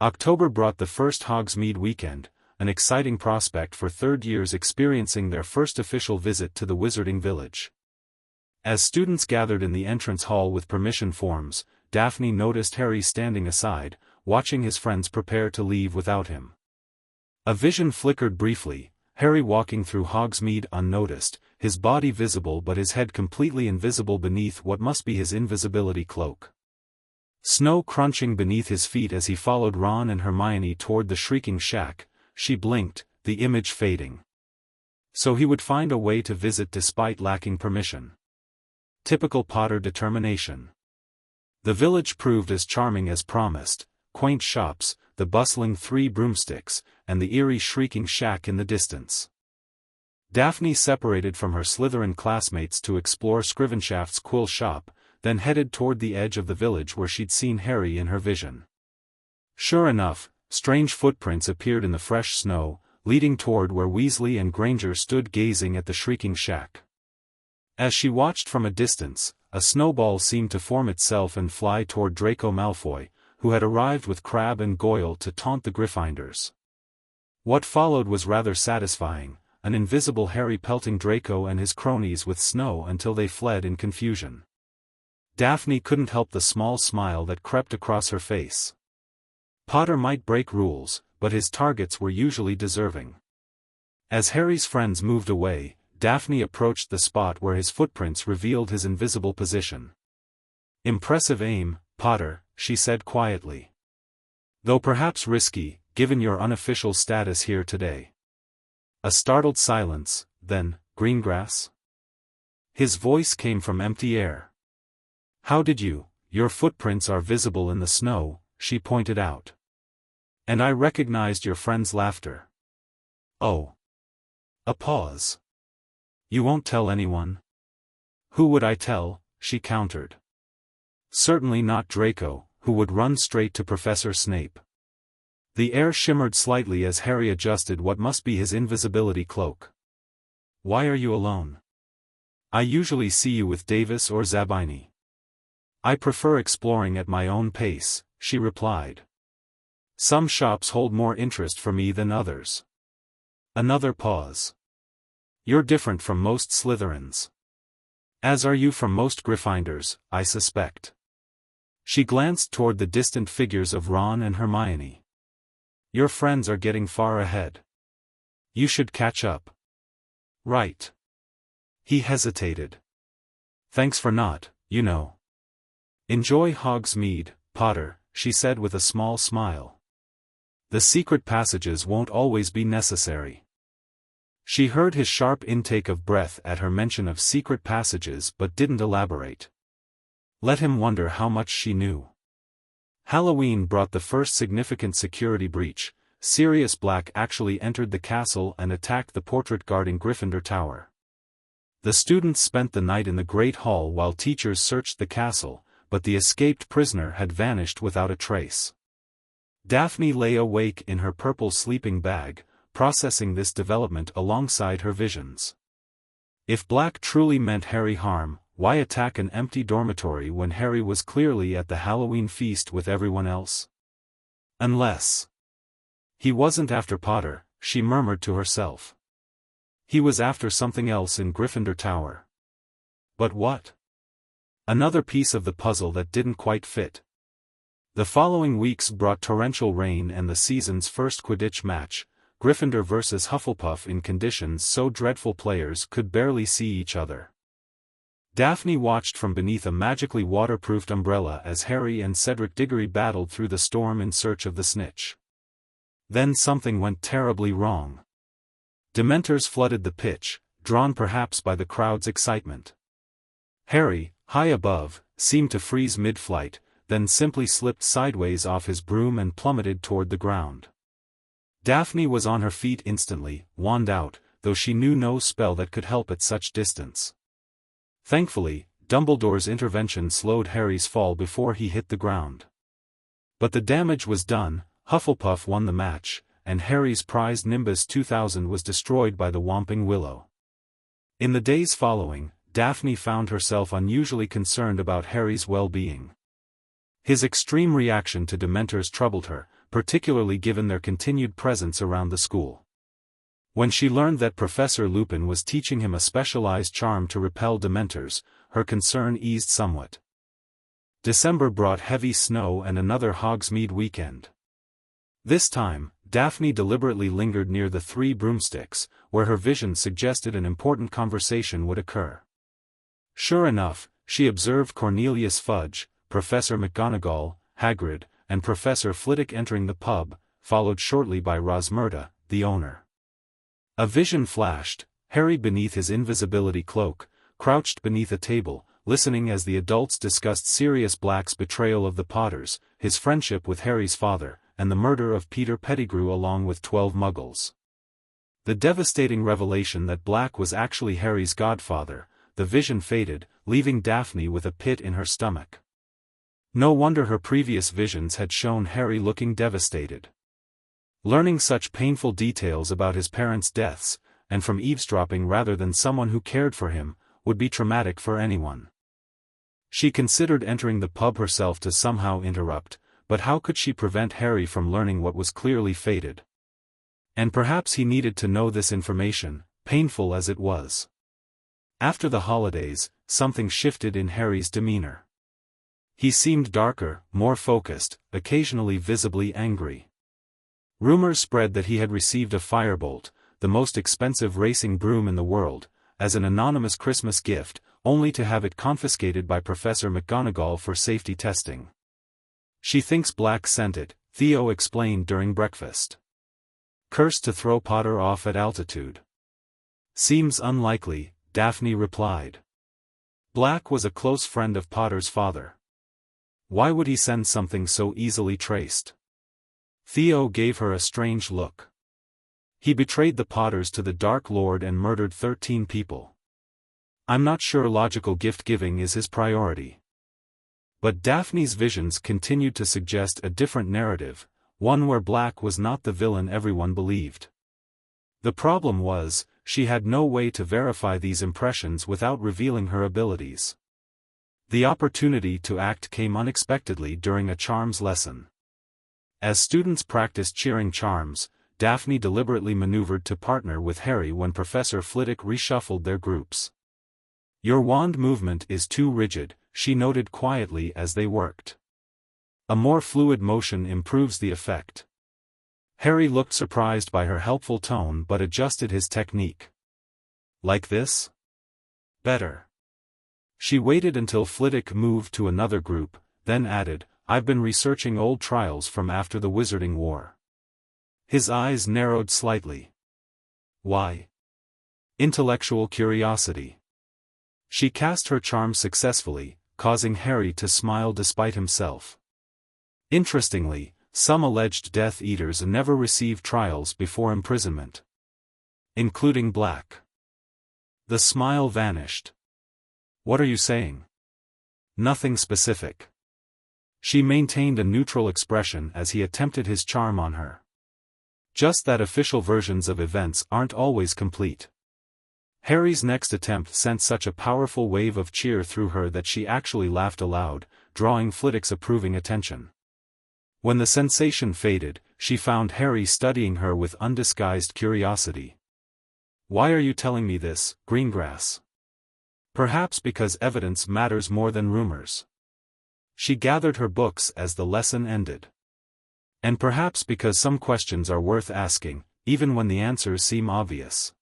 October brought the first Hogsmeade weekend, an exciting prospect for third years experiencing their first official visit to the Wizarding Village. As students gathered in the entrance hall with permission forms, Daphne noticed Harry standing aside, watching his friends prepare to leave without him. A vision flickered briefly, Harry walking through Hogsmeade unnoticed, his body visible but his head completely invisible beneath what must be his invisibility cloak. Snow crunching beneath his feet as he followed Ron and Hermione toward the Shrieking Shack. She blinked, the image fading. So he would find a way to visit despite lacking permission. Typical Potter determination. The village proved as charming as promised, quaint shops, the bustling Three Broomsticks, and the eerie Shrieking Shack in the distance. Daphne separated from her Slytherin classmates to explore Scrivenshaft's quill shop, then headed toward the edge of the village where she'd seen Harry in her vision. Sure enough, strange footprints appeared in the fresh snow, leading toward where Weasley and Granger stood gazing at the Shrieking Shack. As she watched from a distance, a snowball seemed to form itself and fly toward Draco Malfoy, who had arrived with Crabbe and Goyle to taunt the Gryffindors. What followed was rather satisfying, an invisible Harry pelting Draco and his cronies with snow until they fled in confusion. Daphne couldn't help the small smile that crept across her face. Potter might break rules, but his targets were usually deserving. As Harry's friends moved away, Daphne approached the spot where his footprints revealed his invisible position. "Impressive aim, Potter," she said quietly. "Though perhaps risky, given your unofficial status here today." A startled silence, then, "Greengrass?" His voice came from empty air. "How did you? Your footprints are visible in the snow," she pointed out. "And I recognized your friend's laughter." "Oh." A pause. "You won't tell anyone?" "Who would I tell?" she countered. Certainly not Draco, who would run straight to Professor Snape. The air shimmered slightly as Harry adjusted what must be his invisibility cloak. Why are you alone? I usually see you with Davis or Zabini. I prefer exploring at my own pace, she replied. Some shops hold more interest for me than others. Another pause. You're different from most Slytherins. As are you from most Gryffindors, I suspect. She glanced toward the distant figures of Ron and Hermione. Your friends are getting far ahead. You should catch up. Right. He hesitated. Thanks for not, you know. Enjoy Hogsmeade, Potter, she said with a small smile. The secret passages won't always be necessary. She heard his sharp intake of breath at her mention of secret passages but didn't elaborate. Let him wonder how much she knew. Halloween brought the first significant security breach. Sirius Black actually entered the castle and attacked the portrait guarding Gryffindor Tower. The students spent the night in the Great Hall while teachers searched the castle, but the escaped prisoner had vanished without a trace. Daphne lay awake in her purple sleeping bag, processing this development alongside her visions. If Black truly meant Harry harm, why attack an empty dormitory when Harry was clearly at the Halloween feast with everyone else? Unless he wasn't after Potter, she murmured to herself. He was after something else in Gryffindor Tower. But what? Another piece of the puzzle that didn't quite fit. The following weeks brought torrential rain and the season's first Quidditch match, Gryffindor versus Hufflepuff, in conditions so dreadful players could barely see each other. Daphne watched from beneath a magically waterproofed umbrella as Harry and Cedric Diggory battled through the storm in search of the snitch. Then something went terribly wrong. Dementors flooded the pitch, drawn perhaps by the crowd's excitement. Harry, high above, seemed to freeze mid-flight, then simply slipped sideways off his broom and plummeted toward the ground. Daphne was on her feet instantly, wand out, though she knew no spell that could help at such distance. Thankfully, Dumbledore's intervention slowed Harry's fall before he hit the ground. But the damage was done. Hufflepuff won the match, and Harry's prized Nimbus 2000 was destroyed by the Whomping Willow. In the days following, Daphne found herself unusually concerned about Harry's well-being. His extreme reaction to Dementors troubled her, particularly given their continued presence around the school. When she learned that Professor Lupin was teaching him a specialized charm to repel Dementors, her concern eased somewhat. December brought heavy snow and another Hogsmeade weekend. This time, Daphne deliberately lingered near the Three Broomsticks, where her vision suggested an important conversation would occur. Sure enough, she observed Cornelius Fudge, Professor McGonagall, Hagrid, and Professor Flitwick entering the pub, followed shortly by Rosmerta, the owner. A vision flashed. Harry, beneath his invisibility cloak, crouched beneath a table, listening as the adults discussed Sirius Black's betrayal of the Potters, his friendship with Harry's father, and the murder of Peter Pettigrew along with 12 Muggles. The devastating revelation that Black was actually Harry's godfather. The vision faded, leaving Daphne with a pit in her stomach. No wonder her previous visions had shown Harry looking devastated. Learning such painful details about his parents' deaths, and from eavesdropping rather than someone who cared for him, would be traumatic for anyone. She considered entering the pub herself to somehow interrupt, but how could she prevent Harry from learning what was clearly fated? And perhaps he needed to know this information, painful as it was. After the holidays, something shifted in Harry's demeanor. He seemed darker, more focused, occasionally visibly angry. Rumors spread that he had received a firebolt, the most expensive racing broom in the world, as an anonymous Christmas gift, only to have it confiscated by Professor McGonagall for safety testing. She thinks Black sent it, Theo explained during breakfast. Cursed to throw Potter off at altitude. Seems unlikely, Daphne replied. Black was a close friend of Potter's father. Why would he send something so easily traced? Theo gave her a strange look. He betrayed the Potters to the Dark Lord and murdered 13 people. I'm not sure logical gift-giving is his priority. But Daphne's visions continued to suggest a different narrative, one where Black was not the villain everyone believed. The problem was, she had no way to verify these impressions without revealing her abilities. The opportunity to act came unexpectedly during a charms lesson. As students practiced cheering charms, Daphne deliberately maneuvered to partner with Harry when Professor Flitwick reshuffled their groups. "Your wand movement is too rigid," she noted quietly as they worked. "A more fluid motion improves the effect." Harry looked surprised by her helpful tone but adjusted his technique. "Like this? Better." She waited until Flitwick moved to another group, then added, "I've been researching old trials from after the Wizarding War." His eyes narrowed slightly. "Why?" "Intellectual curiosity." She cast her charm successfully, causing Harry to smile despite himself. Interestingly, some alleged Death Eaters never receive trials before imprisonment. Including Black. The smile vanished. "What are you saying?" "Nothing specific." She maintained a neutral expression as he attempted his charm on her. "Just that official versions of events aren't always complete." Harry's next attempt sent such a powerful wave of cheer through her that she actually laughed aloud, drawing Flitwick's approving attention. When the sensation faded, she found Harry studying her with undisguised curiosity. "Why are you telling me this, Greengrass?" "Perhaps because evidence matters more than rumors." She gathered her books as the lesson ended. "And perhaps because some questions are worth asking, even when the answers seem obvious."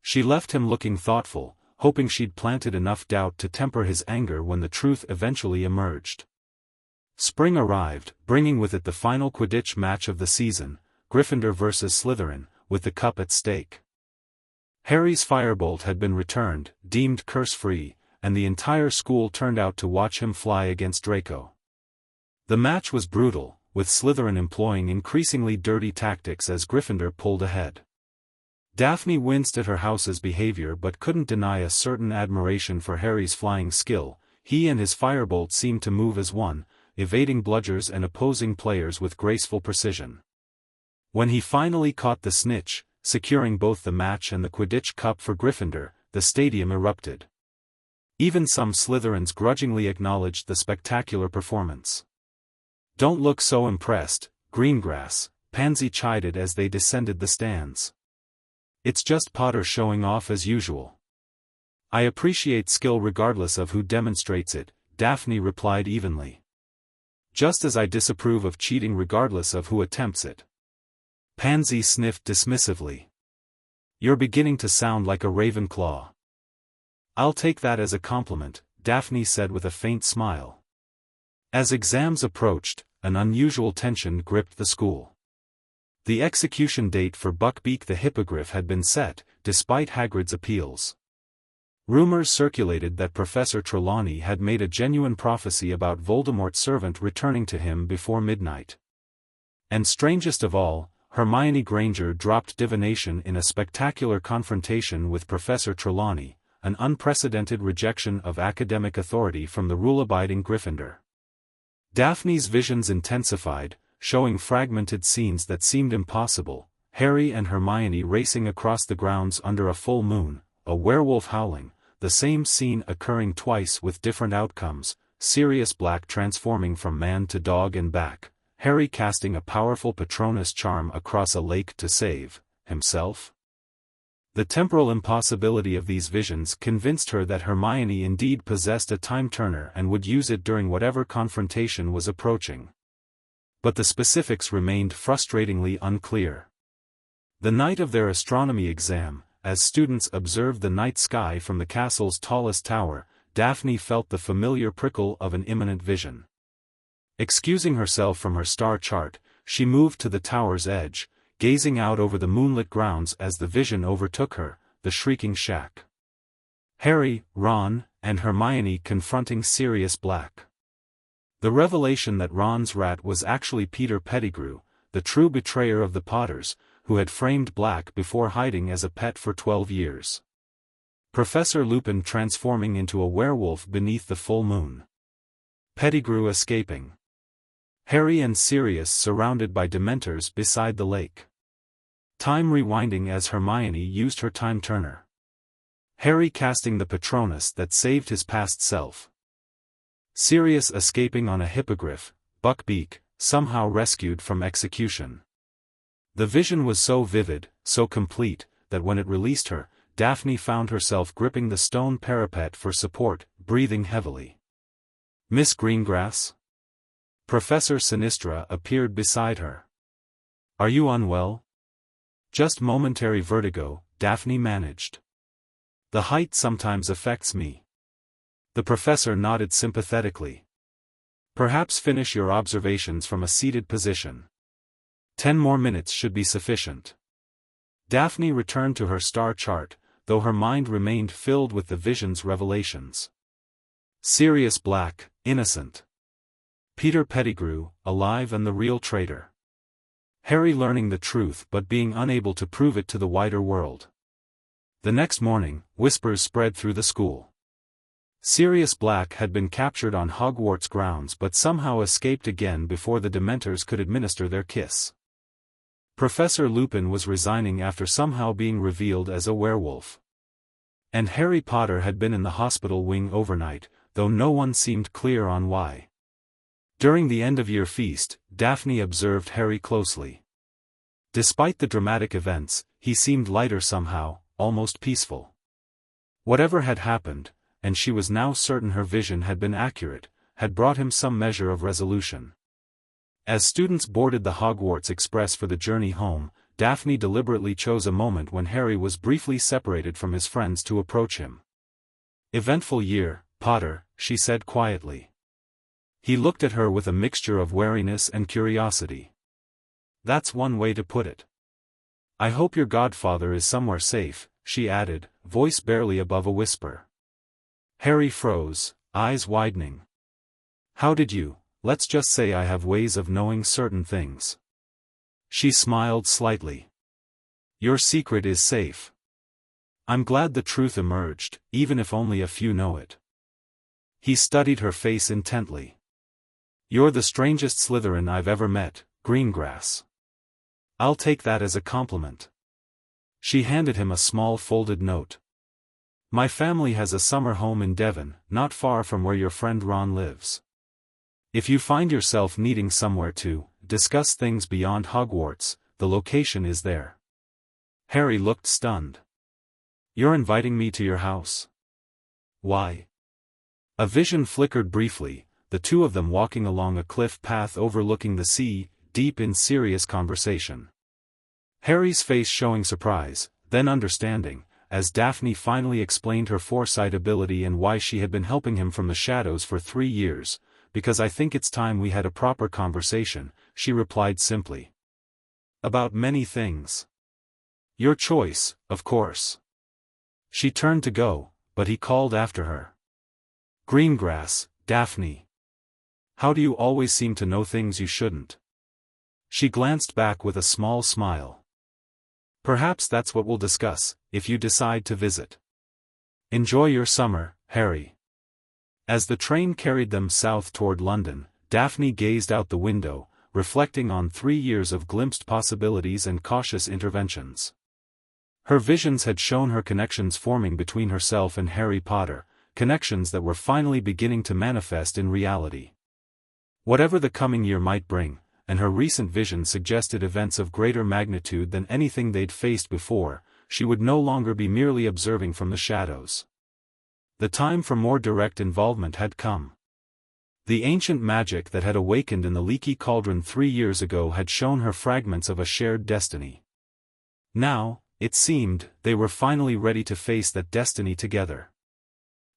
She left him looking thoughtful, hoping she'd planted enough doubt to temper his anger when the truth eventually emerged. Spring arrived, bringing with it the final Quidditch match of the season, Gryffindor versus Slytherin, with the cup at stake. Harry's firebolt had been returned, deemed curse-free, and the entire school turned out to watch him fly against Draco. The match was brutal, with Slytherin employing increasingly dirty tactics as Gryffindor pulled ahead. Daphne winced at her house's behavior but couldn't deny a certain admiration for Harry's flying skill. He and his firebolt seemed to move as one, evading bludgers and opposing players with graceful precision. When he finally caught the snitch, securing both the match and the Quidditch Cup for Gryffindor, the stadium erupted. Even some Slytherins grudgingly acknowledged the spectacular performance. "Don't look so impressed, Greengrass," Pansy chided as they descended the stands. "It's just Potter showing off as usual." "I appreciate skill regardless of who demonstrates it," Daphne replied evenly. "Just as I disapprove of cheating regardless of who attempts it." Pansy sniffed dismissively. "You're beginning to sound like a Ravenclaw." "I'll take that as a compliment," Daphne said with a faint smile. As exams approached, an unusual tension gripped the school. The execution date for Buckbeak the Hippogriff had been set, despite Hagrid's appeals. Rumors circulated that Professor Trelawney had made a genuine prophecy about Voldemort's servant returning to him before midnight. And strangest of all, Hermione Granger dropped divination in a spectacular confrontation with Professor Trelawney, an unprecedented rejection of academic authority from the rule-abiding Gryffindor. Daphne's visions intensified, showing fragmented scenes that seemed impossible, Harry and Hermione racing across the grounds under a full moon, a werewolf howling, the same scene occurring twice with different outcomes, Sirius Black transforming from man to dog and back, Harry casting a powerful Patronus charm across a lake to save himself. The temporal impossibility of these visions convinced her that Hermione indeed possessed a time-turner and would use it during whatever confrontation was approaching. But the specifics remained frustratingly unclear. The night of their astronomy exam, as students observed the night sky from the castle's tallest tower, Daphne felt the familiar prickle of an imminent vision. Excusing herself from her star chart, she moved to the tower's edge, gazing out over the moonlit grounds as the vision overtook her, the shrieking shack. Harry, Ron, and Hermione confronting Sirius Black. The revelation that Ron's rat was actually Peter Pettigrew, the true betrayer of the Potters, who had framed Black before hiding as a pet for 12 years. Professor Lupin transforming into a werewolf beneath the full moon. Pettigrew escaping. Harry and Sirius surrounded by Dementors beside the lake. Time rewinding as Hermione used her time turner. Harry casting the Patronus that saved his past self. Sirius escaping on a hippogriff, Buckbeak, somehow rescued from execution. The vision was so vivid, so complete, that when it released her, Daphne found herself gripping the stone parapet for support, breathing heavily. Miss Greengrass? Professor Sinistra appeared beside her. Are you unwell? Just momentary vertigo, Daphne managed. The height sometimes affects me. The professor nodded sympathetically. Perhaps finish your observations from a seated position. 10 more minutes should be sufficient. Daphne returned to her star chart, though her mind remained filled with the vision's revelations. Sirius Black, innocent. Peter Pettigrew, alive and the real traitor. Harry learning the truth but being unable to prove it to the wider world. The next morning, whispers spread through the school. Sirius Black had been captured on Hogwarts grounds but somehow escaped again before the Dementors could administer their kiss. Professor Lupin was resigning after somehow being revealed as a werewolf. And Harry Potter had been in the hospital wing overnight, though no one seemed clear on why. During the end-of-year feast, Daphne observed Harry closely. Despite the dramatic events, he seemed lighter somehow, almost peaceful. Whatever had happened, and she was now certain her vision had been accurate, had brought him some measure of resolution. As students boarded the Hogwarts Express for the journey home, Daphne deliberately chose a moment when Harry was briefly separated from his friends to approach him. "Eventful year, Potter," she said quietly. He looked at her with a mixture of wariness and curiosity. "That's one way to put it. I hope your godfather is somewhere safe," she added, voice barely above a whisper. Harry froze, eyes widening. "How did you? Let's just say I have ways of knowing certain things." She smiled slightly. "Your secret is safe. I'm glad the truth emerged, even if only a few know it." He studied her face intently. "You're the strangest Slytherin I've ever met, Greengrass. I'll take that as a compliment." She handed him a small folded note. "My family has a summer home in Devon, not far from where your friend Ron lives. If you find yourself needing somewhere to discuss things beyond Hogwarts, the location is there." Harry looked stunned. "You're inviting me to your house? Why?" A vision flickered briefly, the two of them walking along a cliff path overlooking the sea, deep in serious conversation. Harry's face showing surprise, then understanding, as Daphne finally explained her foresight ability and why she had been helping him from the shadows for 3 years. "Because I think it's time we had a proper conversation," she replied simply. "About many things. Your choice, of course." She turned to go, but he called after her. "Greengrass, Daphne. How do you always seem to know things you shouldn't?" She glanced back with a small smile. "Perhaps that's what we'll discuss, if you decide to visit. Enjoy your summer, Harry." As the train carried them south toward London, Daphne gazed out the window, reflecting on 3 years of glimpsed possibilities and cautious interventions. Her visions had shown her connections forming between herself and Harry Potter, connections that were finally beginning to manifest in reality. Whatever the coming year might bring, and her recent vision suggested events of greater magnitude than anything they'd faced before, she would no longer be merely observing from the shadows. The time for more direct involvement had come. The ancient magic that had awakened in the Leaky Cauldron 3 years ago had shown her fragments of a shared destiny. Now, it seemed, they were finally ready to face that destiny together.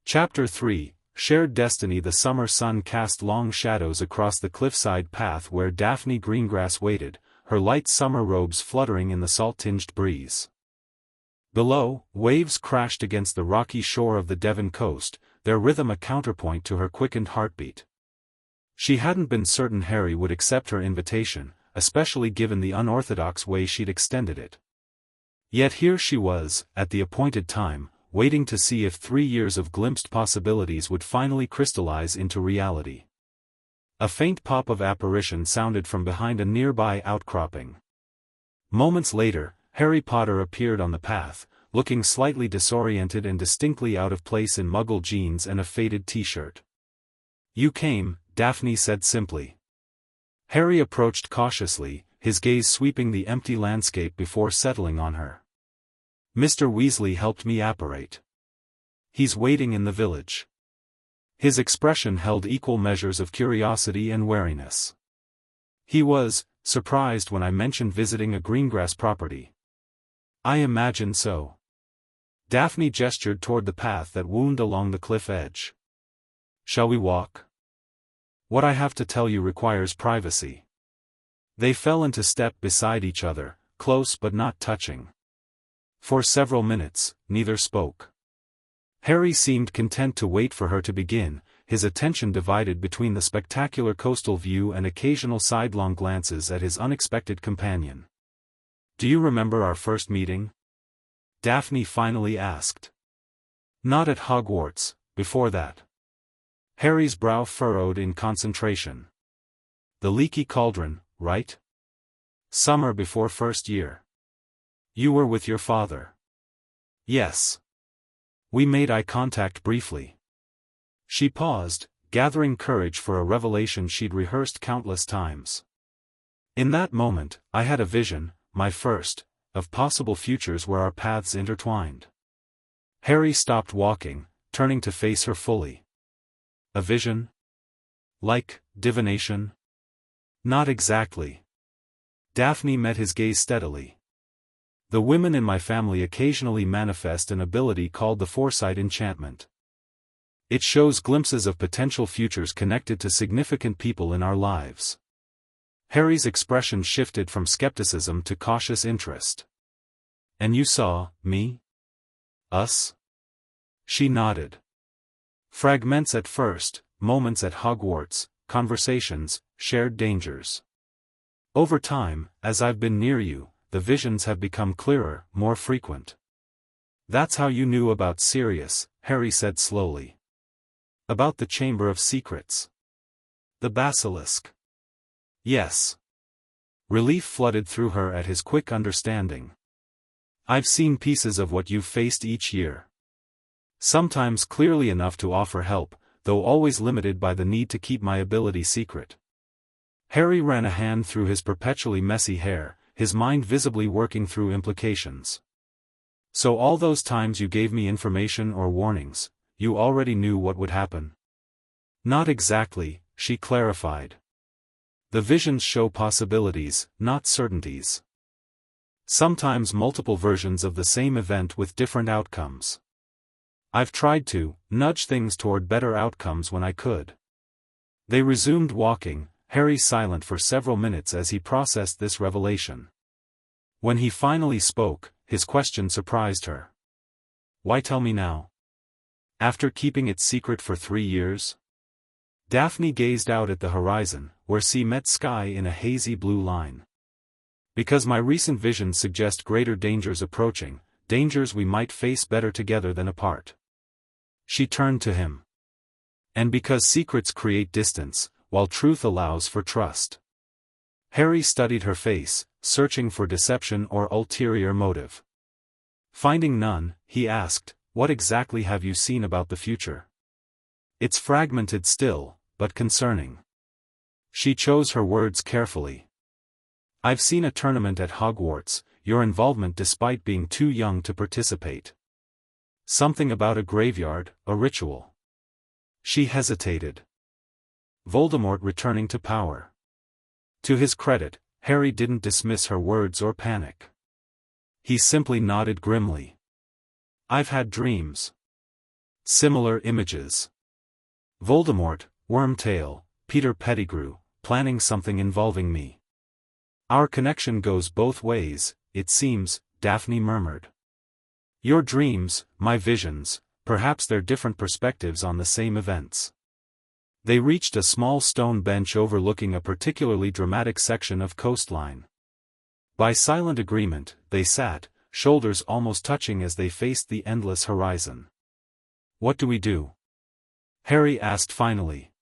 Chapter 3, Shared Destiny. The summer sun cast long shadows across the cliffside path where Daphne Greengrass waited, her light summer robes fluttering in the salt-tinged breeze. Below, waves crashed against the rocky shore of the Devon coast, their rhythm a counterpoint to her quickened heartbeat. She hadn't been certain Harry would accept her invitation, especially given the unorthodox way she'd extended it. Yet here she was, at the appointed time, waiting to see if 3 years of glimpsed possibilities would finally crystallize into reality. A faint pop of apparition sounded from behind a nearby outcropping. Moments later, Harry Potter appeared on the path, looking slightly disoriented and distinctly out of place in Muggle jeans and a faded t-shirt. "You came," Daphne said simply. Harry approached cautiously, his gaze sweeping the empty landscape before settling on her. "Mr. Weasley helped me apparate. He's waiting in the village." His expression held equal measures of curiosity and wariness. "He was surprised when I mentioned visiting a Greengrass property." "I imagine so." Daphne gestured toward the path that wound along the cliff edge. "Shall we walk? What I have to tell you requires privacy." They fell into step beside each other, close but not touching. For several minutes, neither spoke. Harry seemed content to wait for her to begin, his attention divided between the spectacular coastal view and occasional sidelong glances at his unexpected companion. "Do you remember our first meeting?" Daphne finally asked. "Not at Hogwarts, before that." Harry's brow furrowed in concentration. "The Leaky Cauldron, right? Summer before first year. You were with your father." "Yes." We made eye contact briefly. She paused, gathering courage for a revelation she'd rehearsed countless times. "In that moment, I had a vision, my first, of possible futures where our paths intertwined." Harry stopped walking, turning to face her fully. "A vision? Like divination?" "Not exactly." Daphne met his gaze steadily. "The women in my family occasionally manifest an ability called the foresight enchantment. It shows glimpses of potential futures connected to significant people in our lives." Harry's expression shifted from skepticism to cautious interest. "And you saw me? Us?" She nodded. "Fragments at first, moments at Hogwarts, conversations, shared dangers. Over time, as I've been near you, the visions have become clearer, more frequent." "That's how you knew about Sirius," Harry said slowly. "About the Chamber of Secrets. The basilisk." "Yes." Relief flooded through her at his quick understanding. "I've seen pieces of what you've faced each year. Sometimes clearly enough to offer help, though always limited by the need to keep my ability secret." Harry ran a hand through his perpetually messy hair, his mind visibly working through implications. "So all those times you gave me information or warnings, you already knew what would happen?" "Not exactly," she clarified. "The visions show possibilities, not certainties. Sometimes multiple versions of the same event with different outcomes. I've tried to nudge things toward better outcomes when I could." They resumed walking, Harry silent for several minutes as he processed this revelation. When he finally spoke, his question surprised her. "Why tell me now? After keeping it secret for 3 years?" Daphne gazed out at the horizon, where sea met sky in a hazy blue line. "Because my recent visions suggest greater dangers approaching, dangers we might face better together than apart." She turned to him. "And because secrets create distance, while truth allows for trust." Harry studied her face, searching for deception or ulterior motive. Finding none, he asked, "What exactly have you seen about the future?" "It's fragmented still, but concerning." She chose her words carefully. "I've seen a tournament at Hogwarts, your involvement despite being too young to participate. Something about a graveyard, a ritual." She hesitated. "Voldemort returning to power." To his credit, Harry didn't dismiss her words or panic. He simply nodded grimly. "I've had dreams. Similar images. Voldemort, Wormtail, Peter Pettigrew, planning something involving me. Our connection goes both ways, it seems," Daphne murmured. "Your dreams, my visions, perhaps they're different perspectives on the same events." They reached a small stone bench overlooking a particularly dramatic section of coastline. By silent agreement, they sat, shoulders almost touching as they faced the endless horizon. "What do we do?" Harry asked finally.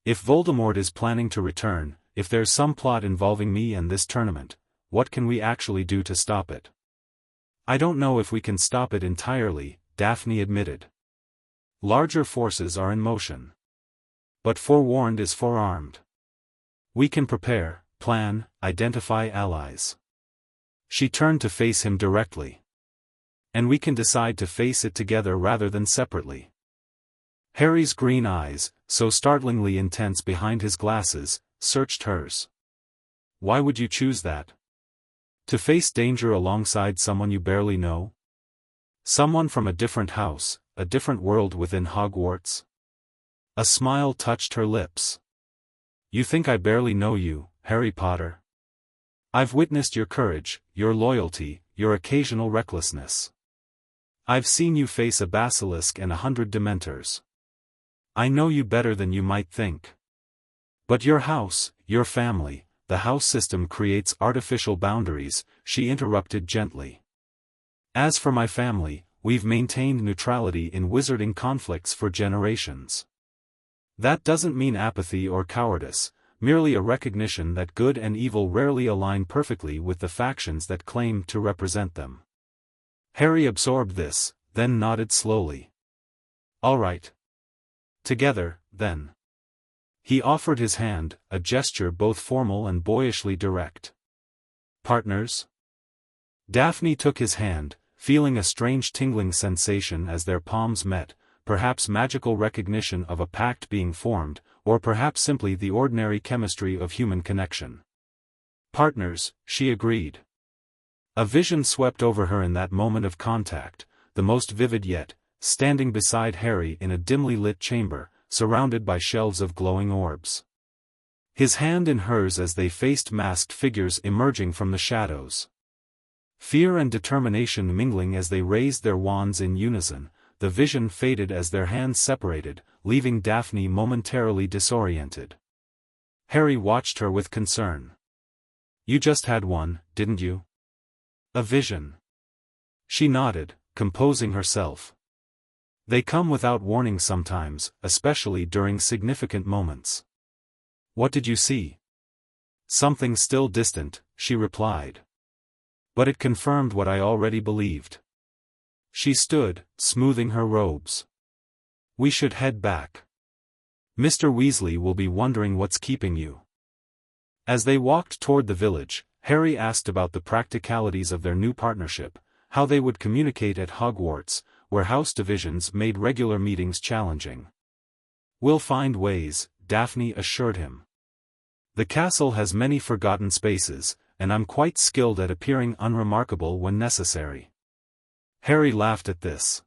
"If Voldemort is planning to return, if there's some plot involving me and this tournament, what can we actually do to stop it?" "I don't know if we can stop it entirely," Daphne admitted. "Larger forces are in motion. But forewarned is forearmed. We can prepare, plan, identify allies." She turned to face him directly. "And we can decide to face it together rather than separately." Harry's green eyes, so startlingly intense behind his glasses, searched hers. "Why would you choose that? To face danger alongside someone you barely know? Someone from a different house, a different world within Hogwarts?" A smile touched her lips. "You think I barely know you, Harry Potter? I've witnessed your courage, your loyalty, your occasional recklessness. I've seen you face a basilisk and 100 dementors. I know you better than you might think. But your house, your family, the house system creates artificial boundaries," she interrupted gently. "As for my family, we've maintained neutrality in wizarding conflicts for generations. That doesn't mean apathy or cowardice, merely a recognition that good and evil rarely align perfectly with the factions that claim to represent them." Harry absorbed this, then nodded slowly. "All right. Together, then." He offered his hand, a gesture both formal and boyishly direct. "Partners?" Daphne took his hand, feeling a strange tingling sensation as their palms met, perhaps magical recognition of a pact being formed, or perhaps simply the ordinary chemistry of human connection. "Partners," she agreed. A vision swept over her in that moment of contact, the most vivid yet, standing beside Harry in a dimly lit chamber, surrounded by shelves of glowing orbs. His hand in hers as they faced masked figures emerging from the shadows. Fear and determination mingling as they raised their wands in unison. The vision faded as their hands separated, leaving Daphne momentarily disoriented. Harry watched her with concern. "You just had one, didn't you? A vision?" She nodded, composing herself. "They come without warning sometimes, especially during significant moments." "What did you see?" "Something still distant," she replied. "But it confirmed what I already believed." She stood, smoothing her robes. "We should head back. Mr. Weasley will be wondering what's keeping you." As they walked toward the village, Harry asked about the practicalities of their new partnership, how they would communicate at Hogwarts, where house divisions made regular meetings challenging. "We'll find ways," Daphne assured him. "The castle has many forgotten spaces, and I'm quite skilled at appearing unremarkable when necessary." Harry laughed at this.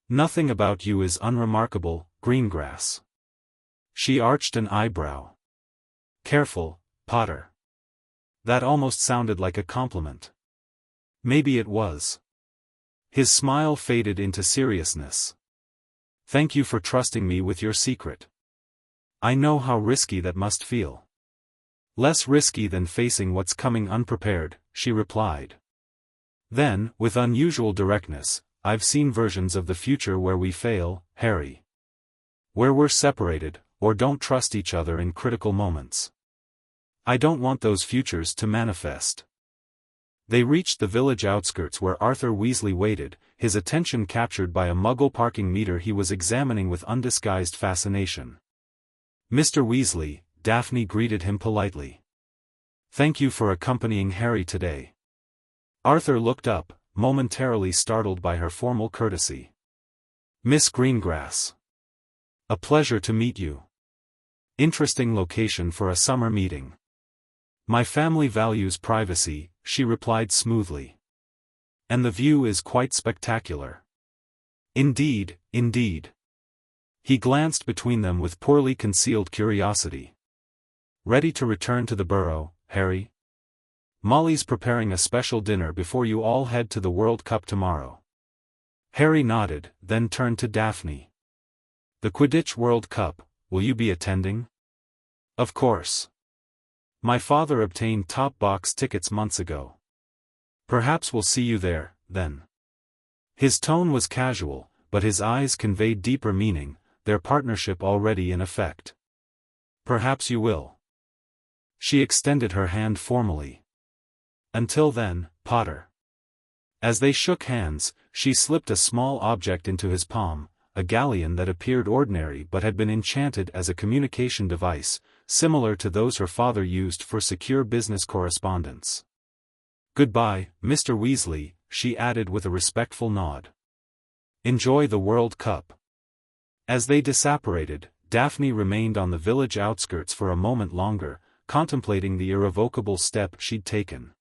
"Nothing about you is unremarkable, Greengrass." She arched an eyebrow. "Careful, Potter." That almost sounded like a compliment. Maybe it was. His smile faded into seriousness. "Thank you for trusting me with your secret. I know how risky that must feel." "Less risky than facing what's coming unprepared," she replied. Then, with unusual directness, "I've seen versions of the future where we fail, Harry. Where we're separated, or don't trust each other in critical moments. I don't want those futures to manifest." They reached the village outskirts where Arthur Weasley waited, his attention captured by a Muggle parking meter he was examining with undisguised fascination. "Mr. Weasley," Daphne greeted him politely. "Thank you for accompanying Harry today." Arthur looked up, momentarily startled by her formal courtesy. "Miss Greengrass. A pleasure to meet you. Interesting location for a summer meeting." "My family values privacy," she replied smoothly. "And the view is quite spectacular." "Indeed, indeed." He glanced between them with poorly concealed curiosity. "Ready to return to the Burrow, Harry? Molly's preparing a special dinner before you all head to the World Cup tomorrow." Harry nodded, then turned to Daphne. "The Quidditch World Cup, will you be attending?" "Of course. My father obtained top box tickets months ago." Perhaps we'll see you there, then. His tone was casual, but his eyes conveyed deeper meaning, their partnership already in effect. Perhaps you will. She extended her hand formally. Until then, Potter. As they shook hands, she slipped a small object into his palm, a galleon that appeared ordinary but had been enchanted as a communication device, similar to those her father used for secure business correspondence. Goodbye, Mr. Weasley, she added with a respectful nod. Enjoy the World Cup. As they disapparated, Daphne remained on the village outskirts for a moment longer, contemplating the irrevocable step she'd taken.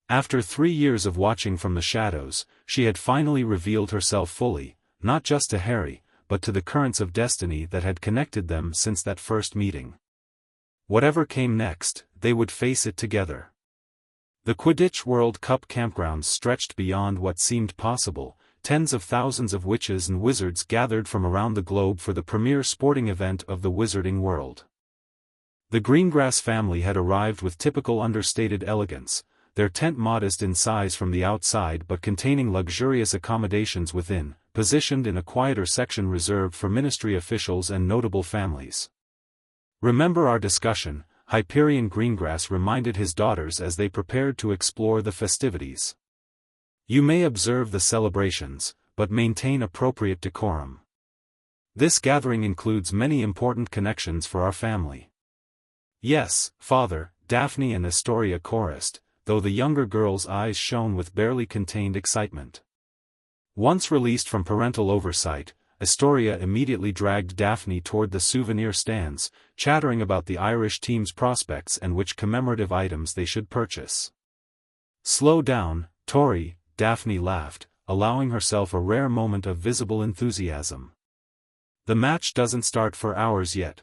After 3 years of watching from the shadows, she had finally revealed herself fully, not just to Harry, but to the currents of destiny that had connected them since that first meeting. Whatever came next, they would face it together. The Quidditch World Cup campgrounds stretched beyond what seemed possible. Tens of thousands of witches and wizards gathered from around the globe for the premier sporting event of the wizarding world. The Greengrass family had arrived with typical understated elegance, their tent modest in size from the outside but containing luxurious accommodations within, positioned in a quieter section reserved for ministry officials and notable families. Remember our discussion, Hyperion Greengrass reminded his daughters as they prepared to explore the festivities. You may observe the celebrations, but maintain appropriate decorum. This gathering includes many important connections for our family. Yes, Father, Daphne and Astoria chorused, though the younger girl's eyes shone with barely contained excitement. Once released from parental oversight, Astoria immediately dragged Daphne toward the souvenir stands, chattering about the Irish team's prospects and which commemorative items they should purchase. Slow down, Tori, Daphne laughed, allowing herself a rare moment of visible enthusiasm. The match doesn't start for hours yet.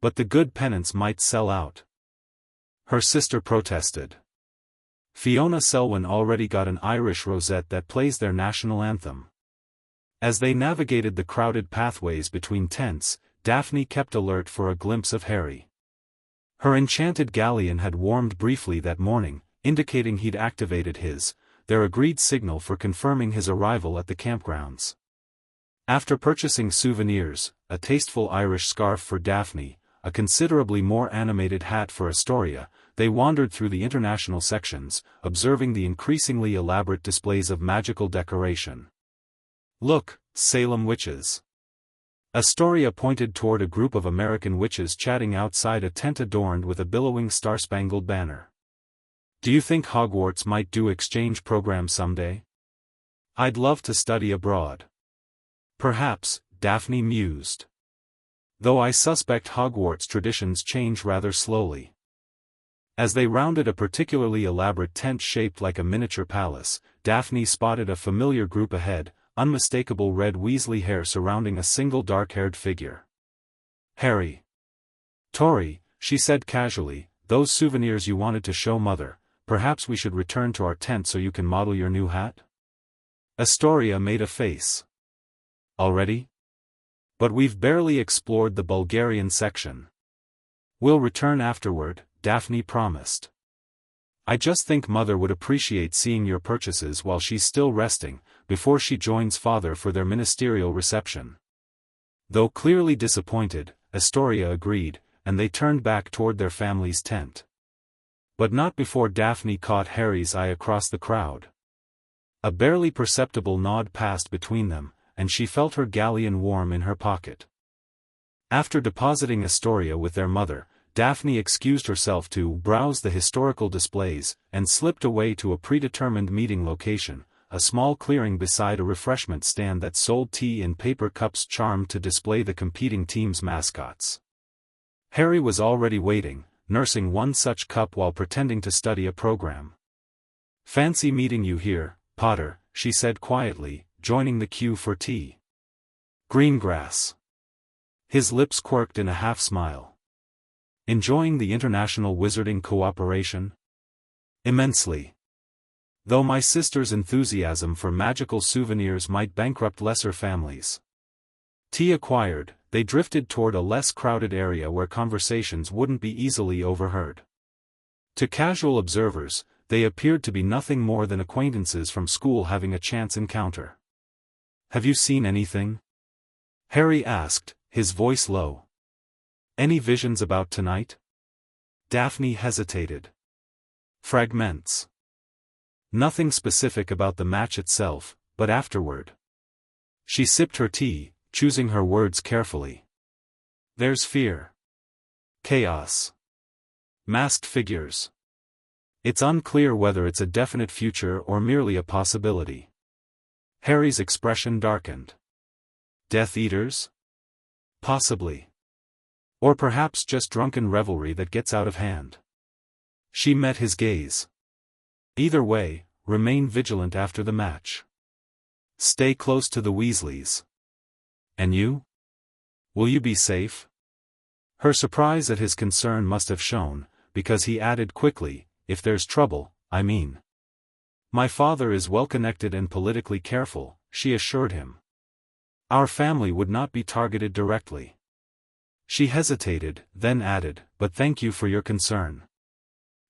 But the good pennants might sell out. Her sister protested. Fiona Selwyn already got an Irish rosette that plays their national anthem. As they navigated the crowded pathways between tents, Daphne kept alert for a glimpse of Harry. Her enchanted galleon had warmed briefly that morning, indicating he'd activated their agreed signal for confirming his arrival at the campgrounds. After purchasing souvenirs, a tasteful Irish scarf for Daphne, a considerably more animated hat for Astoria, they wandered through the international sections, observing the increasingly elaborate displays of magical decoration. Look, Salem witches. Astoria pointed toward a group of American witches chatting outside a tent adorned with a billowing star-spangled banner. Do you think Hogwarts might do exchange programs someday? I'd love to study abroad. Perhaps, Daphne mused. Though I suspect Hogwarts traditions change rather slowly. As they rounded a particularly elaborate tent shaped like a miniature palace, Daphne spotted a familiar group ahead, unmistakable red Weasley hair surrounding a single dark-haired figure. Harry. Tori, she said casually, those souvenirs you wanted to show Mother, perhaps we should return to our tent so you can model your new hat? Astoria made a face. Already? But we've barely explored the Bulgarian section. We'll return afterward, Daphne promised. I just think Mother would appreciate seeing your purchases while she's still resting, before she joins Father for their ministerial reception. Though clearly disappointed, Astoria agreed, and they turned back toward their family's tent. But not before Daphne caught Harry's eye across the crowd. A barely perceptible nod passed between them, and she felt her galleon warm in her pocket. After depositing Astoria with their mother, Daphne excused herself to browse the historical displays, and slipped away to a predetermined meeting location, a small clearing beside a refreshment stand that sold tea in paper cups charmed to display the competing team's mascots. Harry was already waiting, nursing one such cup while pretending to study a program. Fancy meeting you here, Potter, she said quietly, joining the queue for tea. Greengrass. His lips quirked in a half-smile. Enjoying the international wizarding cooperation? Immensely. Though my sister's enthusiasm for magical souvenirs might bankrupt lesser families. Tea acquired, they drifted toward a less crowded area where conversations wouldn't be easily overheard. To casual observers, they appeared to be nothing more than acquaintances from school having a chance encounter. "Have you seen anything?" Harry asked, his voice low. "Any visions about tonight?" Daphne hesitated. "Fragments. Nothing specific about the match itself, but afterward." She sipped her tea, choosing her words carefully. "There's fear. Chaos. Masked figures. It's unclear whether it's a definite future or merely a possibility." Harry's expression darkened. "Death Eaters? Possibly. Or perhaps just drunken revelry that gets out of hand." She met his gaze. "Either way, remain vigilant after the match. Stay close to the Weasleys. And you? Will you be safe?" Her surprise at his concern must have shown, because he added quickly, "If there's trouble, I mean." "My father is well-connected and politically careful," she assured him. "Our family would not be targeted directly." She hesitated, then added, "But thank you for your concern."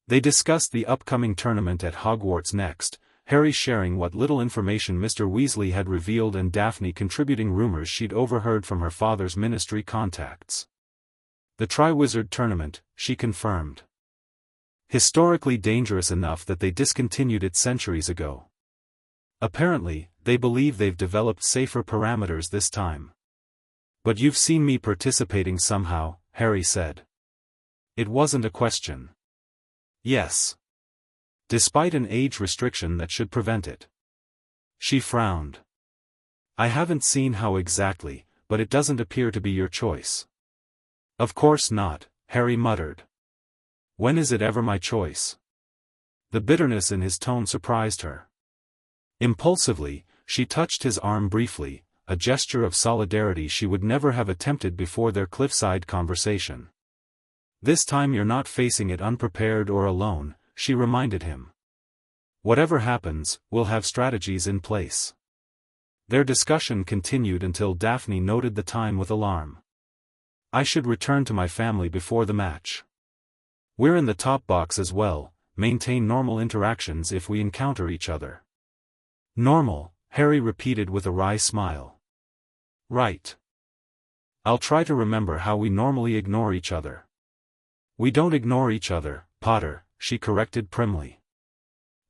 They discussed the upcoming tournament at Hogwarts next, Harry sharing what little information Mr. Weasley had revealed and Daphne contributing rumors she'd overheard from her father's ministry contacts. The Triwizard Tournament, she confirmed. Historically dangerous enough that they discontinued it centuries ago. Apparently, they believe they've developed safer parameters this time. "But you've seen me participating somehow," Harry said. It wasn't a question. "Yes. Despite an age restriction that should prevent it." She frowned. "I haven't seen how exactly, but it doesn't appear to be your choice." "Of course not," Harry muttered. "When is it ever my choice?" The bitterness in his tone surprised her. Impulsively, she touched his arm briefly, a gesture of solidarity she would never have attempted before their cliffside conversation. "This time you're not facing it unprepared or alone," she reminded him. "Whatever happens, we'll have strategies in place." Their discussion continued until Daphne noted the time with alarm. "I should return to my family before the match. We're in the top box as well, maintain normal interactions if we encounter each other." "Normal," Harry repeated with a wry smile. "Right. I'll try to remember how we normally ignore each other." "We don't ignore each other, Potter," she corrected primly.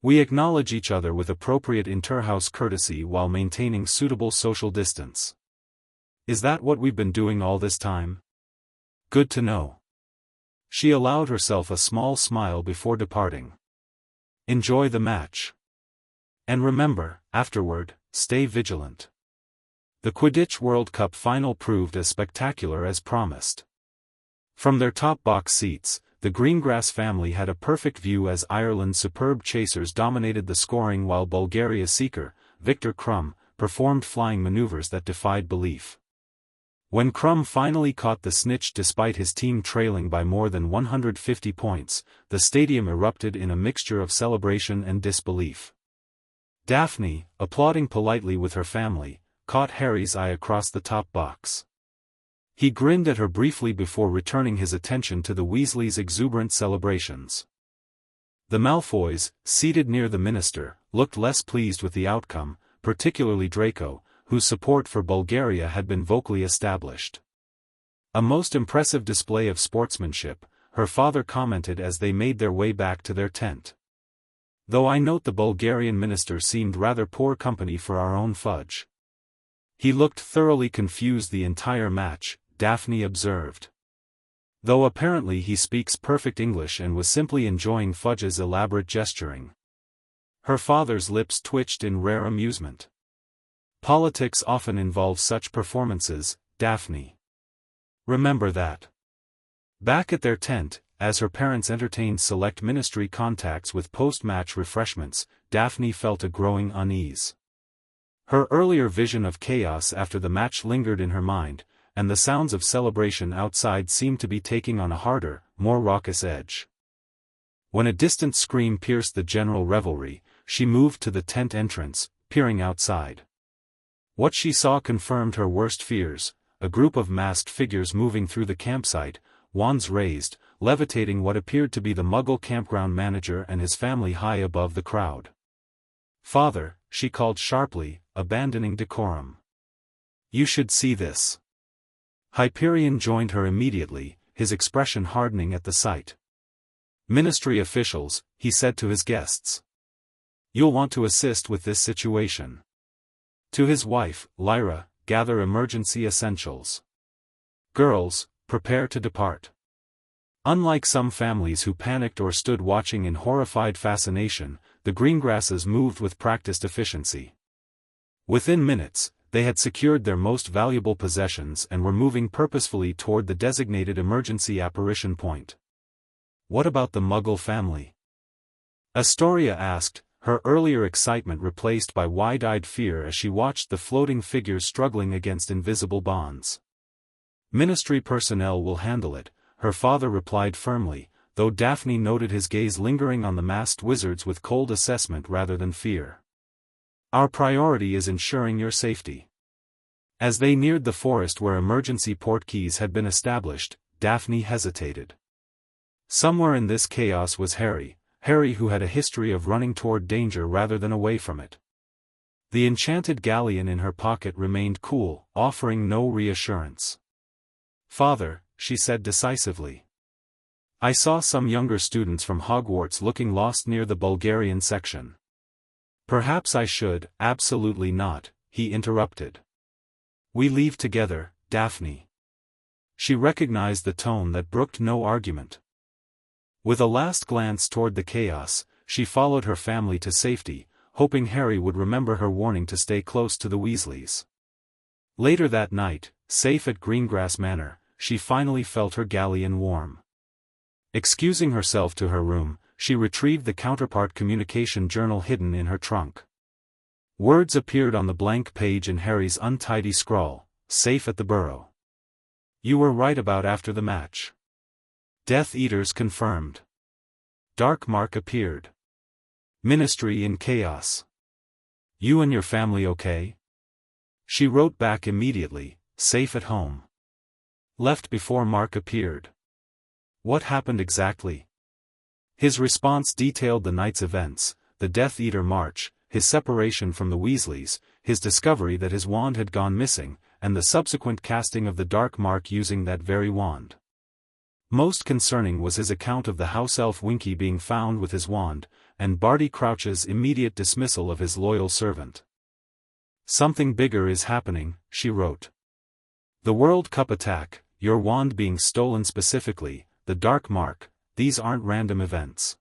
"We acknowledge each other with appropriate inter-house courtesy while maintaining suitable social distance. Is that what we've been doing all this time? Good to know." She allowed herself a small smile before departing. "Enjoy the match. And remember, afterward, stay vigilant." The Quidditch World Cup final proved as spectacular as promised. From their top box seats, the Greengrass family had a perfect view as Ireland's superb chasers dominated the scoring while Bulgaria's seeker, Victor Krum, performed flying maneuvers that defied belief. When Krum finally caught the snitch despite his team trailing by more than 150 points, the stadium erupted in a mixture of celebration and disbelief. Daphne, applauding politely with her family, caught Harry's eye across the top box. He grinned at her briefly before returning his attention to the Weasleys' exuberant celebrations. The Malfoys, seated near the minister, looked less pleased with the outcome, particularly Draco, whose support for Bulgaria had been vocally established. "A most impressive display of sportsmanship," her father commented as they made their way back to their tent. "Though I note the Bulgarian minister seemed rather poor company for our own fudge. He looked thoroughly confused the entire match," Daphne observed. "Though apparently he speaks perfect English and was simply enjoying Fudge's elaborate gesturing." Her father's lips twitched in rare amusement. "Politics often involves such performances, Daphne. Remember that." Back at their tent, as her parents entertained select ministry contacts with post-match refreshments, Daphne felt a growing unease. Her earlier vision of chaos after the match lingered in her mind, and the sounds of celebration outside seemed to be taking on a harder, more raucous edge. When a distant scream pierced the general revelry, she moved to the tent entrance, peering outside. What she saw confirmed her worst fears: a group of masked figures moving through the campsite, wands raised, levitating what appeared to be the Muggle campground manager and his family high above the crowd. "Father," she called sharply, abandoning decorum. "You should see this." Hyperion joined her immediately, his expression hardening at the sight. "Ministry officials," he said to his guests. "You'll want to assist with this situation." To his wife, Lyra, "Gather emergency essentials. Girls, prepare to depart." Unlike some families who panicked or stood watching in horrified fascination, the Greengrasses moved with practiced efficiency. Within minutes, they had secured their most valuable possessions and were moving purposefully toward the designated emergency apparition point. "What about the Muggle family?" Astoria asked, her earlier excitement replaced by wide-eyed fear as she watched the floating figures struggling against invisible bonds. "Ministry personnel will handle it," her father replied firmly, though Daphne noted his gaze lingering on the masked wizards with cold assessment rather than fear. "Our priority is ensuring your safety." As they neared the forest where emergency portkeys had been established, Daphne hesitated. Somewhere in this chaos was Harry who had a history of running toward danger rather than away from it. The enchanted galleon in her pocket remained cool, offering no reassurance. "Father," she said decisively. "I saw some younger students from Hogwarts looking lost near the Bulgarian section." "Perhaps I should." "Absolutely not," he interrupted. "We leave together, Daphne." She recognized the tone that brooked no argument. With a last glance toward the chaos, she followed her family to safety, hoping Harry would remember her warning to stay close to the Weasleys. Later that night, safe at Greengrass Manor, she finally felt her galleon warm. Excusing herself to her room, she retrieved the counterpart communication journal hidden in her trunk. Words appeared on the blank page in Harry's untidy scrawl, "Safe at the Burrow. You were right about after the match. Death Eaters confirmed. Dark Mark appeared. Ministry in chaos. You and your family okay?" She wrote back immediately, "Safe at home. Left before Mark appeared." "What happened exactly?" His response detailed the night's events, the Death Eater march, his separation from the Weasleys, his discovery that his wand had gone missing, and the subsequent casting of the Dark Mark using that very wand. Most concerning was his account of the house elf Winky being found with his wand, and Barty Crouch's immediate dismissal of his loyal servant. "Something bigger is happening," she wrote. "The World Cup attack, your wand being stolen specifically, the Dark Mark, these aren't random events.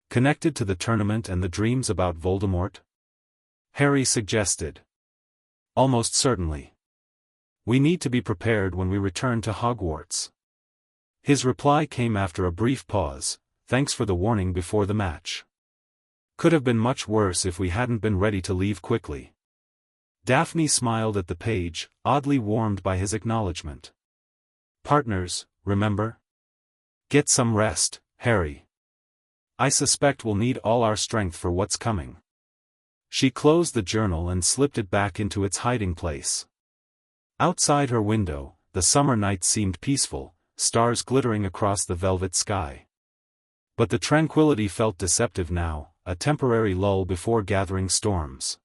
Connected to the tournament and the dreams about Voldemort?" Harry suggested. "Almost certainly. We need to be prepared when we return to Hogwarts." His reply came after a brief pause, "Thanks for the warning before the match. Could have been much worse if we hadn't been ready to leave quickly." Daphne smiled at the page, oddly warmed by his acknowledgement. "Partners, remember? Get some rest, Harry. I suspect we'll need all our strength for what's coming." She closed the journal and slipped it back into its hiding place. Outside her window, the summer night seemed peaceful, stars glittering across the velvet sky. But the tranquility felt deceptive now, a temporary lull before gathering storms.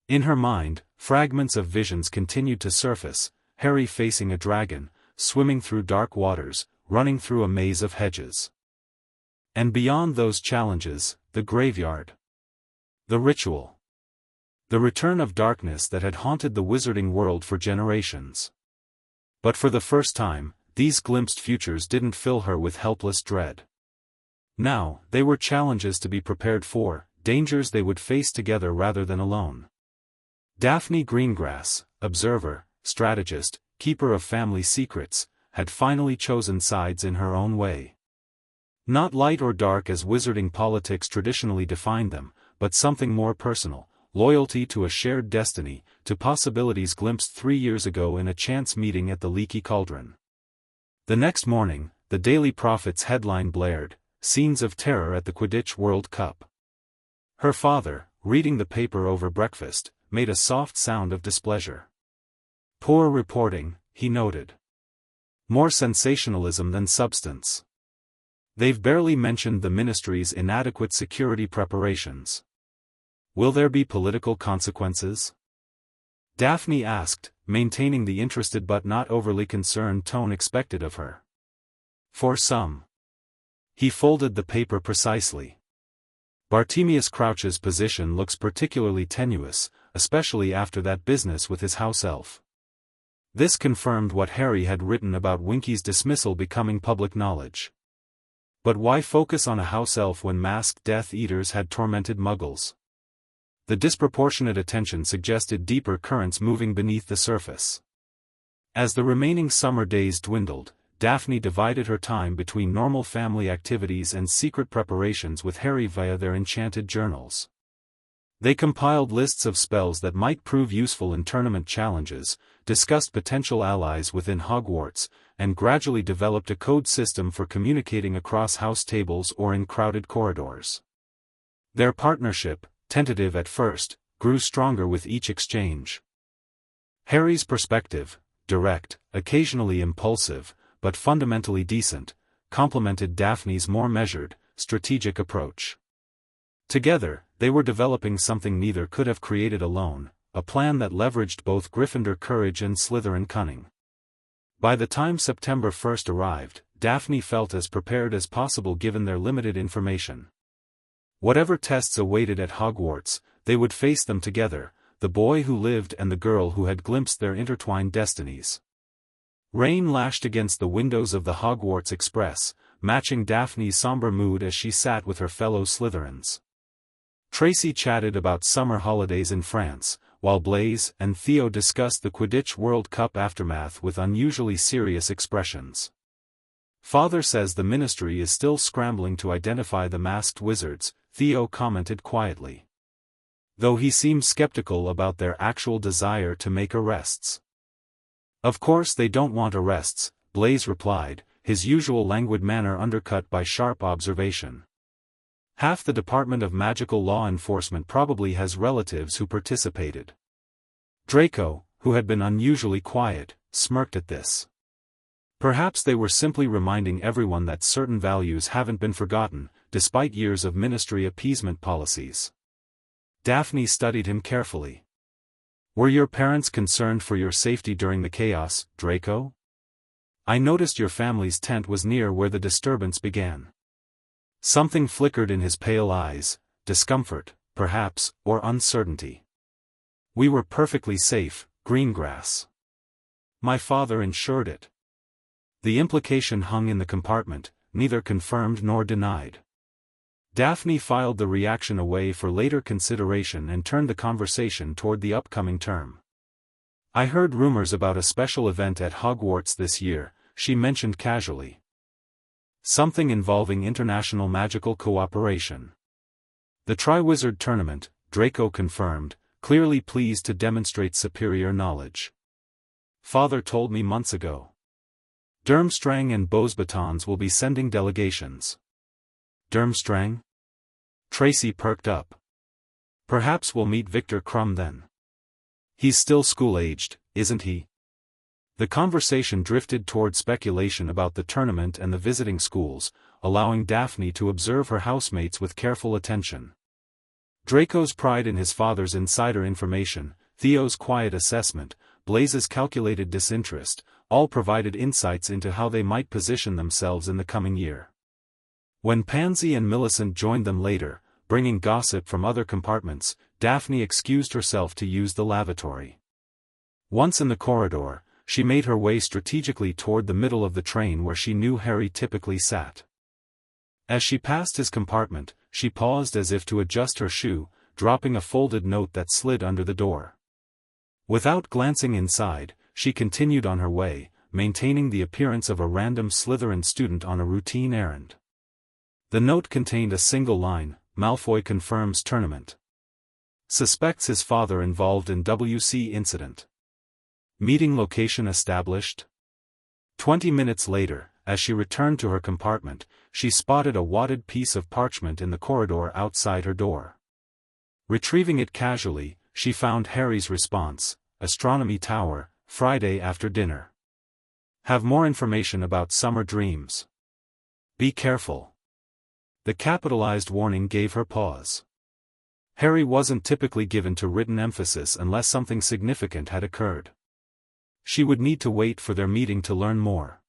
In her mind, fragments of visions continued to surface, Harry facing a dragon, swimming through dark waters, running through a maze of hedges. And beyond those challenges, the graveyard. The ritual. The return of darkness that had haunted the wizarding world for generations. But for the first time, these glimpsed futures didn't fill her with helpless dread. Now, they were challenges to be prepared for, dangers they would face together rather than alone. Daphne Greengrass, observer, strategist, keeper of family secrets, had finally chosen sides in her own way. Not light or dark as wizarding politics traditionally defined them, but something more personal, loyalty to a shared destiny, to possibilities glimpsed 3 years ago in a chance meeting at the Leaky Cauldron. The next morning, the Daily Prophet's headline blared, "Scenes of Terror at the Quidditch World Cup." Her father, reading the paper over breakfast, made a soft sound of displeasure. "Poor reporting," he noted. "More sensationalism than substance." They've barely mentioned the ministry's inadequate security preparations. Will there be political consequences? Daphne asked, maintaining the interested but not overly concerned tone expected of her. For some. He folded the paper precisely. Bartemius Crouch's position looks particularly tenuous, especially after that business with his house elf. This confirmed what Harry had written about Winky's dismissal becoming public knowledge. But why focus on a house elf when masked Death Eaters had tormented Muggles? The disproportionate attention suggested deeper currents moving beneath the surface. As the remaining summer days dwindled, Daphne divided her time between normal family activities and secret preparations with Harry via their enchanted journals. They compiled lists of spells that might prove useful in tournament challenges, discussed potential allies within Hogwarts, and gradually developed a code system for communicating across house tables or in crowded corridors. Their partnership, tentative at first, grew stronger with each exchange. Harry's perspective, direct, occasionally impulsive, but fundamentally decent, complemented Daphne's more measured, strategic approach. Together, they were developing something neither could have created alone, a plan that leveraged both Gryffindor courage and Slytherin cunning. By the time September 1st arrived, Daphne felt as prepared as possible given their limited information. Whatever tests awaited at Hogwarts, they would face them together, the boy who lived and the girl who had glimpsed their intertwined destinies. Rain lashed against the windows of the Hogwarts Express, matching Daphne's somber mood as she sat with her fellow Slytherins. Tracy chatted about summer holidays in France, while Blaise and Theo discussed the Quidditch World Cup aftermath with unusually serious expressions. Father says the ministry is still scrambling to identify the masked wizards, Theo commented quietly. Though he seemed skeptical about their actual desire to make arrests. Of course they don't want arrests, Blaise replied, his usual languid manner undercut by sharp observation. Half the Department of Magical Law Enforcement probably has relatives who participated. Draco, who had been unusually quiet, smirked at this. Perhaps they were simply reminding everyone that certain values haven't been forgotten, despite years of ministry appeasement policies. Daphne studied him carefully. Were your parents concerned for your safety during the chaos, Draco? I noticed your family's tent was near where the disturbance began. Something flickered in his pale eyes, discomfort, perhaps, or uncertainty. We were perfectly safe, Greengrass. My father ensured it. The implication hung in the compartment, neither confirmed nor denied. Daphne filed the reaction away for later consideration and turned the conversation toward the upcoming term. I heard rumors about a special event at Hogwarts this year, she mentioned casually. Something involving international magical cooperation. The Triwizard Tournament, Draco confirmed, clearly pleased to demonstrate superior knowledge. Father told me months ago. Durmstrang and Beauxbatons will be sending delegations. Durmstrang? Tracy perked up. Perhaps we'll meet Victor Crumb then. He's still school-aged, isn't he? The conversation drifted toward speculation about the tournament and the visiting schools, allowing Daphne to observe her housemates with careful attention. Draco's pride in his father's insider information, Theo's quiet assessment, Blaise's calculated disinterest, all provided insights into how they might position themselves in the coming year. When Pansy and Millicent joined them later, bringing gossip from other compartments, Daphne excused herself to use the lavatory. Once in the corridor, she made her way strategically toward the middle of the train where she knew Harry typically sat. As she passed his compartment, she paused as if to adjust her shoe, dropping a folded note that slid under the door. Without glancing inside, she continued on her way, maintaining the appearance of a random Slytherin student on a routine errand. The note contained a single line, Malfoy confirms tournament. Suspects his father involved in WC incident. Meeting location established? 20 minutes later, as she returned to her compartment, she spotted a wadded piece of parchment in the corridor outside her door. Retrieving it casually, she found Harry's response, Astronomy Tower, Friday after dinner. Have more information about summer dreams. Be careful. The capitalized warning gave her pause. Harry wasn't typically given to written emphasis unless something significant had occurred. She would need to wait for their meeting to learn more.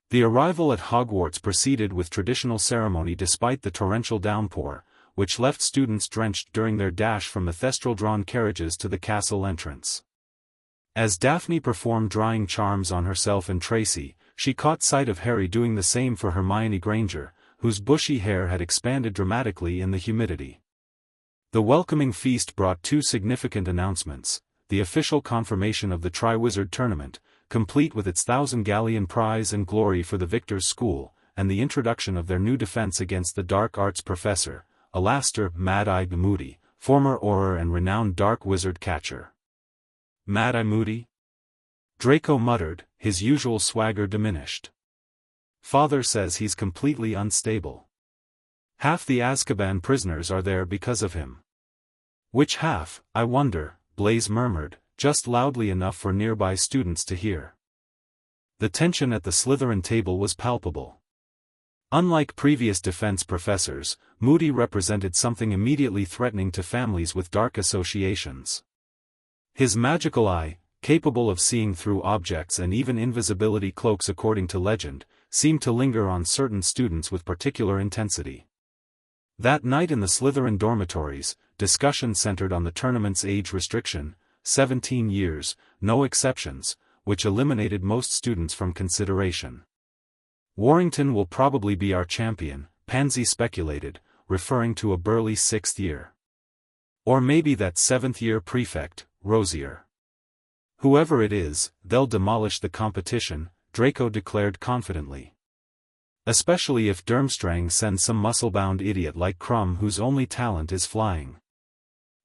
The arrival at Hogwarts proceeded with traditional ceremony despite the torrential downpour, which left students drenched during their dash from the thestral-drawn carriages to the castle entrance. As Daphne performed drying charms on herself and Tracy, she caught sight of Harry doing the same for Hermione Granger, whose bushy hair had expanded dramatically in the humidity. The welcoming feast brought two significant announcements: the official confirmation of the Triwizard Tournament, complete with its 1,000-galleon prize and glory for the victor's school, and the introduction of their new defense against the dark arts professor, Alastor Mad-Eye Moody, former Auror and renowned dark wizard catcher. Mad-Eye Moody? Draco muttered, his usual swagger diminished. Father says he's completely unstable. Half the Azkaban prisoners are there because of him. Which half, I wonder, Blaise murmured, just loudly enough for nearby students to hear. The tension at the Slytherin table was palpable. Unlike previous defense professors, Moody represented something immediately threatening to families with dark associations. His magical eye, capable of seeing through objects and even invisibility cloaks according to legend, seemed to linger on certain students with particular intensity. That night in the Slytherin dormitories, discussion centered on the tournament's age restriction, 17 years, no exceptions, which eliminated most students from consideration. Warrington will probably be our champion, Pansy speculated, referring to a burly 6th year. Or maybe that 7th-year prefect, Rosier. Whoever it is, they'll demolish the competition, Draco declared confidently. Especially if Durmstrang sends some muscle-bound idiot like Crumb whose only talent is flying.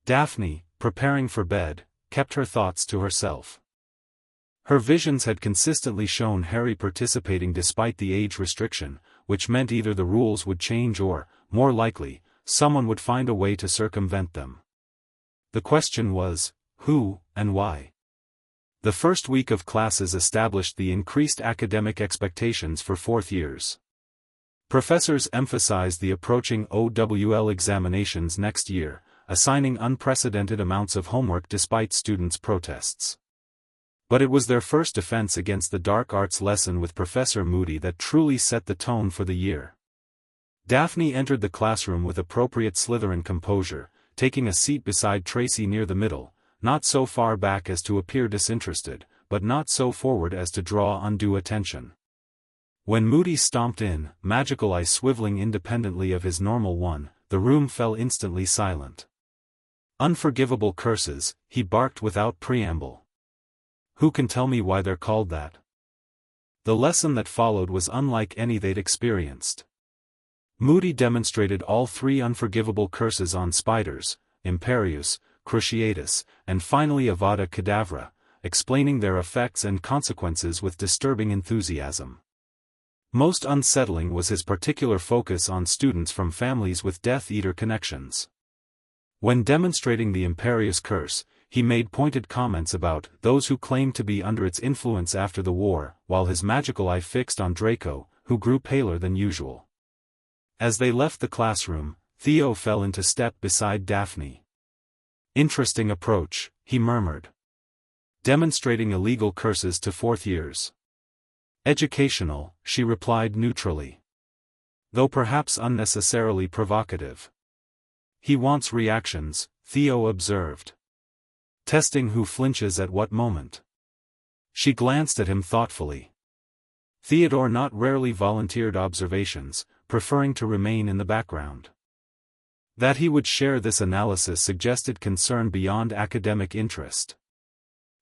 Daphne, preparing for bed, kept her thoughts to herself. Her visions had consistently shown Harry participating despite the age restriction, which meant either the rules would change or, more likely, someone would find a way to circumvent them. The question was, who, and why? The first week of classes established the increased academic expectations for 4th years. Professors emphasized the approaching OWL examinations next year, assigning unprecedented amounts of homework despite students' protests. But it was their first defense against the dark arts lesson with Professor Moody that truly set the tone for the year. Daphne entered the classroom with appropriate Slytherin composure, taking a seat beside Tracy near the middle, not so far back as to appear disinterested, but not so forward as to draw undue attention. When Moody stomped in, magical eye swiveling independently of his normal one, the room fell instantly silent. Unforgivable curses, he barked without preamble. Who can tell me why they're called that? The lesson that followed was unlike any they'd experienced. Moody demonstrated all 3 unforgivable curses on spiders, Imperius, Cruciatus, and finally Avada Kedavra, explaining their effects and consequences with disturbing enthusiasm. Most unsettling was his particular focus on students from families with Death Eater connections. When demonstrating the Imperius curse, he made pointed comments about those who claimed to be under its influence after the war, while his magical eye fixed on Draco, who grew paler than usual. As they left the classroom, Theo fell into step beside Daphne. Interesting approach, he murmured. Demonstrating illegal curses to 4th years. Educational, she replied neutrally. Though perhaps unnecessarily provocative. He wants reactions, Theo observed. Testing who flinches at what moment. She glanced at him thoughtfully. Theodore not rarely volunteered observations, preferring to remain in the background. That he would share this analysis suggested concern beyond academic interest.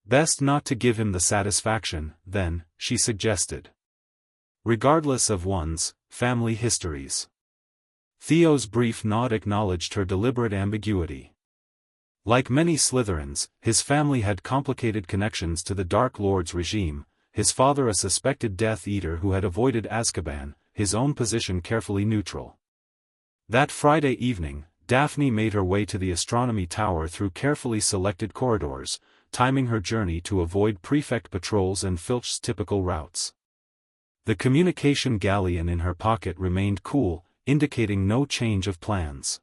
Best not to give him the satisfaction, then, she suggested. Regardless of one's family histories. Theo's brief nod acknowledged her deliberate ambiguity. Like many Slytherins, his family had complicated connections to the Dark Lord's regime, his father a suspected Death Eater who had avoided Azkaban, his own position carefully neutral. That Friday evening, Daphne made her way to the astronomy tower through carefully selected corridors, timing her journey to avoid prefect patrols and Filch's typical routes. The communication galleon in her pocket remained cool, indicating no change of plans.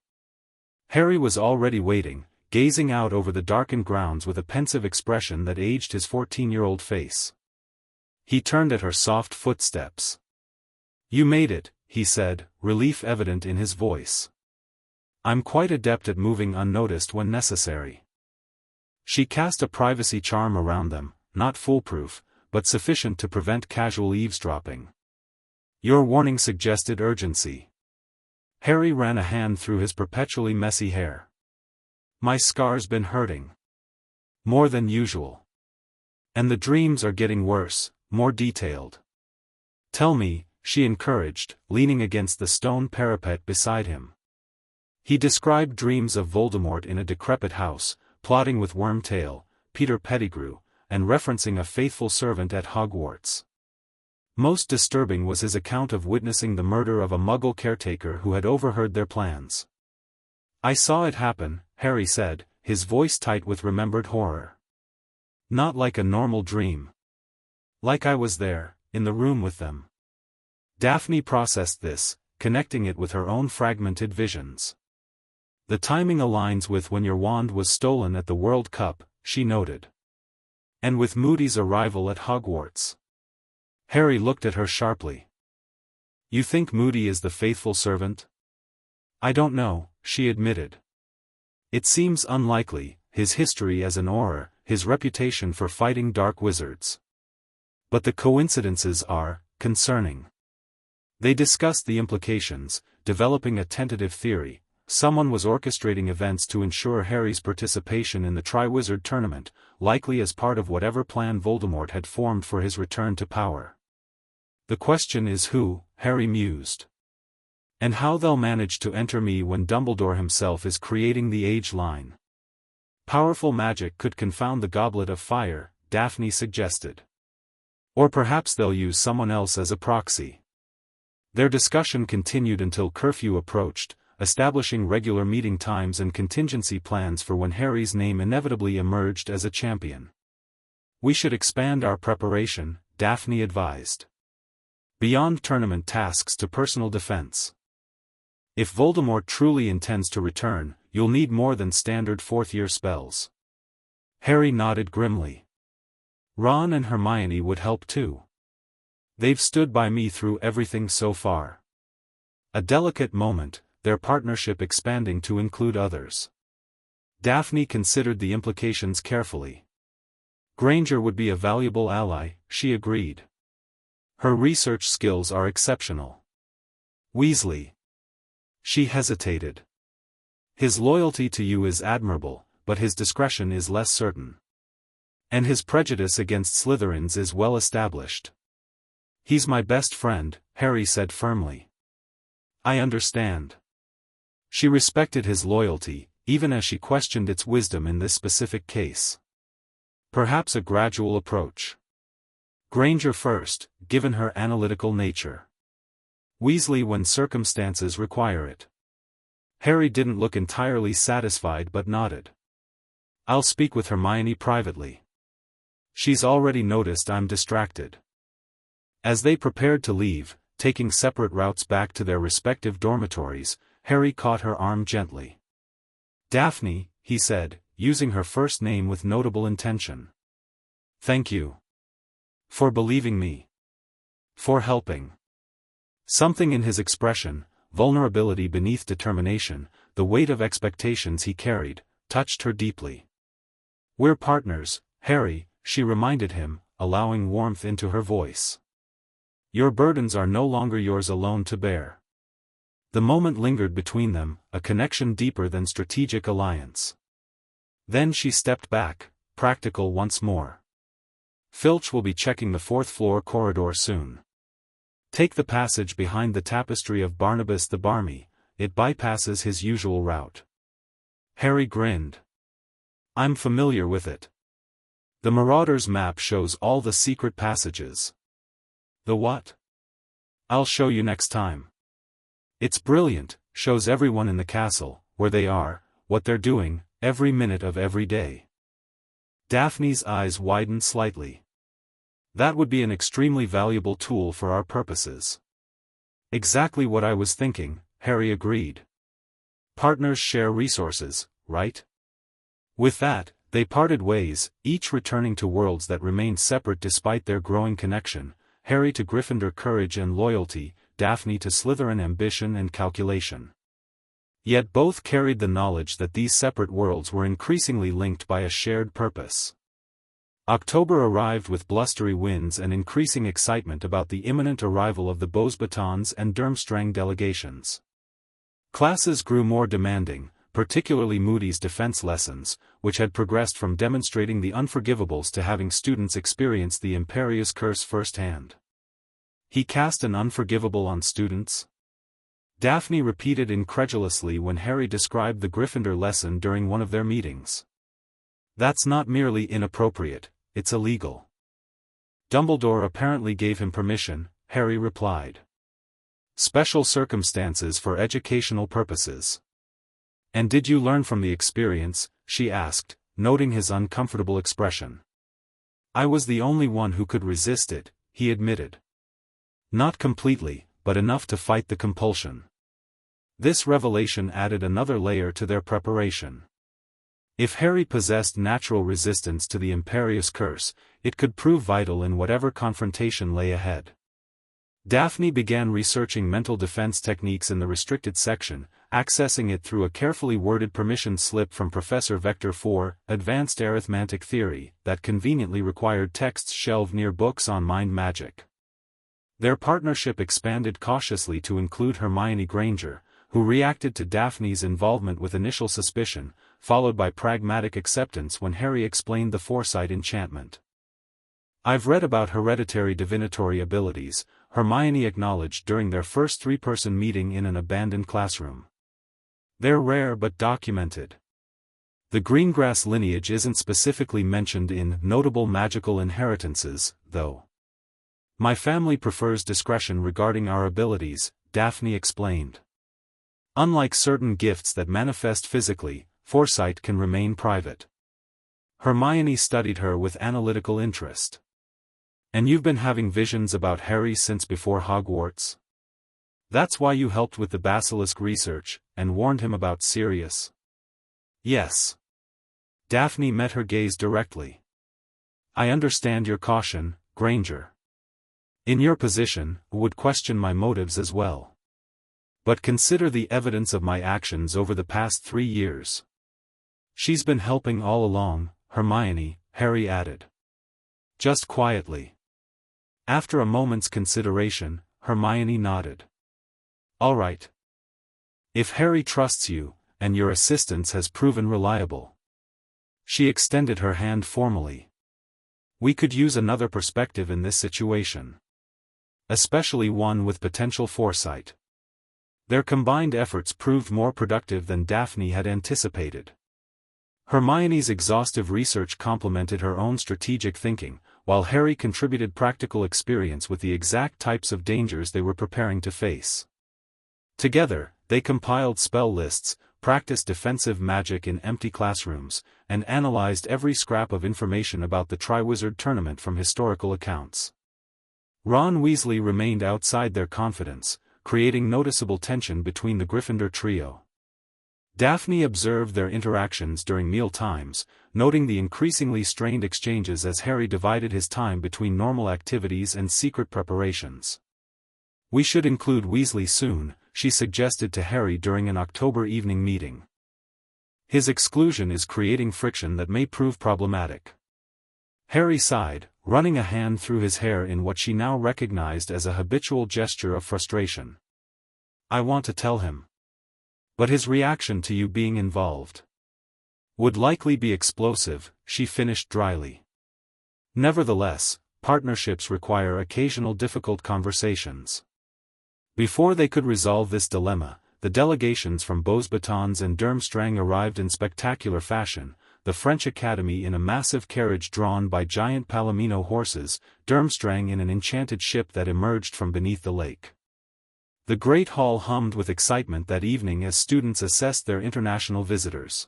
Harry was already waiting, gazing out over the darkened grounds with a pensive expression that aged his 14-year-old face. He turned at her soft footsteps. "You made it," he said, relief evident in his voice. "I'm quite adept at moving unnoticed when necessary." She cast a privacy charm around them, not foolproof, but sufficient to prevent casual eavesdropping. "Your warning suggested urgency." Harry ran a hand through his perpetually messy hair. "My scar's been hurting. More than usual. And the dreams are getting worse, more detailed." "Tell me," she encouraged, leaning against the stone parapet beside him. He described dreams of Voldemort in a decrepit house, plotting with Wormtail, Peter Pettigrew, and referencing a faithful servant at Hogwarts. Most disturbing was his account of witnessing the murder of a Muggle caretaker who had overheard their plans. "I saw it happen," Harry said, his voice tight with remembered horror. "Not like a normal dream. Like I was there, in the room with them." Daphne processed this, connecting it with her own fragmented visions. "The timing aligns with when your wand was stolen at the World Cup," she noted. "And with Moody's arrival at Hogwarts." Harry looked at her sharply. "You think Moody is the faithful servant?" "I don't know," she admitted. "It seems unlikely, his history as an Auror, his reputation for fighting dark wizards. But the coincidences are concerning." They discussed the implications, developing a tentative theory. Someone was orchestrating events to ensure Harry's participation in the Triwizard Tournament, likely as part of whatever plan Voldemort had formed for his return to power. "The question is who," Harry mused. "And how they'll manage to enter me when Dumbledore himself is creating the age line." "Powerful magic could confound the Goblet of Fire," Daphne suggested. "Or perhaps they'll use someone else as a proxy." Their discussion continued until curfew approached, establishing regular meeting times and contingency plans for when Harry's name inevitably emerged as a champion. "We should expand our preparation," Daphne advised. "Beyond tournament tasks to personal defense. If Voldemort truly intends to return, you'll need more than standard fourth-year spells." Harry nodded grimly. "Ron and Hermione would help too. They've stood by me through everything so far." A delicate moment, their partnership expanding to include others. Daphne considered the implications carefully. Granger would be a valuable ally, she agreed. "Her research skills are exceptional." "Weasley." She hesitated. "His loyalty to you is admirable, but his discretion is less certain. And his prejudice against Slytherins is well established." "He's my best friend," Harry said firmly. "I understand." She respected his loyalty, even as she questioned its wisdom in this specific case. Perhaps a gradual approach. Granger first, given her analytical nature. Weasley when circumstances require it. Harry didn't look entirely satisfied but nodded. "I'll speak with Hermione privately. She's already noticed I'm distracted." As they prepared to leave, taking separate routes back to their respective dormitories, Harry caught her arm gently. "Daphne," he said, using her first name with notable intention. "Thank you. For believing me. For helping." Something in his expression, vulnerability beneath determination, the weight of expectations he carried, touched her deeply. "We're partners, Harry," she reminded him, allowing warmth into her voice. "Your burdens are no longer yours alone to bear." The moment lingered between them, a connection deeper than strategic alliance. Then she stepped back, practical once more. "Filch will be checking the fourth-floor corridor soon. Take the passage behind the tapestry of Barnabas the Barmy, it bypasses his usual route." Harry grinned. "I'm familiar with it. The Marauder's map shows all the secret passages." "The what?" "I'll show you next time. It's brilliant, shows everyone in the castle, where they are, what they're doing, every minute of every day." Daphne's eyes widened slightly. That would be an extremely valuable tool for our purposes. Exactly what I was thinking, Harry agreed. Partners share resources, right? With that, they parted ways, each returning to worlds that remained separate despite their growing connection, Harry to Gryffindor courage and loyalty, Daphne to Slytherin ambition and calculation. Yet both carried the knowledge that these separate worlds were increasingly linked by a shared purpose. October arrived with blustery winds and increasing excitement about the imminent arrival of the Beauxbatons and Durmstrang delegations. Classes grew more demanding, particularly Moody's defense lessons, which had progressed from demonstrating the unforgivables to having students experience the Imperious Curse firsthand. He cast an unforgivable on students? Daphne repeated incredulously when Harry described the Gryffindor lesson during one of their meetings. That's not merely inappropriate, it's illegal. Dumbledore apparently gave him permission, Harry replied. Special circumstances for educational purposes. And did you learn from the experience? She asked, noting his uncomfortable expression. I was the only one who could resist it, he admitted. Not completely, but enough to fight the compulsion. This revelation added another layer to their preparation. If Harry possessed natural resistance to the Imperious Curse, it could prove vital in whatever confrontation lay ahead. Daphne began researching mental defense techniques in the restricted section, accessing it through a carefully worded permission slip from Professor Vector 4, Advanced Arithmetic Theory, that conveniently required texts shelved near books on mind magic. Their partnership expanded cautiously to include Hermione Granger, who reacted to Daphne's involvement with initial suspicion, followed by pragmatic acceptance when Harry explained the foresight enchantment. I've read about hereditary divinatory abilities, Hermione acknowledged during their first three-person meeting in an abandoned classroom. They're rare but documented. The Greengrass lineage isn't specifically mentioned in Notable Magical Inheritances, though. My family prefers discretion regarding our abilities, Daphne explained. Unlike certain gifts that manifest physically, foresight can remain private. Hermione studied her with analytical interest. And you've been having visions about Harry since before Hogwarts? That's why you helped with the basilisk research, and warned him about Sirius? Yes. Daphne met her gaze directly. I understand your caution, Granger. In your position, would question my motives as well. But consider the evidence of my actions over the past 3 years. She's been helping all along, Hermione, Harry added. Just quietly. After a moment's consideration, Hermione nodded. All right. If Harry trusts you, and your assistance has proven reliable. She extended her hand formally. We could use another perspective in this situation. Especially one with potential foresight. Their combined efforts proved more productive than Daphne had anticipated. Hermione's exhaustive research complemented her own strategic thinking, while Harry contributed practical experience with the exact types of dangers they were preparing to face. Together, they compiled spell lists, practiced defensive magic in empty classrooms, and analyzed every scrap of information about the Triwizard Tournament from historical accounts. Ron Weasley remained outside their confidence, creating noticeable tension between the Gryffindor trio. Daphne observed their interactions during meal times, noting the increasingly strained exchanges as Harry divided his time between normal activities and secret preparations. We should include Weasley soon, she suggested to Harry during an October evening meeting. His exclusion is creating friction that may prove problematic. Harry sighed, running a hand through his hair in what she now recognized as a habitual gesture of frustration. I want to tell him. But his reaction to you being involved would likely be explosive, she finished dryly. Nevertheless, partnerships require occasional difficult conversations. Before they could resolve this dilemma, the delegations from Beauxbatons and Durmstrang arrived in spectacular fashion, the French Academy in a massive carriage drawn by giant Palomino horses, Durmstrang in an enchanted ship that emerged from beneath the lake. The Great Hall hummed with excitement that evening as students assessed their international visitors.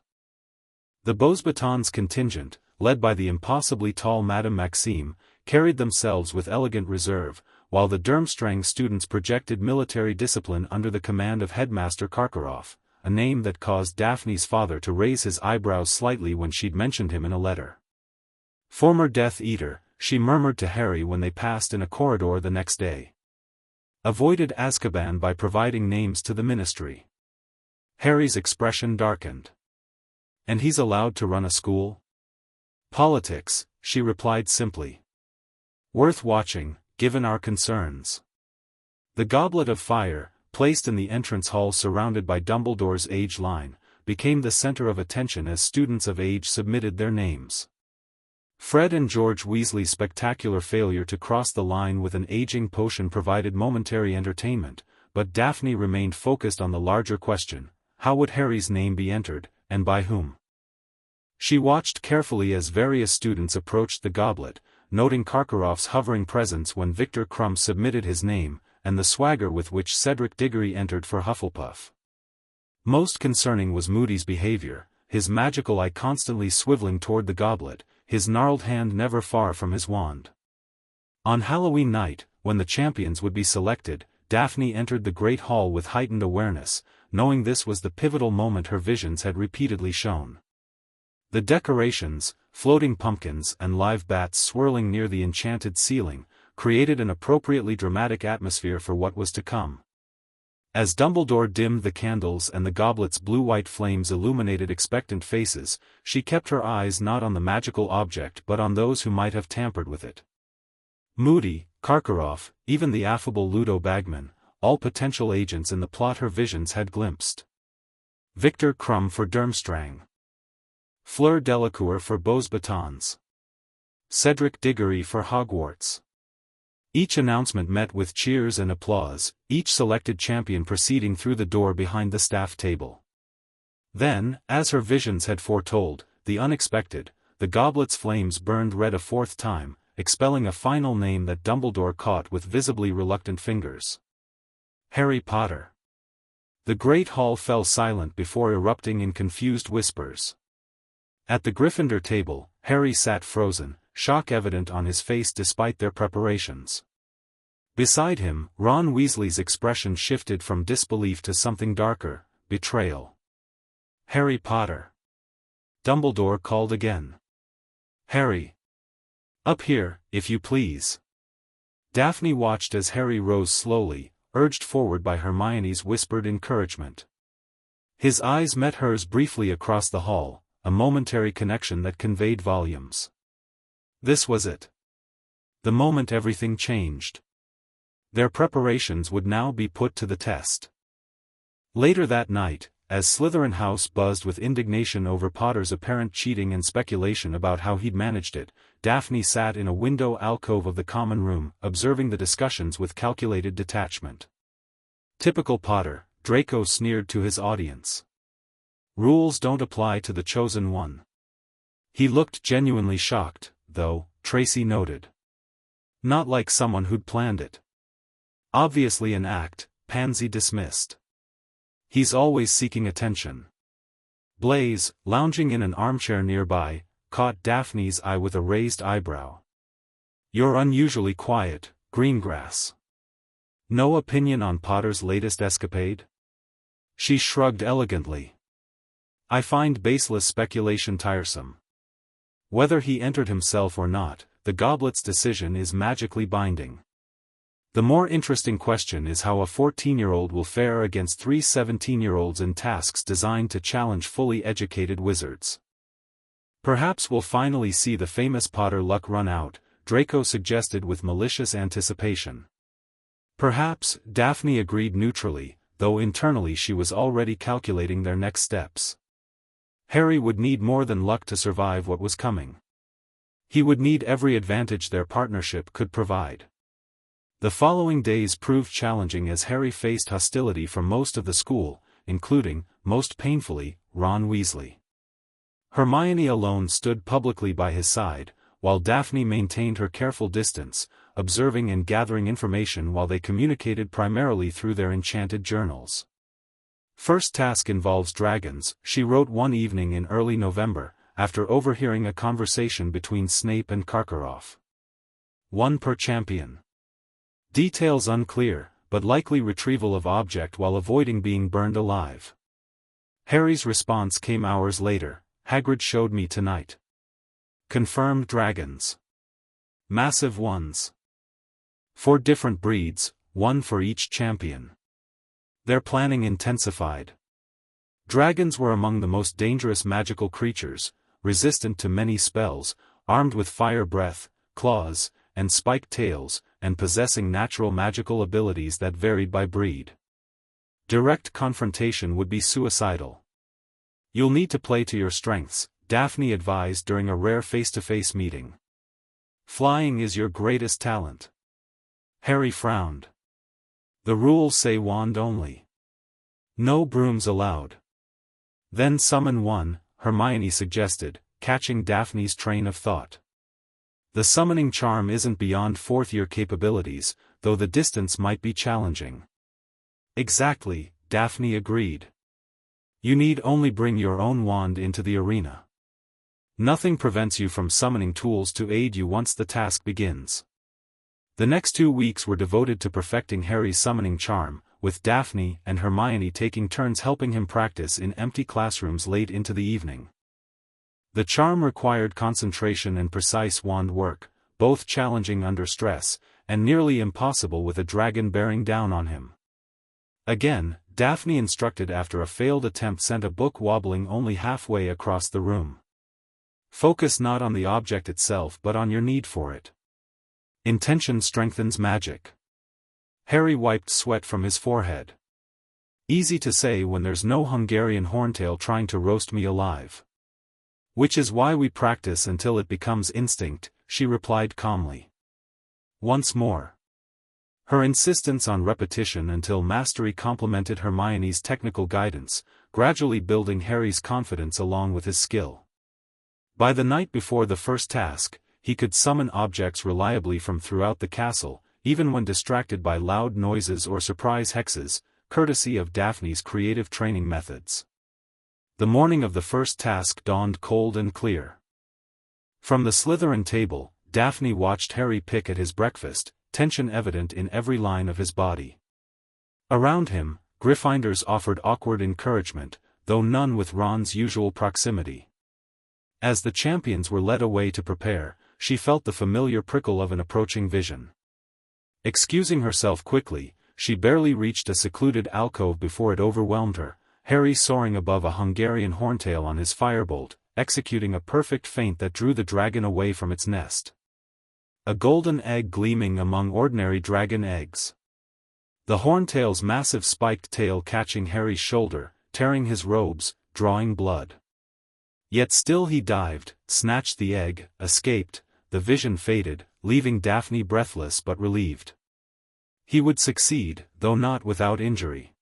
The Beauxbatons contingent, led by the impossibly tall Madame Maxime, carried themselves with elegant reserve, while the Durmstrang students projected military discipline under the command of Headmaster Karkaroff, a name that caused Daphne's father to raise his eyebrows slightly when she'd mentioned him in a letter. Former Death Eater, she murmured to Harry when they passed in a corridor the next day. Avoided Azkaban by providing names to the Ministry. Harry's expression darkened. And he's allowed to run a school? Politics, she replied simply. Worth watching, given our concerns. The Goblet of Fire, placed in the entrance hall surrounded by Dumbledore's age line, became the center of attention as students of age submitted their names. Fred and George Weasley's spectacular failure to cross the line with an aging potion provided momentary entertainment, but Daphne remained focused on the larger question: how would Harry's name be entered, and by whom? She watched carefully as various students approached the goblet, noting Karkaroff's hovering presence when Victor Crumb submitted his name, and the swagger with which Cedric Diggory entered for Hufflepuff. Most concerning was Moody's behavior, his magical eye constantly swiveling toward the goblet, his gnarled hand never far from his wand. On Halloween night, when the champions would be selected, Daphne entered the Great Hall with heightened awareness, knowing this was the pivotal moment her visions had repeatedly shown. The decorations, floating pumpkins and live bats swirling near the enchanted ceiling, created an appropriately dramatic atmosphere for what was to come. As Dumbledore dimmed the candles and the goblet's blue-white flames illuminated expectant faces, she kept her eyes not on the magical object but on those who might have tampered with it. Moody, Karkaroff, even the affable Ludo Bagman, all potential agents in the plot her visions had glimpsed. Victor Crumb for Durmstrang. Fleur Delacour for Beaux Batons. Cedric Diggory for Hogwarts. Each announcement met with cheers and applause, each selected champion proceeding through the door behind the staff table. Then, as her visions had foretold, the unexpected, the goblet's flames burned red a fourth time, expelling a final name that Dumbledore caught with visibly reluctant fingers. Harry Potter. The Great Hall fell silent before erupting in confused whispers. At the Gryffindor table, Harry sat frozen, shock evident on his face despite their preparations. Beside him, Ron Weasley's expression shifted from disbelief to something darker: betrayal. Harry Potter. Dumbledore called again. Harry. Up here, if you please. Daphne watched as Harry rose slowly, urged forward by Hermione's whispered encouragement. His eyes met hers briefly across the hall, a momentary connection that conveyed volumes. This was it. The moment everything changed. Their preparations would now be put to the test. Later that night, as Slytherin House buzzed with indignation over Potter's apparent cheating and speculation about how he'd managed it, Daphne sat in a window alcove of the common room, observing the discussions with calculated detachment. Typical Potter, Draco sneered to his audience. Rules don't apply to the chosen one. He looked genuinely shocked, though, Tracy noted. Not like someone who'd planned it. Obviously an act, Pansy dismissed. He's always seeking attention. Blaise, lounging in an armchair nearby, caught Daphne's eye with a raised eyebrow. You're unusually quiet, Greengrass. No opinion on Potter's latest escapade? She shrugged elegantly. I find baseless speculation tiresome. Whether he entered himself or not, the goblet's decision is magically binding. The more interesting question is how a 14-year-old will fare against three 17-year-olds in tasks designed to challenge fully educated wizards. Perhaps we'll finally see the famous Potter luck run out, Draco suggested with malicious anticipation. Perhaps, Daphne agreed neutrally, though internally she was already calculating their next steps. Harry would need more than luck to survive what was coming. He would need every advantage their partnership could provide. The following days proved challenging as Harry faced hostility from most of the school, including, most painfully, Ron Weasley. Hermione alone stood publicly by his side, while Daphne maintained her careful distance, observing and gathering information while they communicated primarily through their enchanted journals. First task involves dragons, she wrote one evening in early November, after overhearing a conversation between Snape and Karkaroff. One per champion. Details unclear, but likely retrieval of object while avoiding being burned alive. Harry's response came hours later. Hagrid showed me tonight. Confirmed dragons. Massive ones. 4 different breeds, 1 for each champion. Their planning intensified. Dragons were among the most dangerous magical creatures, resistant to many spells, armed with fire breath, claws, and spiked tails, and possessing natural magical abilities that varied by breed. Direct confrontation would be suicidal. You'll need to play to your strengths, Daphne advised during a rare face-to-face meeting. Flying is your greatest talent. Harry frowned. The rules say wand only. No brooms allowed. Then summon one, Hermione suggested, catching Daphne's train of thought. The summoning charm isn't beyond 4th-year capabilities, though the distance might be challenging. Exactly, Daphne agreed. You need only bring your own wand into the arena. Nothing prevents you from summoning tools to aid you once the task begins. The next 2 weeks were devoted to perfecting Harry's summoning charm, with Daphne and Hermione taking turns helping him practice in empty classrooms late into the evening. The charm required concentration and precise wand work, both challenging under stress, and nearly impossible with a dragon bearing down on him. Again, Daphne instructed after a failed attempt sent a book wobbling only halfway across the room. Focus not on the object itself but on your need for it. Intention strengthens magic. Harry wiped sweat from his forehead. Easy to say when there's no Hungarian horntail trying to roast me alive. Which is why we practice until it becomes instinct, she replied calmly. Once more. Her insistence on repetition until mastery complemented Hermione's technical guidance, gradually building Harry's confidence along with his skill. By the night before the first task, he could summon objects reliably from throughout the castle, even when distracted by loud noises or surprise hexes, courtesy of Daphne's creative training methods. The morning of the first task dawned cold and clear. From the Slytherin table, Daphne watched Harry pick at his breakfast, tension evident in every line of his body. Around him, Gryffindors offered awkward encouragement, though none with Ron's usual proximity. As the champions were led away to prepare, she felt the familiar prickle of an approaching vision. Excusing herself quickly, she barely reached a secluded alcove before it overwhelmed her, Harry soaring above a Hungarian horntail on his firebolt, executing a perfect feint that drew the dragon away from its nest. A golden egg gleaming among ordinary dragon eggs. The horntail's massive spiked tail catching Harry's shoulder, tearing his robes, drawing blood. Yet still he dived, snatched the egg, escaped, the vision faded, leaving Daphne breathless but relieved. He would succeed, though not without injury.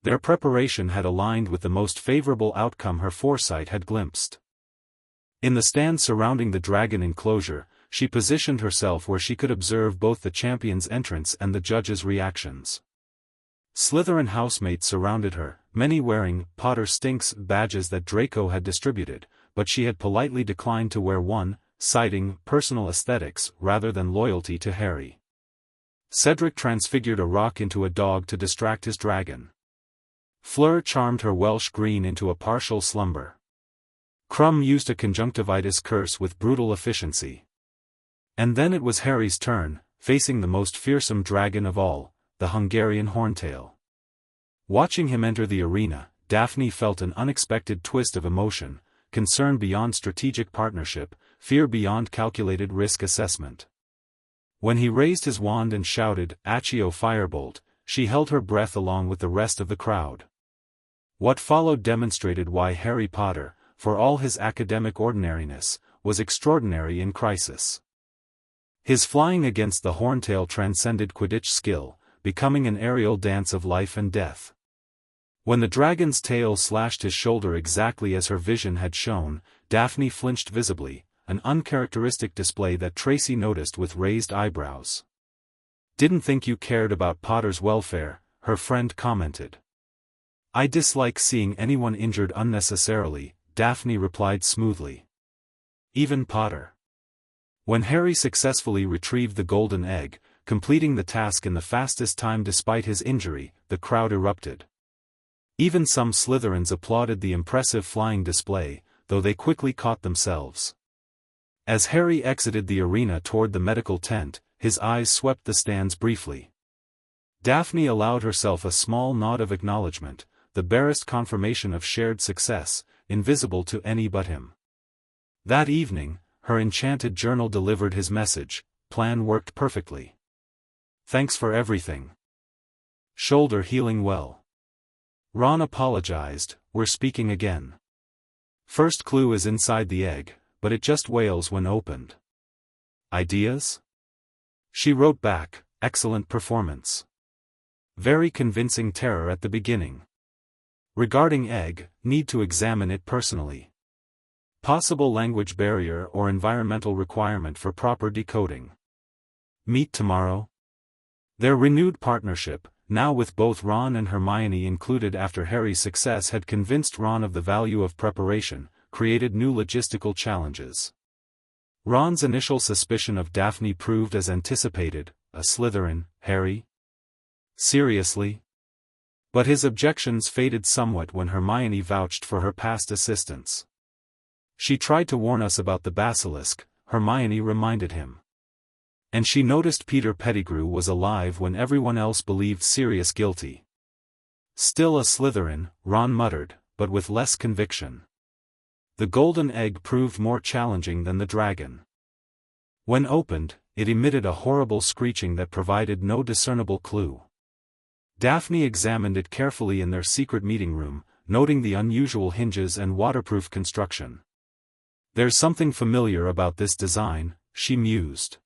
Their preparation had aligned with the most favorable outcome her foresight had glimpsed. In the stand surrounding the dragon enclosure, she positioned herself where she could observe both the champion's entrance and the judges' reactions. Slytherin housemates surrounded her, many wearing Potter Stinks badges that Draco had distributed, but she had politely declined to wear one, citing personal aesthetics rather than loyalty to Harry. Cedric transfigured a rock into a dog to distract his dragon. Fleur charmed her Welsh green into a partial slumber. Crumb used a conjunctivitis curse with brutal efficiency. And then it was Harry's turn, facing the most fearsome dragon of all, the Hungarian horntail. Watching him enter the arena, Daphne felt an unexpected twist of emotion, concern beyond strategic partnership, fear beyond calculated risk assessment. When he raised his wand and shouted, "Accio Firebolt," she held her breath along with the rest of the crowd. What followed demonstrated why Harry Potter, for all his academic ordinariness, was extraordinary in crisis. His flying against the horntail transcended Quidditch skill, becoming an aerial dance of life and death. When the dragon's tail slashed his shoulder exactly as her vision had shown, Daphne flinched visibly, an uncharacteristic display that Tracy noticed with raised eyebrows. "Didn't think you cared about Potter's welfare," her friend commented. "I dislike seeing anyone injured unnecessarily," Daphne replied smoothly. "Even Potter." When Harry successfully retrieved the golden egg, completing the task in the fastest time despite his injury, the crowd erupted. Even some Slytherins applauded the impressive flying display, though they quickly caught themselves. As Harry exited the arena toward the medical tent, his eyes swept the stands briefly. Daphne allowed herself a small nod of acknowledgement, the barest confirmation of shared success, invisible to any but him. That evening, her enchanted journal delivered his message: plan worked perfectly. Thanks for everything. Shoulder healing well. Ron apologized, we're speaking again. First clue is inside the egg, but it just wails when opened. Ideas? She wrote back, excellent performance. Very convincing terror at the beginning. Regarding egg, need to examine it personally. Possible language barrier or environmental requirement for proper decoding. Meet tomorrow? Their renewed partnership, now with both Ron and Hermione included after Harry's success had convinced Ron of the value of preparation, created new logistical challenges. Ron's initial suspicion of Daphne proved as anticipated: a Slytherin, Harry? Seriously? But his objections faded somewhat when Hermione vouched for her past assistance. She tried to warn us about the basilisk, Hermione reminded him. And she noticed Peter Pettigrew was alive when everyone else believed Sirius guilty. Still a Slytherin, Ron muttered, but with less conviction. The golden egg proved more challenging than the dragon. When opened, it emitted a horrible screeching that provided no discernible clue. Daphne examined it carefully in their secret meeting room, noting the unusual hinges and waterproof construction. There's something familiar about this design, she mused.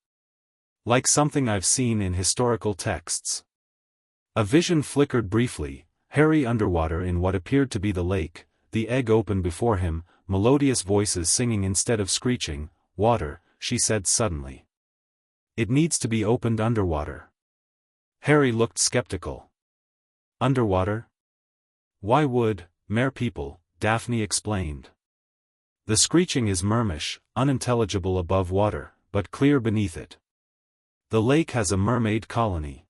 Like something I've seen in historical texts. A vision flickered briefly, Harry underwater in what appeared to be the lake, the egg open before him, melodious voices singing instead of screeching. Water, she said suddenly. It needs to be opened underwater. Harry looked skeptical. Underwater? Why would, mere people, Daphne explained. The screeching is murmish, unintelligible above water, but clear beneath it. The lake has a mermaid colony.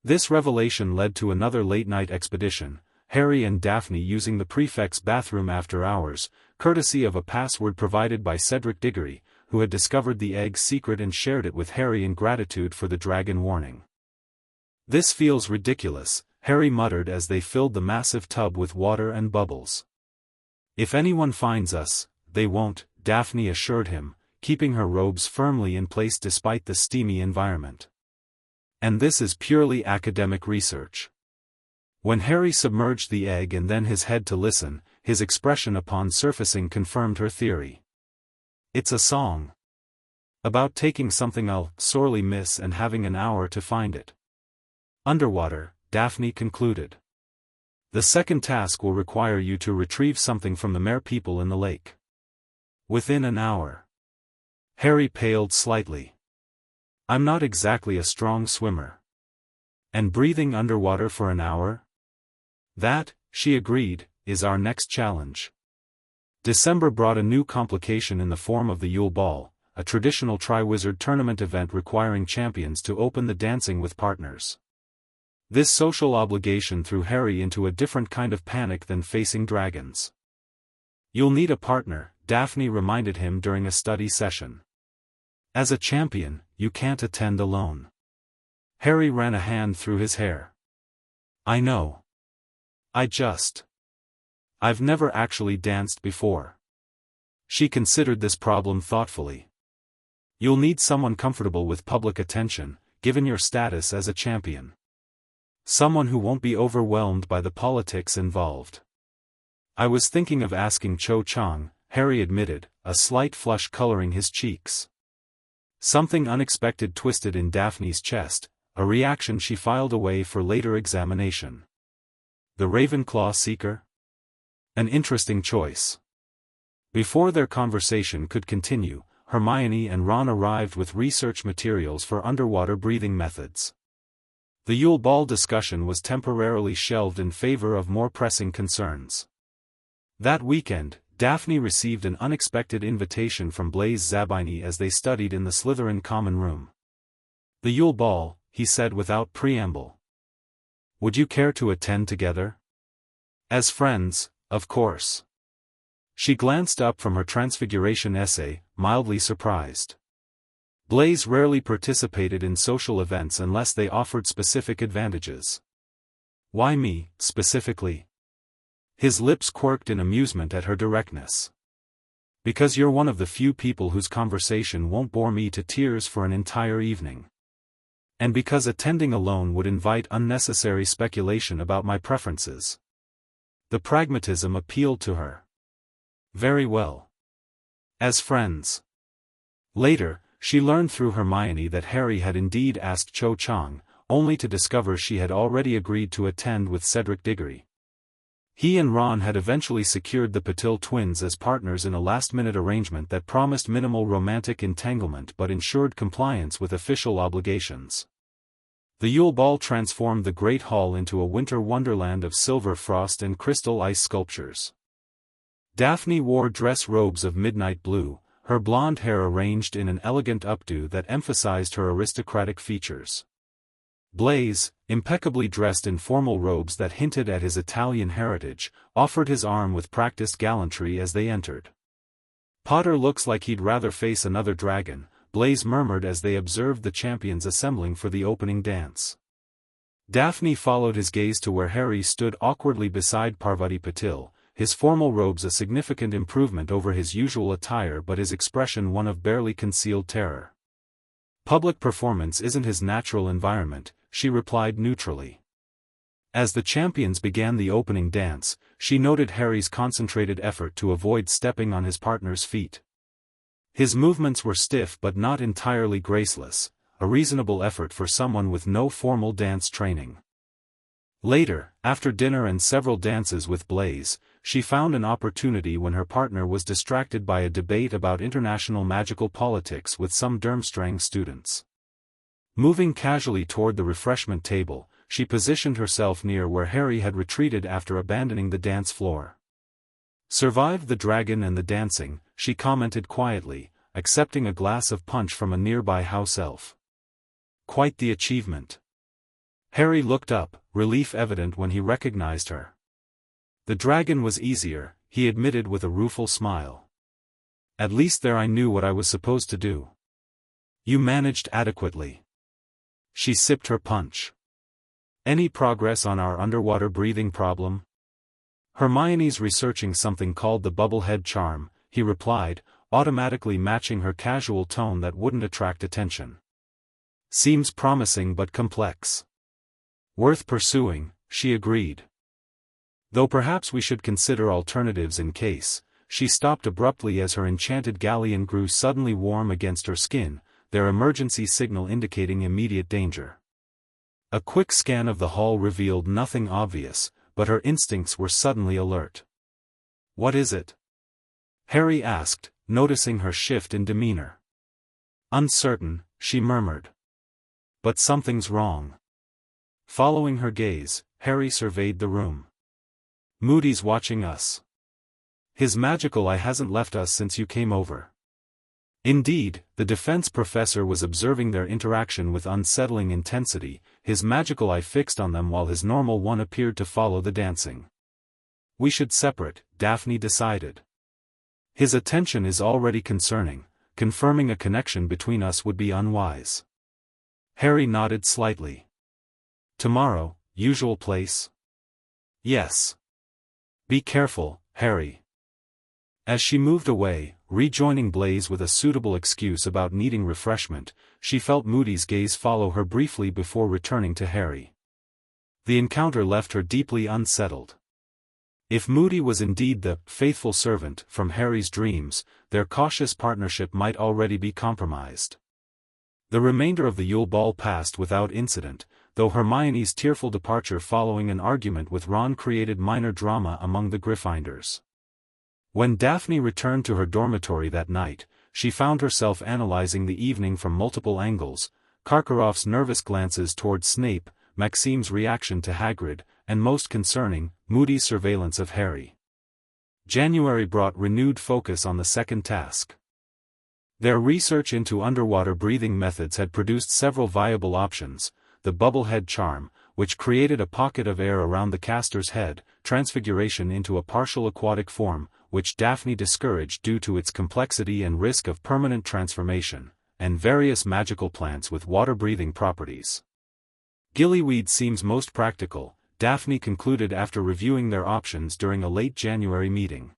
This revelation led to another late-night expedition, Harry and Daphne using the prefect's bathroom after hours, courtesy of a password provided by Cedric Diggory, who had discovered the egg's secret and shared it with Harry in gratitude for the dragon warning. This feels ridiculous, Harry muttered as they filled the massive tub with water and bubbles. If anyone finds us, they won't, Daphne assured him, keeping her robes firmly in place despite the steamy environment. And this is purely academic research. When Harry submerged the egg and then his head to listen, his expression upon surfacing confirmed her theory. It's a song. About taking something I'll sorely miss and having an hour to find it. Underwater, Daphne concluded. The second task will require you to retrieve something from the mere people in the lake. Within an hour. Harry paled slightly. I'm not exactly a strong swimmer. And breathing underwater for an hour? That, she agreed, is our next challenge. December brought a new complication in the form of the Yule Ball, a traditional Triwizard Tournament event requiring champions to open the dancing with partners. This social obligation threw Harry into a different kind of panic than facing dragons. You'll need a partner, Daphne reminded him during a study session. As a champion, you can't attend alone. Harry ran a hand through his hair. I know. I've never actually danced before. She considered this problem thoughtfully. You'll need someone comfortable with public attention, given your status as a champion. Someone who won't be overwhelmed by the politics involved. I was thinking of asking Cho Chang, Harry admitted, a slight flush coloring his cheeks. Something unexpected twisted in Daphne's chest, a reaction she filed away for later examination. The Ravenclaw Seeker? An interesting choice. Before their conversation could continue, Hermione and Ron arrived with research materials for underwater breathing methods. The Yule Ball discussion was temporarily shelved in favor of more pressing concerns. That weekend, Daphne received an unexpected invitation from Blaise Zabini as they studied in the Slytherin common room. "The Yule Ball," he said without preamble. "Would you care to attend together?" "As friends, of course." She glanced up from her Transfiguration essay, mildly surprised. Blaise rarely participated in social events unless they offered specific advantages. "Why me, specifically?" His lips quirked in amusement at her directness. "Because you're one of the few people whose conversation won't bore me to tears for an entire evening. And because attending alone would invite unnecessary speculation about my preferences." The pragmatism appealed to her. "Very well. As friends." Later, she learned through Hermione that Harry had indeed asked Cho Chang, only to discover she had already agreed to attend with Cedric Diggory. He and Ron had eventually secured the Patil twins as partners in a last-minute arrangement that promised minimal romantic entanglement but ensured compliance with official obligations. The Yule Ball transformed the Great Hall into a winter wonderland of silver frost and crystal ice sculptures. Daphne wore dress robes of midnight blue, her blonde hair arranged in an elegant updo that emphasized her aristocratic features. Blaise, impeccably dressed in formal robes that hinted at his Italian heritage, offered his arm with practiced gallantry as they entered. "Potter looks like he'd rather face another dragon," Blaise murmured as they observed the champions assembling for the opening dance. Daphne followed his gaze to where Harry stood awkwardly beside Parvati Patil, his formal robes a significant improvement over his usual attire but his expression one of barely concealed terror. "Public performance isn't his natural environment," she replied neutrally. As the champions began the opening dance, she noted Harry's concentrated effort to avoid stepping on his partner's feet. His movements were stiff but not entirely graceless, a reasonable effort for someone with no formal dance training. Later, after dinner and several dances with Blaise, she found an opportunity when her partner was distracted by a debate about international magical politics with some Durmstrang students. Moving casually toward the refreshment table, she positioned herself near where Harry had retreated after abandoning the dance floor. "Survived the dragon and the dancing," she commented quietly, accepting a glass of punch from a nearby house elf. "Quite the achievement." Harry looked up, relief evident when he recognized her. "The dragon was easier," he admitted with a rueful smile. "At least there I knew what I was supposed to do." "You managed adequately." She sipped her punch. "Any progress on our underwater breathing problem?" "Hermione's researching something called the bubblehead charm," he replied, automatically matching her casual tone that wouldn't attract attention. "Seems promising but complex." "Worth pursuing," she agreed. "Though perhaps we should consider alternatives in case." She stopped abruptly as her enchanted galleon grew suddenly warm against her skin, their emergency signal indicating immediate danger. A quick scan of the hall revealed nothing obvious, but her instincts were suddenly alert. "What is it?" Harry asked, noticing her shift in demeanor. "Uncertain," she murmured. "But something's wrong." Following her gaze, Harry surveyed the room. "Moody's watching us. His magical eye hasn't left us since you came over." Indeed, the defense professor was observing their interaction with unsettling intensity, his magical eye fixed on them while his normal one appeared to follow the dancing. "We should separate," Daphne decided. "His attention is already concerning, confirming a connection between us would be unwise." Harry nodded slightly. "Tomorrow, usual place?" "Yes." "Be careful, Harry." As she moved away, rejoining Blaise with a suitable excuse about needing refreshment, she felt Moody's gaze follow her briefly before returning to Harry. The encounter left her deeply unsettled. If Moody was indeed the faithful servant from Harry's dreams, their cautious partnership might already be compromised. The remainder of the Yule Ball passed without incident, though Hermione's tearful departure following an argument with Ron created minor drama among the Gryffindors. When Daphne returned to her dormitory that night, she found herself analyzing the evening from multiple angles: Karkaroff's nervous glances toward Snape, Maxime's reaction to Hagrid, and most concerning, Moody's surveillance of Harry. January brought renewed focus on the second task. Their research into underwater breathing methods had produced several viable options: the bubblehead charm, which created a pocket of air around the caster's head; transfiguration into a partial aquatic form, which Daphne discouraged due to its complexity and risk of permanent transformation; and various magical plants with water-breathing properties. Gillyweed seems most practical, Daphne concluded after reviewing their options during a late January meeting.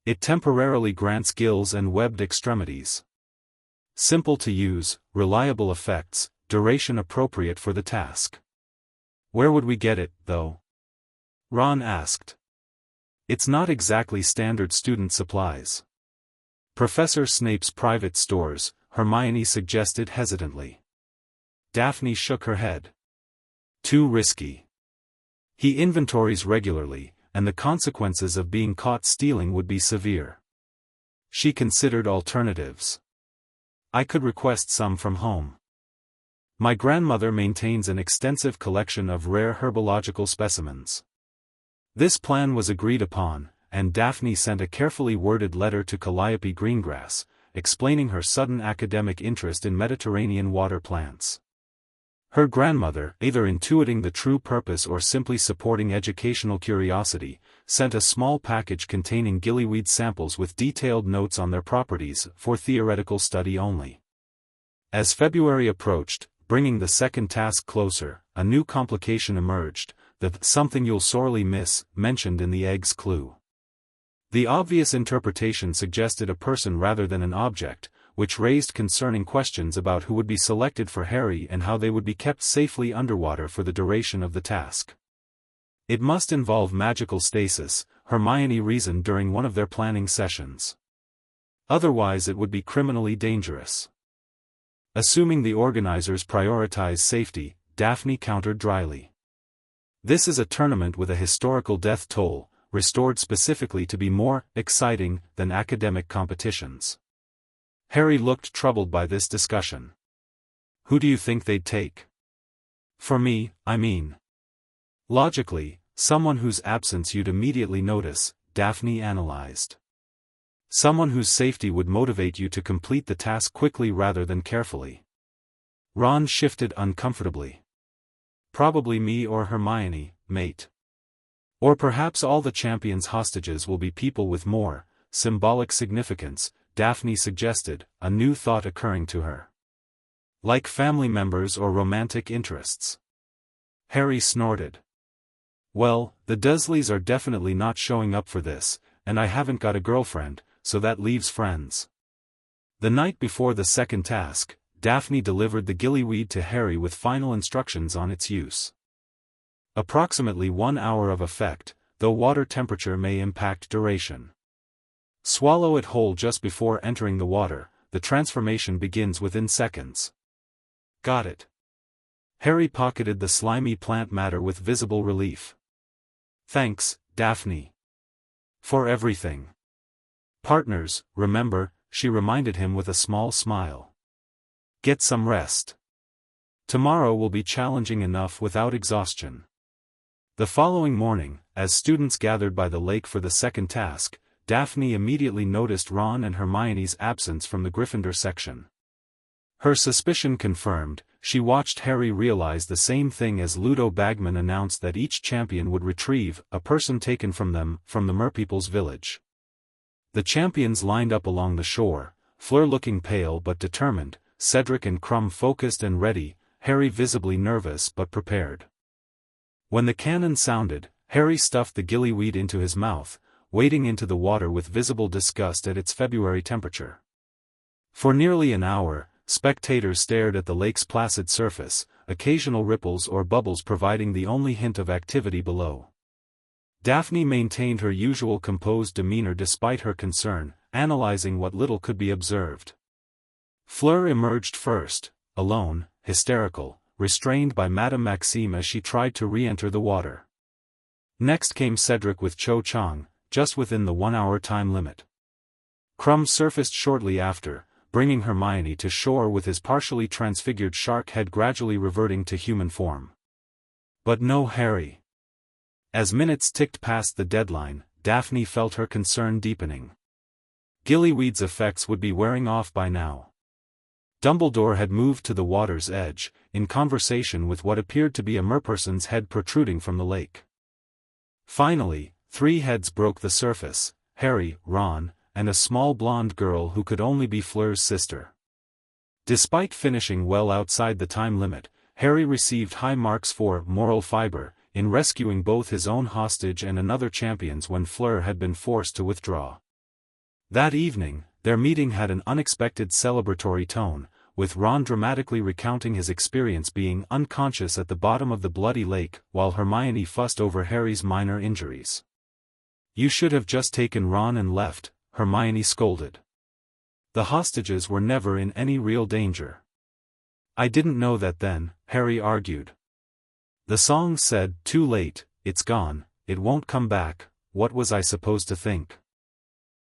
It temporarily grants gills and webbed extremities. Simple to use, reliable effects, duration appropriate for the task. Where would we get it, though? Ron asked. It's not exactly standard student supplies. Professor Snape's private stores, Hermione suggested hesitantly. Daphne shook her head. Too risky. He inventories regularly, and the consequences of being caught stealing would be severe. She considered alternatives. I could request some from home. My grandmother maintains an extensive collection of rare herbological specimens. This plan was agreed upon, and Daphne sent a carefully worded letter to Calliope Greengrass, explaining her sudden academic interest in Mediterranean water plants. Her grandmother, either intuiting the true purpose or simply supporting educational curiosity, sent a small package containing gillyweed samples with detailed notes on their properties, for theoretical study only. As February approached, bringing the second task closer, a new complication emerged: the "something you'll sorely miss" mentioned in the egg's clue. The obvious interpretation suggested a person rather than an object, which raised concerning questions about who would be selected for Harry and how they would be kept safely underwater for the duration of the task. It must involve magical stasis, Hermione reasoned during one of their planning sessions. Otherwise it would be criminally dangerous. Assuming the organizers prioritize safety, Daphne countered dryly. This is a tournament with a historical death toll, restored specifically to be more exciting than academic competitions. Harry looked troubled by this discussion. Who do you think they'd take? For me, I mean. Logically, someone whose absence you'd immediately notice, Daphne analyzed. Someone whose safety would motivate you to complete the task quickly rather than carefully. Ron shifted uncomfortably. Probably me or Hermione, mate. Or perhaps all the champions' hostages will be people with more symbolic significance, Daphne suggested, a new thought occurring to her. Like family members or romantic interests. Harry snorted. Well, the Dursleys are definitely not showing up for this, and I haven't got a girlfriend, so that leaves friends. The night before the second task, Daphne delivered the gillyweed to Harry with final instructions on its use. Approximately 1 hour of effect, though water temperature may impact duration. Swallow it whole just before entering the water, the transformation begins within seconds. Got it. Harry pocketed the slimy plant matter with visible relief. Thanks, Daphne. For everything. Partners, remember, she reminded him with a small smile. Get some rest. Tomorrow will be challenging enough without exhaustion. The following morning, as students gathered by the lake for the second task, Daphne immediately noticed Ron and Hermione's absence from the Gryffindor section. Her suspicion confirmed, she watched Harry realize the same thing as Ludo Bagman announced that each champion would retrieve a person taken from them from the Merpeople's village. The champions lined up along the shore, Fleur looking pale but determined, Cedric and Crumb focused and ready, Harry visibly nervous but prepared. When the cannon sounded, Harry stuffed the gillyweed into his mouth, wading into the water with visible disgust at its February temperature. For nearly an hour, spectators stared at the lake's placid surface, occasional ripples or bubbles providing the only hint of activity below. Daphne maintained her usual composed demeanor despite her concern, analyzing what little could be observed. Fleur emerged first, alone, hysterical, restrained by Madame Maxime as she tried to re-enter the water. Next came Cedric with Cho Chang, just within the 1-hour time limit. Crumb surfaced shortly after, bringing Hermione to shore with his partially transfigured shark head gradually reverting to human form. But no Harry. As minutes ticked past the deadline, Daphne felt her concern deepening. Gillyweed's effects would be wearing off by now. Dumbledore had moved to the water's edge, in conversation with what appeared to be a merperson's head protruding from the lake. Finally, 3 heads broke the surface: Harry, Ron, and a small blonde girl who could only be Fleur's sister. Despite finishing well outside the time limit, Harry received high marks for moral fiber in rescuing both his own hostage and another champion's when Fleur had been forced to withdraw. That evening, their meeting had an unexpected celebratory tone, with Ron dramatically recounting his experience being unconscious at the bottom of the bloody lake, while Hermione fussed over Harry's minor injuries. "You should have just taken Ron and left," Hermione scolded. "The hostages were never in any real danger." "I didn't know that then," Harry argued. "The song said, 'Too late, it's gone, it won't come back.' What was I supposed to think?"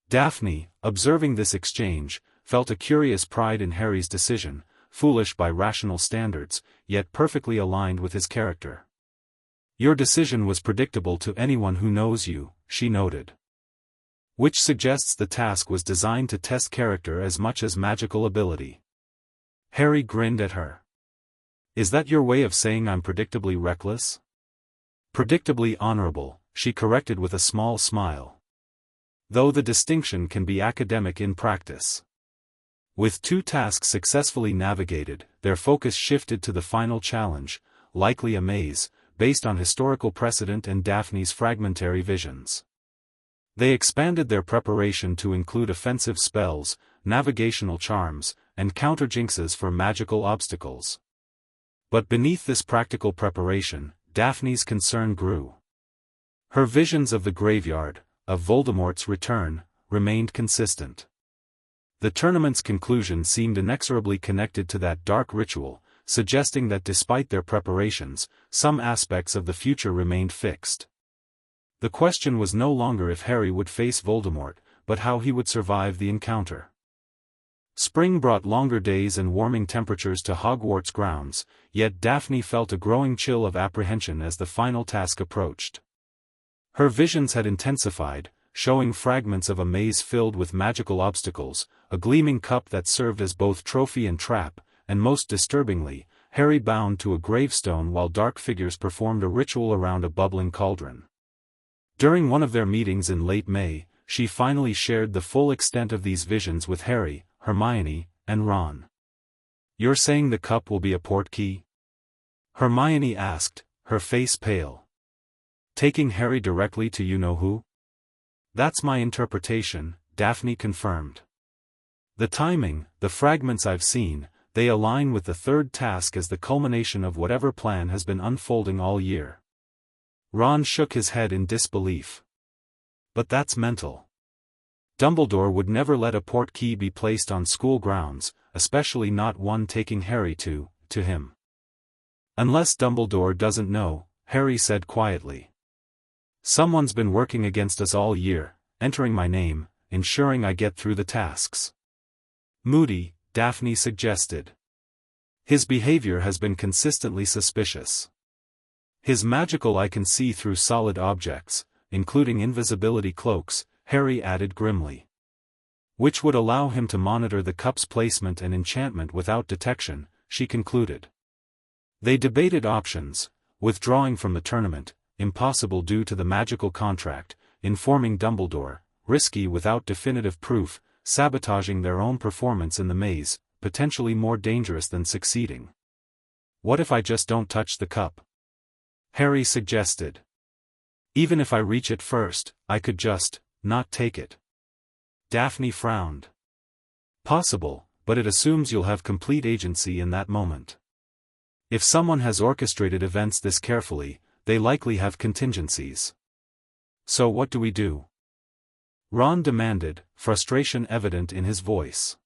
Daphne, observing this exchange, felt a curious pride in Harry's decision, foolish by rational standards, yet perfectly aligned with his character. "Your decision was predictable to anyone who knows you," she noted. Which suggests the task was designed to test character as much as magical ability. Harry grinned at her. "Is that your way of saying I'm predictably reckless?" "Predictably honorable," she corrected with a small smile. Though the distinction can be academic in practice. With 2 tasks successfully navigated, their focus shifted to the final challenge, likely a maze, based on historical precedent and Daphne's fragmentary visions. They expanded their preparation to include offensive spells, navigational charms, and counter-jinxes for magical obstacles. But beneath this practical preparation, Daphne's concern grew. Her visions of the graveyard, of Voldemort's return, remained consistent. The tournament's conclusion seemed inexorably connected to that dark ritual, suggesting that despite their preparations, some aspects of the future remained fixed. The question was no longer if Harry would face Voldemort, but how he would survive the encounter. Spring brought longer days and warming temperatures to Hogwarts grounds, yet Daphne felt a growing chill of apprehension as the final task approached. Her visions had intensified, showing fragments of a maze filled with magical obstacles, a gleaming cup that served as both trophy and trap, and most disturbingly, Harry bound to a gravestone while dark figures performed a ritual around a bubbling cauldron. During one of their meetings in late May, she finally shared the full extent of these visions with Harry, Hermione, and Ron. "You're saying the cup will be a portkey?" Hermione asked, her face pale. "Taking Harry directly to you-know-who?" "That's my interpretation," Daphne confirmed. "The timing, the fragments I've seen, they align with the 3rd task as the culmination of whatever plan has been unfolding all year." Ron shook his head in disbelief. "But that's mental. Dumbledore would never let a portkey be placed on school grounds, especially not one taking Harry to him." "Unless Dumbledore doesn't know," Harry said quietly. "Someone's been working against us all year, entering my name, ensuring I get through the tasks." "Moody," Daphne suggested. "His behavior has been consistently suspicious. His magical eye can see through solid objects, including invisibility cloaks," Harry added grimly. "Which would allow him to monitor the cup's placement and enchantment without detection," she concluded. They debated options: withdrawing from the tournament, impossible due to the magical contract; informing Dumbledore, risky without definitive proof; sabotaging their own performance in the maze, potentially more dangerous than succeeding. "What if I just don't touch the cup?" Harry suggested. "Even if I reach it first, I could just not take it." Daphne frowned. "Possible, but it assumes you'll have complete agency in that moment. If someone has orchestrated events this carefully, they likely have contingencies. So what do we do?" Ron demanded, frustration evident in his voice.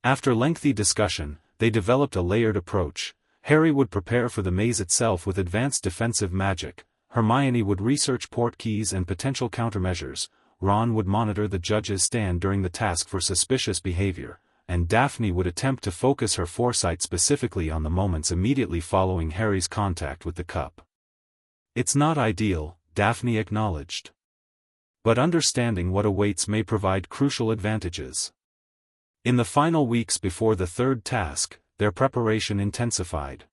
After lengthy discussion, they developed a layered approach. Harry would prepare for the maze itself with advanced defensive magic, Hermione would research portkeys and potential countermeasures, Ron would monitor the judge's stand during the task for suspicious behavior, and Daphne would attempt to focus her foresight specifically on the moments immediately following Harry's contact with the cup. "It's not ideal," Daphne acknowledged. But understanding what awaits may provide crucial advantages. In the final weeks before the third task, their preparation intensified.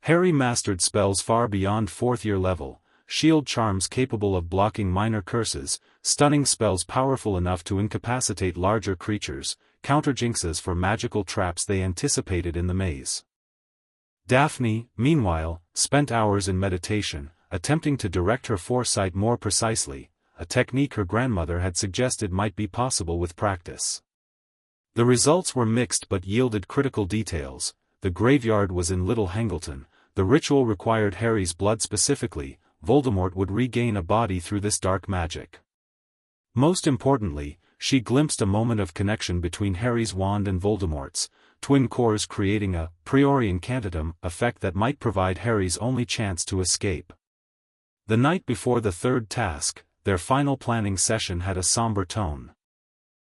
Harry mastered spells far beyond fourth-year level, shield charms capable of blocking minor curses, stunning spells powerful enough to incapacitate larger creatures, counter-jinxes for magical traps they anticipated in the maze. Daphne, meanwhile, spent hours in meditation, attempting to direct her foresight more precisely, a technique her grandmother had suggested might be possible with practice. The results were mixed but yielded critical details. The graveyard was in Little Hangleton. The ritual required Harry's blood specifically. Voldemort would regain a body through this dark magic. Most importantly, she glimpsed a moment of connection between Harry's wand and Voldemort's, twin cores creating a priori incantatem effect that might provide Harry's only chance to escape. The night before the third task, their final planning session had a somber tone.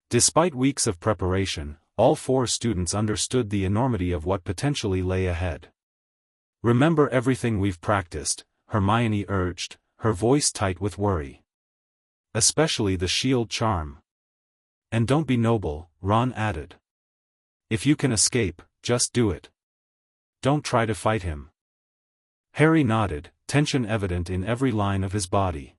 Despite weeks of preparation, all four students understood the enormity of what potentially lay ahead. "Remember everything we've practiced," Hermione urged, her voice tight with worry. "Especially the shield charm. And don't be noble," Ron added. "If you can escape, just do it. Don't try to fight him." Harry nodded, tension evident in every line of his body.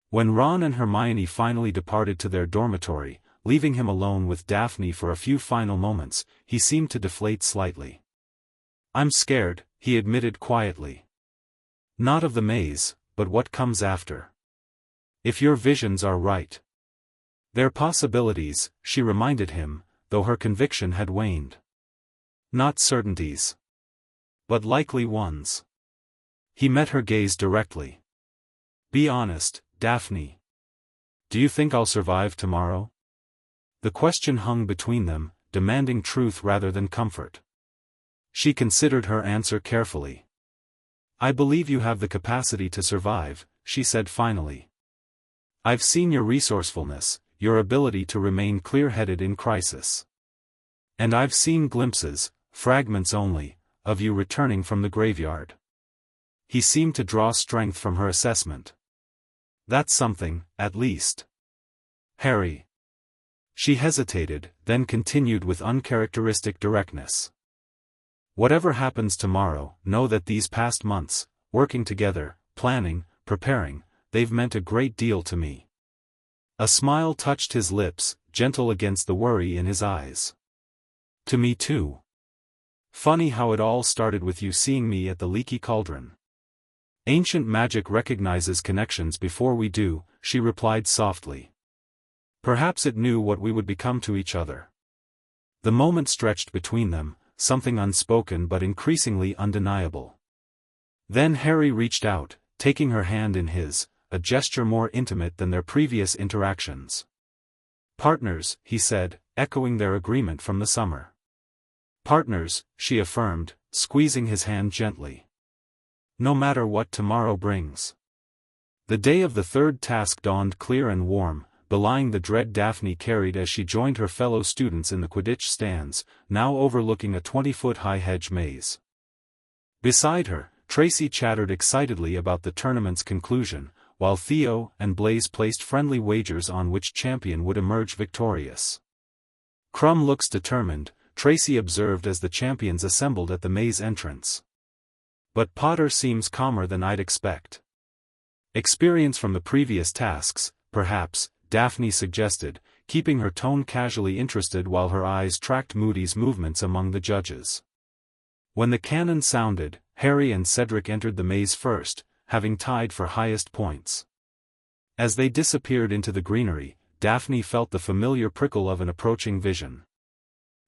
When Ron and Hermione finally departed to their dormitory, leaving him alone with Daphne for a few final moments, he seemed to deflate slightly. "I'm scared," he admitted quietly. "Not of the maze, but what comes after. If your visions are right." "They're possibilities," she reminded him, though her conviction had waned. "Not certainties. But likely ones." He met her gaze directly. "Be honest, Daphne. Do you think I'll survive tomorrow?" The question hung between them, demanding truth rather than comfort. She considered her answer carefully. "I believe you have the capacity to survive," she said finally. "I've seen your resourcefulness, your ability to remain clear-headed in crisis. And I've seen glimpses, fragments only, of you returning from the graveyard." He seemed to draw strength from her assessment. "That's something, at least." "Harry." She hesitated, then continued with uncharacteristic directness. "Whatever happens tomorrow, know that these past months, working together, planning, preparing, they've meant a great deal to me." A smile touched his lips, gentle against the worry in his eyes. "To me too. Funny how it all started with you seeing me at the Leaky Cauldron." "Ancient magic recognizes connections before we do," she replied softly. "Perhaps it knew what we would become to each other." The moment stretched between them, something unspoken but increasingly undeniable. Then Harry reached out, taking her hand in his, a gesture more intimate than their previous interactions. "Partners," he said, echoing their agreement from the summer. "Partners," she affirmed, squeezing his hand gently. "No matter what tomorrow brings." The day of the third task dawned clear and warm, belying the dread Daphne carried as she joined her fellow students in the Quidditch stands, now overlooking a 20-foot-high hedge maze. Beside her, Tracy chattered excitedly about the tournament's conclusion, while Theo and Blaise placed friendly wagers on which champion would emerge victorious. "Crumb looks determined," Tracy observed as the champions assembled at the maze entrance. "But Potter seems calmer than I'd expect." "Experience from the previous tasks, perhaps," Daphne suggested, keeping her tone casually interested while her eyes tracked Moody's movements among the judges. When the cannon sounded, Harry and Cedric entered the maze first, having tied for highest points. As they disappeared into the greenery, Daphne felt the familiar prickle of an approaching vision.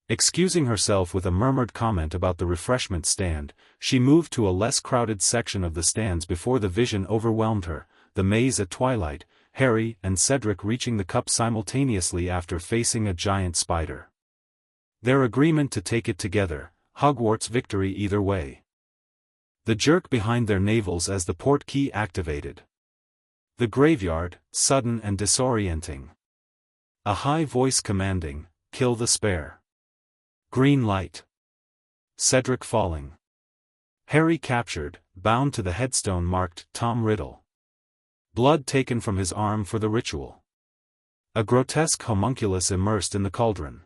Excusing herself with a murmured comment about the refreshment stand, she moved to a less crowded section of the stands before the vision overwhelmed her, the maze at twilight, Harry and Cedric reaching the cup simultaneously after facing a giant spider. Their agreement to take it together, Hogwarts victory either way. The jerk behind their navels as the port key activated. The graveyard, sudden and disorienting. A high voice commanding, "Kill the spare." Green light. Cedric falling. Harry captured, bound to the headstone marked Tom Riddle. blood taken from his arm for the ritual. A grotesque homunculus immersed in the cauldron.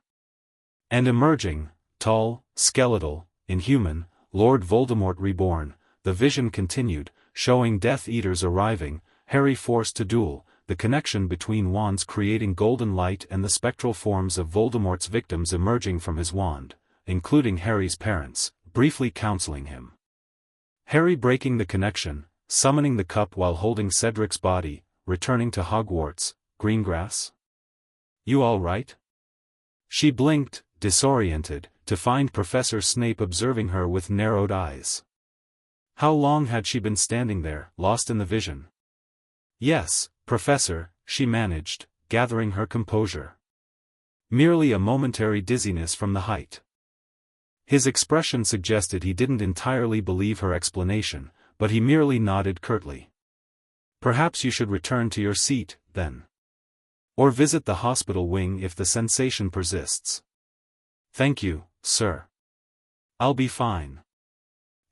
And emerging, tall, skeletal, inhuman, Lord Voldemort reborn. The vision continued, showing Death Eaters arriving, Harry forced to duel, the connection between wands creating golden light and the spectral forms of Voldemort's victims emerging from his wand, including Harry's parents, briefly counseling him. Harry breaking the connection, summoning the cup while holding Cedric's body, returning to Hogwarts. Greengrass? You all right? She blinked, disoriented, to find Professor Snape observing her with narrowed eyes. How long had she been standing there, lost in the vision? Yes, Professor, she managed, gathering her composure. Merely a momentary dizziness from the height. His expression suggested he didn't entirely believe her explanation, but he merely nodded curtly. Perhaps you should return to your seat, then. Or visit the hospital wing if the sensation persists. Thank you, sir. I'll be fine.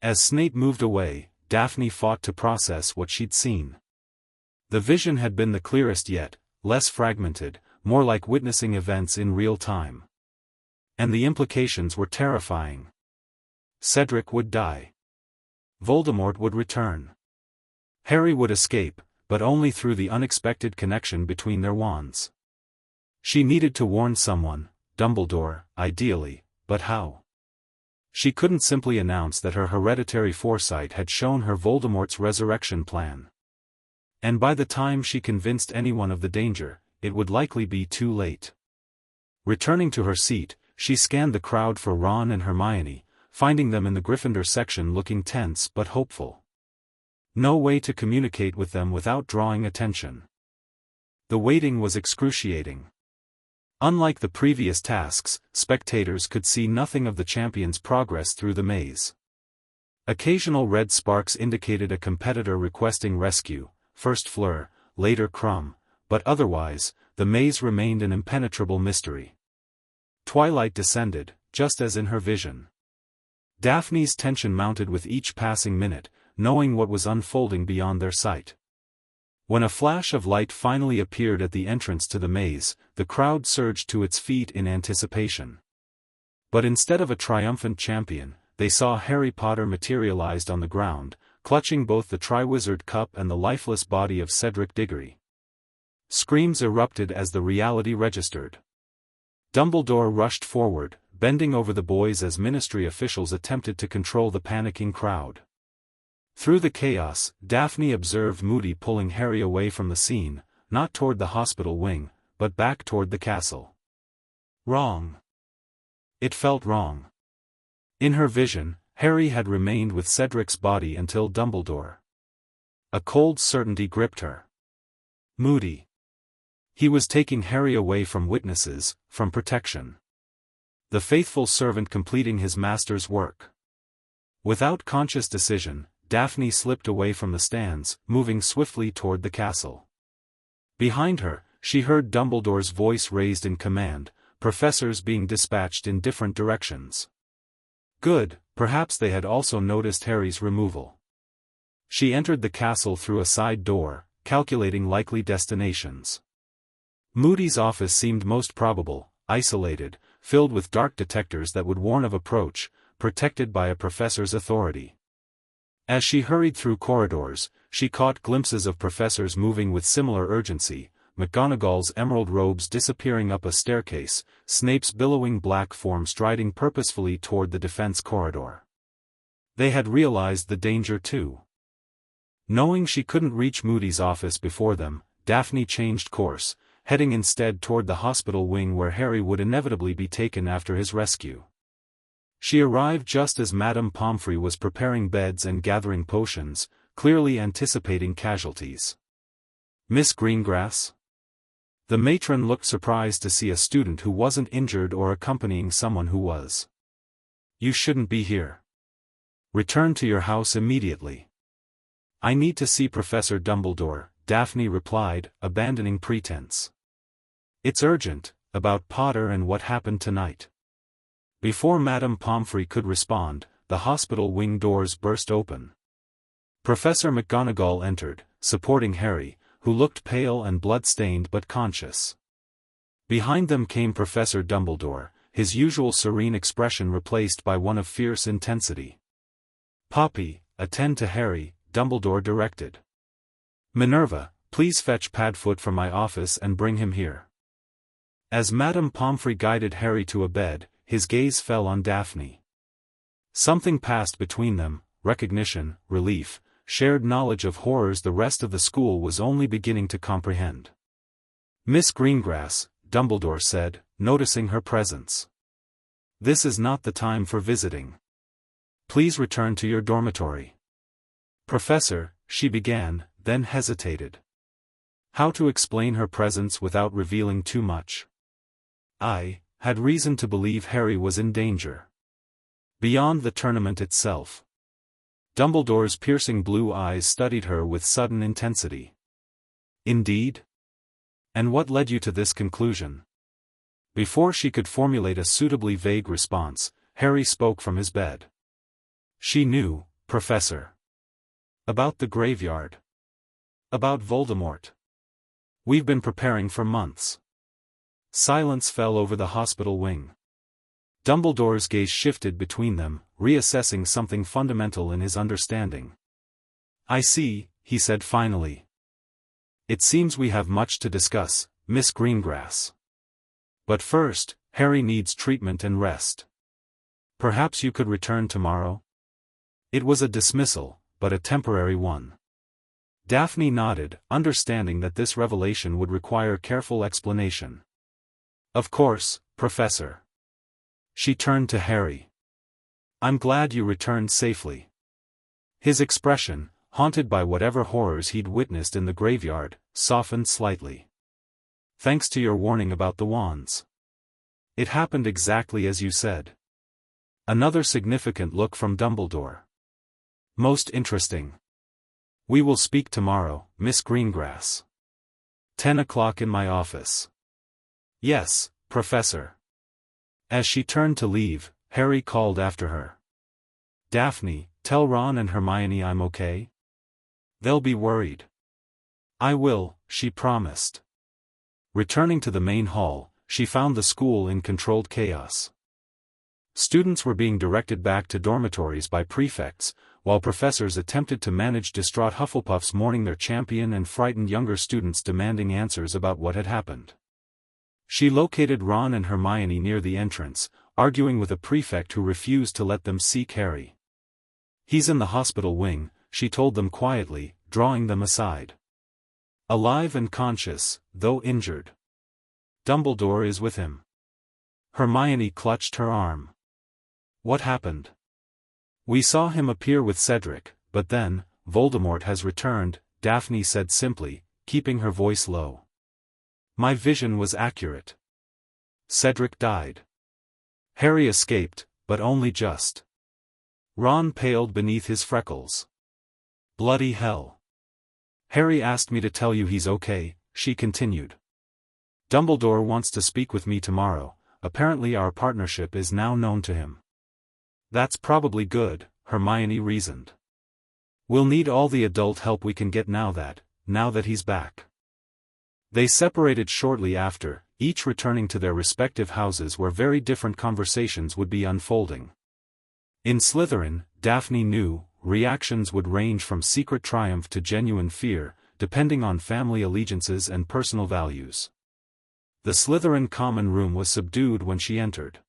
As Snape moved away, Daphne fought to process what she'd seen. The vision had been the clearest yet, less fragmented, more like witnessing events in real time. And the implications were terrifying. Cedric would die. Voldemort would return. Harry would escape, but only through the unexpected connection between their wands. She needed to warn someone, Dumbledore, ideally, but how? She couldn't simply announce that her hereditary foresight had shown her Voldemort's resurrection plan. And by the time she convinced anyone of the danger, it would likely be too late. Returning to her seat, she scanned the crowd for Ron and Hermione, finding them in the Gryffindor section looking tense but hopeful. No way to communicate with them without drawing attention. The waiting was excruciating. Unlike the previous tasks, spectators could see nothing of the champion's progress through the maze. Occasional red sparks indicated a competitor requesting rescue, first Fleur, later Crumb, but otherwise, the maze remained an impenetrable mystery. Twilight descended, just as in her vision. Daphne's tension mounted with each passing minute, knowing what was unfolding beyond their sight. When a flash of light finally appeared at the entrance to the maze, the crowd surged to its feet in anticipation. But instead of a triumphant champion, they saw Harry Potter materialized on the ground, clutching both the Triwizard Cup and the lifeless body of Cedric Diggory. Screams erupted as the reality registered. Dumbledore rushed forward, bending over the boys as Ministry officials attempted to control the panicking crowd. Through the chaos, Daphne observed Moody pulling Harry away from the scene, not toward the hospital wing, but back toward the castle. Wrong. It felt wrong. In her vision, Harry had remained with Cedric's body until Dumbledore. A cold certainty gripped her. Moody. He was taking Harry away from witnesses, from protection. The faithful servant completing his master's work. Without conscious decision, Daphne slipped away from the stands, moving swiftly toward the castle. Behind her, she heard Dumbledore's voice raised in command, professors being dispatched in different directions. Good, perhaps they had also noticed Harry's removal. She entered the castle through a side door, calculating likely destinations. Moody's office seemed most probable, isolated, filled with dark detectors that would warn of approach, protected by a professor's authority. As she hurried through corridors, she caught glimpses of professors moving with similar urgency, McGonagall's emerald robes disappearing up a staircase, Snape's billowing black form striding purposefully toward the defense corridor. They had realized the danger too. Knowing she couldn't reach Moody's office before them, Daphne changed course, heading instead toward the hospital wing where Harry would inevitably be taken after his rescue. She arrived just as Madame Pomfrey was preparing beds and gathering potions, clearly anticipating casualties. Miss Greengrass? The matron looked surprised to see a student who wasn't injured or accompanying someone who was. You shouldn't be here. Return to your house immediately. I need to see Professor Dumbledore, Daphne replied, abandoning pretense. It's urgent, about Potter and what happened tonight. Before Madame Pomfrey could respond, the hospital wing doors burst open. Professor McGonagall entered, supporting Harry, who looked pale and blood-stained but conscious. Behind them came Professor Dumbledore, his usual serene expression replaced by one of fierce intensity. "Poppy, attend to Harry," Dumbledore directed. "Minerva, please fetch Padfoot from my office and bring him here." As Madame Pomfrey guided Harry to a bed, his gaze fell on Daphne. Something passed between them, recognition, relief, shared knowledge of horrors the rest of the school was only beginning to comprehend. "Miss Greengrass," Dumbledore said, noticing her presence. "This is not the time for visiting. Please return to your dormitory." "Professor," she began, then hesitated. How to explain her presence without revealing too much? I had reason to believe Harry was in danger. Beyond the tournament itself. Dumbledore's piercing blue eyes studied her with sudden intensity. "Indeed? And what led you to this conclusion?" Before she could formulate a suitably vague response, Harry spoke from his bed. "She knew, Professor. About the graveyard. About Voldemort. We've been preparing for months." Silence fell over the hospital wing. Dumbledore's gaze shifted between them, reassessing something fundamental in his understanding. "I see," he said finally. "It seems we have much to discuss, Miss Greengrass. But first, Harry needs treatment and rest. Perhaps you could return tomorrow?" It was a dismissal, but a temporary one. Daphne nodded, understanding that this revelation would require careful explanation. "Of course, Professor." She turned to Harry. "I'm glad you returned safely." His expression, haunted by whatever horrors he'd witnessed in the graveyard, softened slightly. "Thanks to your warning about the wands. It happened exactly as you said." Another significant look from Dumbledore. "Most interesting. We will speak tomorrow, Miss Greengrass. 10 o'clock in my office." "Yes, Professor." As she turned to leave, Harry called after her. "Daphne, tell Ron and Hermione I'm okay. They'll be worried." "I will," she promised. Returning to the main hall, she found the school in controlled chaos. Students were being directed back to dormitories by prefects, while professors attempted to manage distraught Hufflepuffs mourning their champion and frightened younger students demanding answers about what had happened. She located Ron and Hermione near the entrance, arguing with a prefect who refused to let them seek Harry. "He's in the hospital wing," she told them quietly, drawing them aside. "Alive and conscious, though injured. Dumbledore is with him." Hermione clutched her arm. "What happened?" "We saw him appear with Cedric, but then, Voldemort has returned," Daphne said simply, keeping her voice low. "My vision was accurate. Cedric died. Harry escaped, but only just." Ron paled beneath his freckles. "Bloody hell. Harry asked me to tell you he's okay," she continued. "Dumbledore wants to speak with me tomorrow. Apparently our partnership is now known to him." "That's probably good," Hermione reasoned. "We'll need all the adult help we can get now that he's back." They separated shortly after, each returning to their respective houses where very different conversations would be unfolding. In Slytherin, Daphne knew, reactions would range from secret triumph to genuine fear, depending on family allegiances and personal values. The Slytherin common room was subdued when she entered.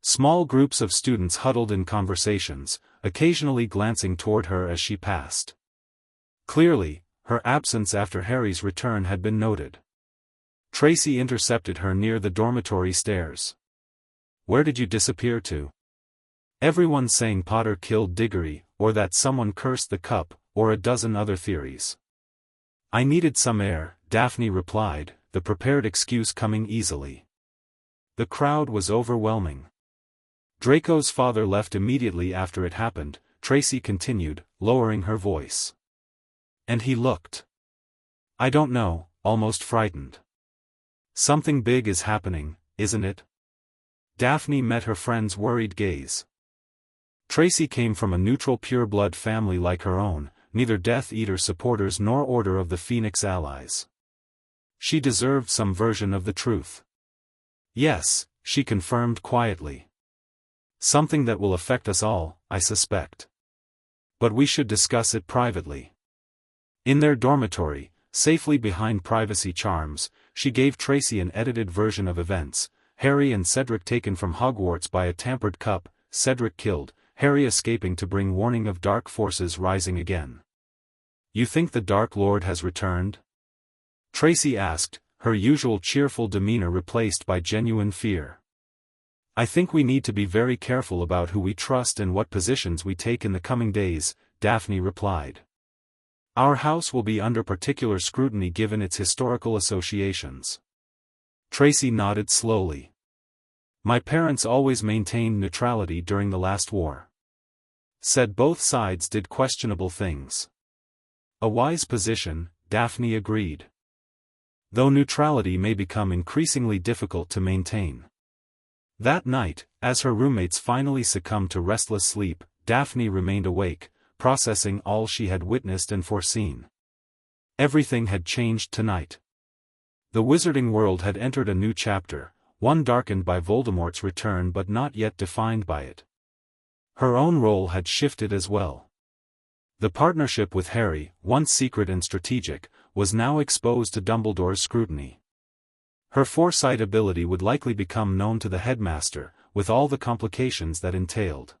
Small groups of students huddled in conversations, occasionally glancing toward her as she passed. Clearly, her absence after Harry's return had been noted. Tracy intercepted her near the dormitory stairs. "Where did you disappear to?" Everyone's saying Potter killed Diggory, or that someone cursed the cup, or a dozen other theories. "I needed some air," Daphne replied, the prepared excuse coming easily. The crowd was overwhelming. "Draco's father left immediately after it happened," Tracy continued, lowering her voice. "And he looked, I don't know, almost frightened. Something big is happening, isn't it?" Daphne met her friend's worried gaze. Tracy came from a neutral pure-blood family like her own, neither Death Eater supporters nor Order of the Phoenix allies. She deserved some version of the truth. Yes, she confirmed quietly. Something that will affect us all, I suspect. But we should discuss it privately. In their dormitory, safely behind privacy charms, she gave Tracy an edited version of events: Harry and Cedric taken from Hogwarts by a tampered cup, Cedric killed, Harry escaping to bring warning of dark forces rising again. "You think the Dark Lord has returned?" Tracy asked, her usual cheerful demeanor replaced by genuine fear. "I think we need to be very careful about who we trust and what positions we take in the coming days," Daphne replied. "Our house will be under particular scrutiny given its historical associations." Tracy nodded slowly. "My parents always maintained neutrality during the last war. Said both sides did questionable things." "A wise position," Daphne agreed. "Though neutrality may become increasingly difficult to maintain." That night, as her roommates finally succumbed to restless sleep, Daphne remained awake, processing all she had witnessed and foreseen. Everything had changed tonight. The wizarding world had entered a new chapter, one darkened by Voldemort's return but not yet defined by it. Her own role had shifted as well. The partnership with Harry, once secret and strategic, was now exposed to Dumbledore's scrutiny. Her foresight ability would likely become known to the headmaster, with all the complications that entailed.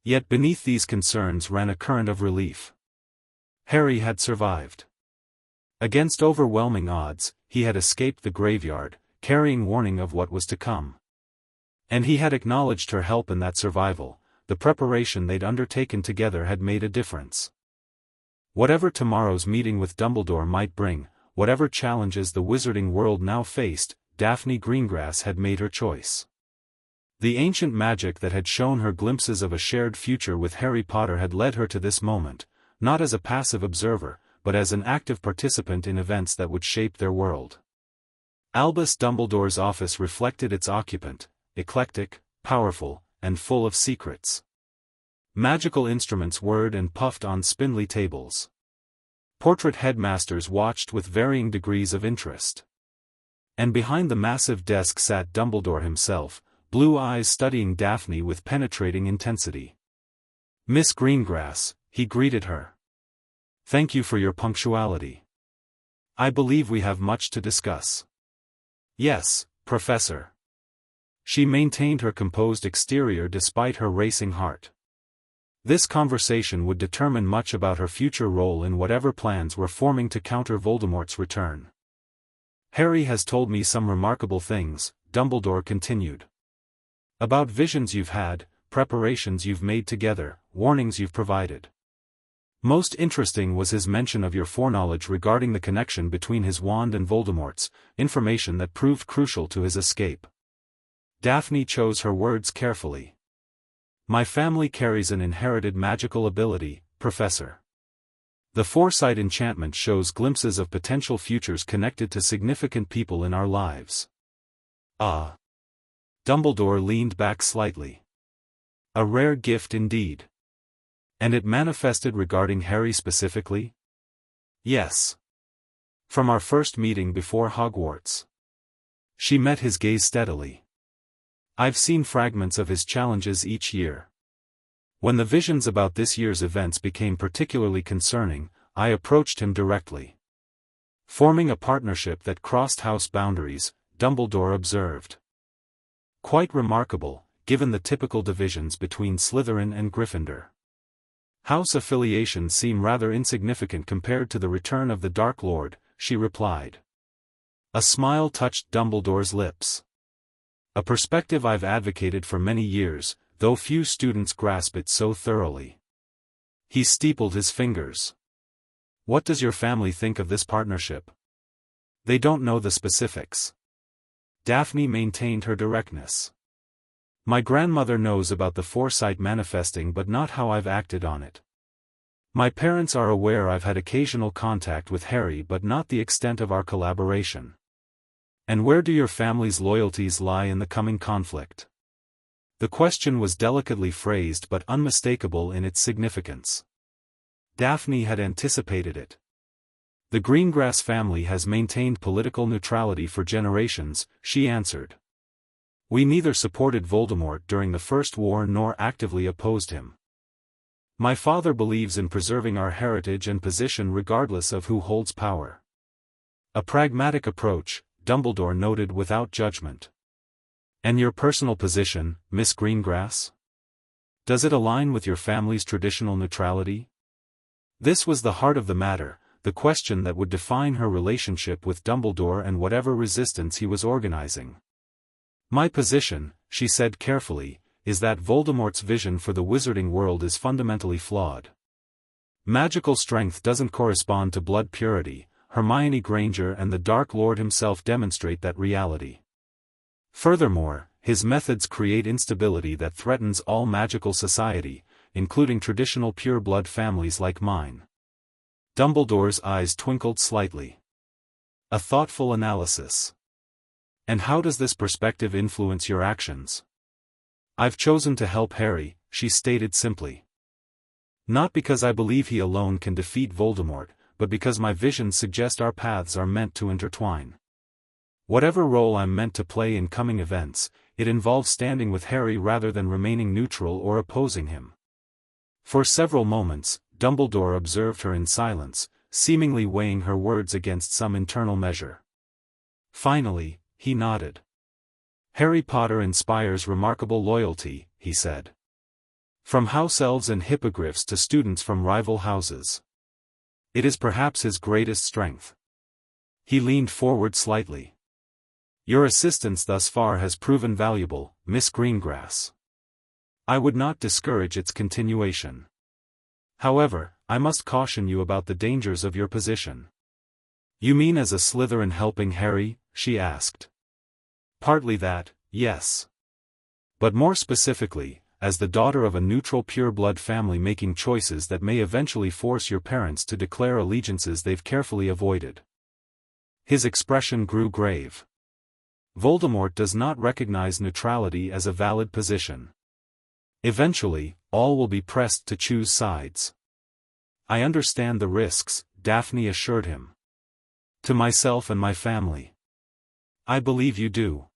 Yet beneath these concerns ran a current of relief. Harry had survived. Against overwhelming odds, he had escaped the graveyard, carrying warning of what was to come. And he had acknowledged her help in that survival. The preparation they'd undertaken together had made a difference. Whatever tomorrow's meeting with Dumbledore might bring, whatever challenges the wizarding world now faced, Daphne Greengrass had made her choice. The ancient magic that had shown her glimpses of a shared future with Harry Potter had led her to this moment, not as a passive observer, but as an active participant in events that would shape their world. Albus Dumbledore's office reflected its occupant: eclectic, powerful, and full of secrets. Magical instruments whirred and puffed on spindly tables. Portrait headmasters watched with varying degrees of interest. And behind the massive desk sat Dumbledore himself, blue eyes studying Daphne with penetrating intensity. "Miss Greengrass," he greeted her. "Thank you for your punctuality. I believe we have much to discuss." "Yes, Professor." She maintained her composed exterior despite her racing heart. This conversation would determine much about her future role in whatever plans were forming to counter Voldemort's return. "Harry has told me some remarkable things," Dumbledore continued. "About visions you've had, preparations you've made together, warnings you've provided. Most interesting was his mention of your foreknowledge regarding the connection between his wand and Voldemort's, information that proved crucial to his escape." Daphne chose her words carefully. "My family carries an inherited magical ability, Professor. The foresight enchantment shows glimpses of potential futures connected to significant people in our lives." "Ah." Dumbledore leaned back slightly. "A rare gift indeed. And it manifested regarding Harry specifically?" "Yes. From our first meeting before Hogwarts." She met his gaze steadily. "I've seen fragments of his challenges each year. When the visions about this year's events became particularly concerning, I approached him directly." "Forming a partnership that crossed house boundaries," Dumbledore observed. "Quite remarkable, given the typical divisions between Slytherin and Gryffindor. House affiliations seem rather insignificant compared to the return of the Dark Lord," she replied. A smile touched Dumbledore's lips. "A perspective I've advocated for many years, though few students grasp it so thoroughly." He steepled his fingers. "What does your family think of this partnership?" "They don't know the specifics." Daphne maintained her directness. "My grandmother knows about the foresight manifesting but not how I've acted on it. My parents are aware I've had occasional contact with Harry but not the extent of our collaboration." "And where do your family's loyalties lie in the coming conflict?" The question was delicately phrased but unmistakable in its significance. Daphne had anticipated it. The Greengrass family has maintained political neutrality for generations, she answered. We neither supported Voldemort during the First War nor actively opposed him. My father believes in preserving our heritage and position regardless of who holds power. A pragmatic approach, Dumbledore noted without judgment. And your personal position, Miss Greengrass? Does it align with your family's traditional neutrality? This was the heart of the matter, the question that would define her relationship with Dumbledore and whatever resistance he was organizing. My position, she said carefully, is that Voldemort's vision for the wizarding world is fundamentally flawed. Magical strength doesn't correspond to blood purity. Hermione Granger and the Dark Lord himself demonstrate that reality. Furthermore, his methods create instability that threatens all magical society, including traditional pure-blood families like mine. Dumbledore's eyes twinkled slightly. A thoughtful analysis. And how does this perspective influence your actions? I've chosen to help Harry, she stated simply. Not because I believe he alone can defeat Voldemort, but because my visions suggest our paths are meant to intertwine. Whatever role I'm meant to play in coming events, it involves standing with Harry rather than remaining neutral or opposing him. For several moments, Dumbledore observed her in silence, seemingly weighing her words against some internal measure. Finally, he nodded. Harry Potter inspires remarkable loyalty, he said. From house elves and hippogriffs to students from rival houses. It is perhaps his greatest strength. He leaned forward slightly. Your assistance thus far has proven valuable, Miss Greengrass. I would not discourage its continuation. However, I must caution you about the dangers of your position. You mean as a Slytherin helping Harry? She asked. Partly that, yes. But more specifically, as the daughter of a neutral pure-blood family making choices that may eventually force your parents to declare allegiances they've carefully avoided. His expression grew grave. Voldemort does not recognize neutrality as a valid position. Eventually, all will be pressed to choose sides. I understand the risks, Daphne assured him. To myself and my family. I believe you do.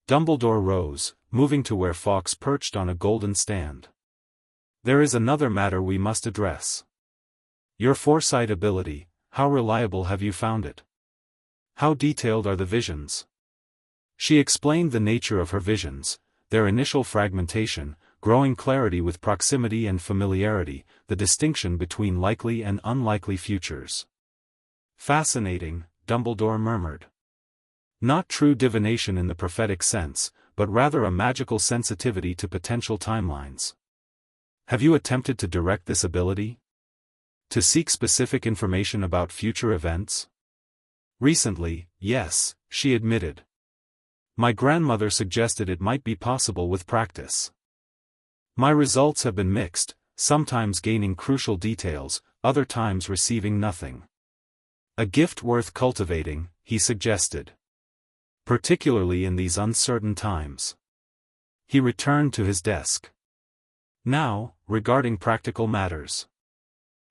Dumbledore rose, moving to where Fawkes perched on a golden stand. There is another matter we must address. Your foresight ability, how reliable have you found it? How detailed are the visions? She explained the nature of her visions, their initial fragmentation, growing clarity with proximity and familiarity, the distinction between likely and unlikely futures. Fascinating, Dumbledore murmured. Not true divination in the prophetic sense, but rather a magical sensitivity to potential timelines. Have you attempted to direct this ability? To seek specific information about future events? Recently, yes, she admitted. My grandmother suggested it might be possible with practice. My results have been mixed, sometimes gaining crucial details, other times receiving nothing. A gift worth cultivating, he suggested. Particularly in these uncertain times. He returned to his desk. Now, regarding practical matters.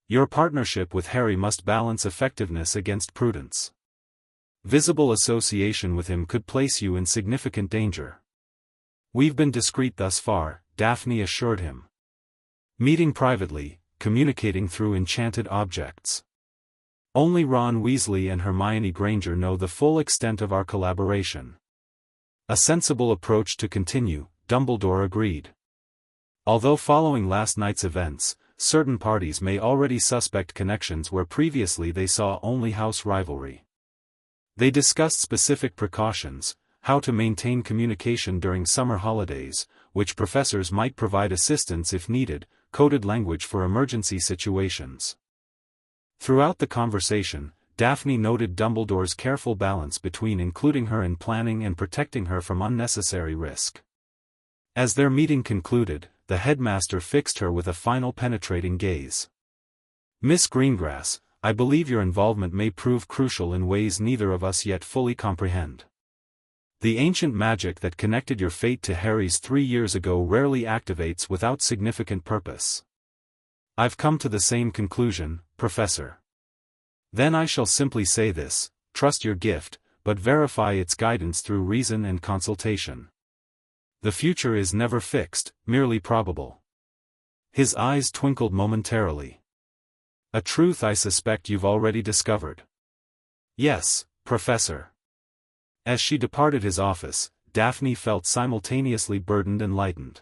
Your partnership with Harry must balance effectiveness against prudence. Visible association with him could place you in significant danger. We've been discreet thus far, Daphne assured him. Meeting privately, communicating through enchanted objects. Only Ron Weasley and Hermione Granger know the full extent of our collaboration. A sensible approach to continue, Dumbledore agreed. Although following last night's events, certain parties may already suspect connections where previously they saw only house rivalry. They discussed specific precautions, how to maintain communication during summer holidays, which professors might provide assistance if needed, coded language for emergency situations. Throughout the conversation, Daphne noted Dumbledore's careful balance between including her in planning and protecting her from unnecessary risk. As their meeting concluded, the headmaster fixed her with a final penetrating gaze. Miss Greengrass, I believe your involvement may prove crucial in ways neither of us yet fully comprehend. The ancient magic that connected your fate to Harry's 3 years ago rarely activates without significant purpose. I've come to the same conclusion, Professor. Then I shall simply say this: trust your gift, but verify its guidance through reason and consultation. The future is never fixed, merely probable. His eyes twinkled momentarily. A truth I suspect you've already discovered. Yes, Professor. As she departed his office, Daphne felt simultaneously burdened and lightened.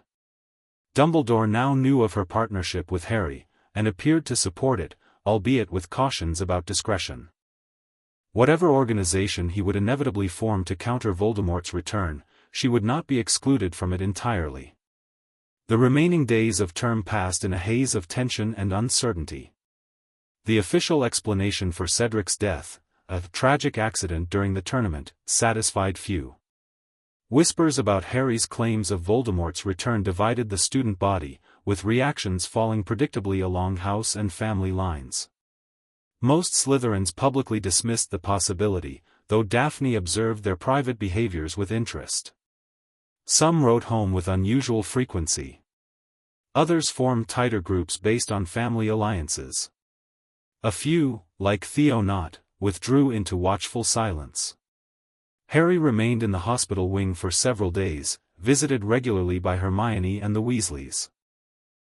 Dumbledore now knew of her partnership with Harry, and appeared to support it, albeit with cautions about discretion. Whatever organization he would inevitably form to counter Voldemort's return, she would not be excluded from it entirely. The remaining days of term passed in a haze of tension and uncertainty. The official explanation for Cedric's death, a tragic accident during the tournament, satisfied few. Whispers about Harry's claims of Voldemort's return divided the student body, with reactions falling predictably along house and family lines. Most Slytherins publicly dismissed the possibility, though Daphne observed their private behaviors with interest. Some wrote home with unusual frequency. Others formed tighter groups based on family alliances. A few, like Theo Knott, withdrew into watchful silence. Harry remained in the hospital wing for several days, visited regularly by Hermione and the Weasleys.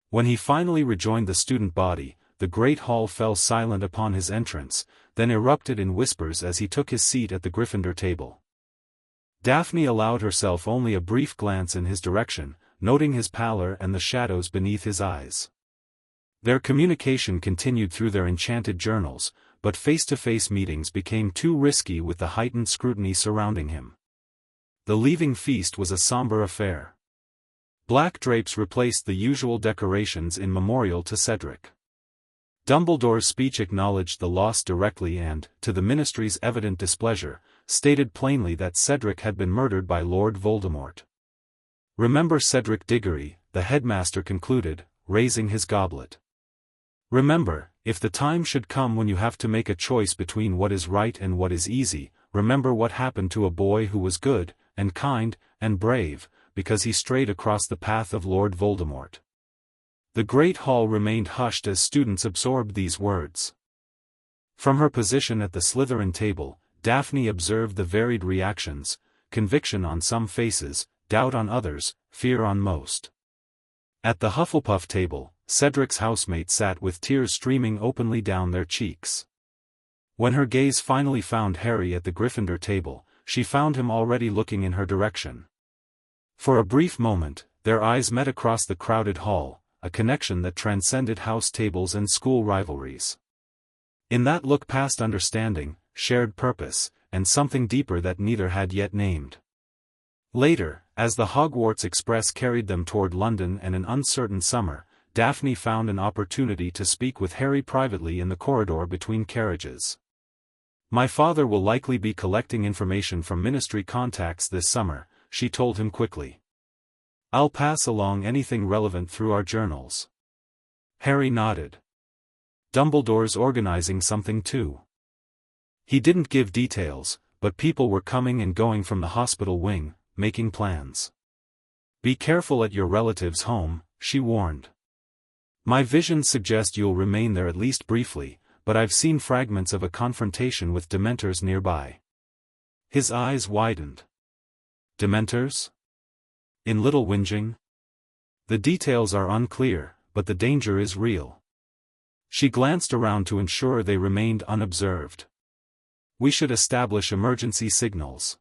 When he finally rejoined the student body, the Great Hall fell silent upon his entrance, then erupted in whispers as he took his seat at the Gryffindor table. Daphne allowed herself only a brief glance in his direction, noting his pallor and the shadows beneath his eyes. Their communication continued through their enchanted journals, but face-to-face meetings became too risky with the heightened scrutiny surrounding him. The leaving feast was a somber affair. Black drapes replaced the usual decorations in memorial to Cedric. Dumbledore's speech acknowledged the loss directly and, to the Ministry's evident displeasure, stated plainly that Cedric had been murdered by Lord Voldemort. "Remember Cedric Diggory," the headmaster concluded, raising his goblet. "Remember, if the time should come when you have to make a choice between what is right and what is easy, remember what happened to a boy who was good, and kind, and brave, because he strayed across the path of Lord Voldemort." The Great Hall remained hushed as students absorbed these words. From her position at the Slytherin table, Daphne observed the varied reactions: conviction on some faces, doubt on others, fear on most. At the Hufflepuff table, Cedric's housemate sat with tears streaming openly down their cheeks. When her gaze finally found Harry at the Gryffindor table, she found him already looking in her direction. For a brief moment, their eyes met across the crowded hall, a connection that transcended house tables and school rivalries. In that look past understanding, shared purpose, and something deeper that neither had yet named. Later, as the Hogwarts Express carried them toward London and an uncertain summer, Daphne found an opportunity to speak with Harry privately in the corridor between carriages. "My father will likely be collecting information from Ministry contacts this summer," she told him quickly. "I'll pass along anything relevant through our journals." Harry nodded. "Dumbledore's organizing something too." He didn't give details, but people were coming and going from the hospital wing, making plans. "Be careful at your relative's home," she warned. "My visions suggest you'll remain there at least briefly, but I've seen fragments of a confrontation with Dementors nearby." His eyes widened. "Dementors? In Little Whinging?" "The details are unclear, but the danger is real." She glanced around to ensure they remained unobserved. "We should establish emergency signals.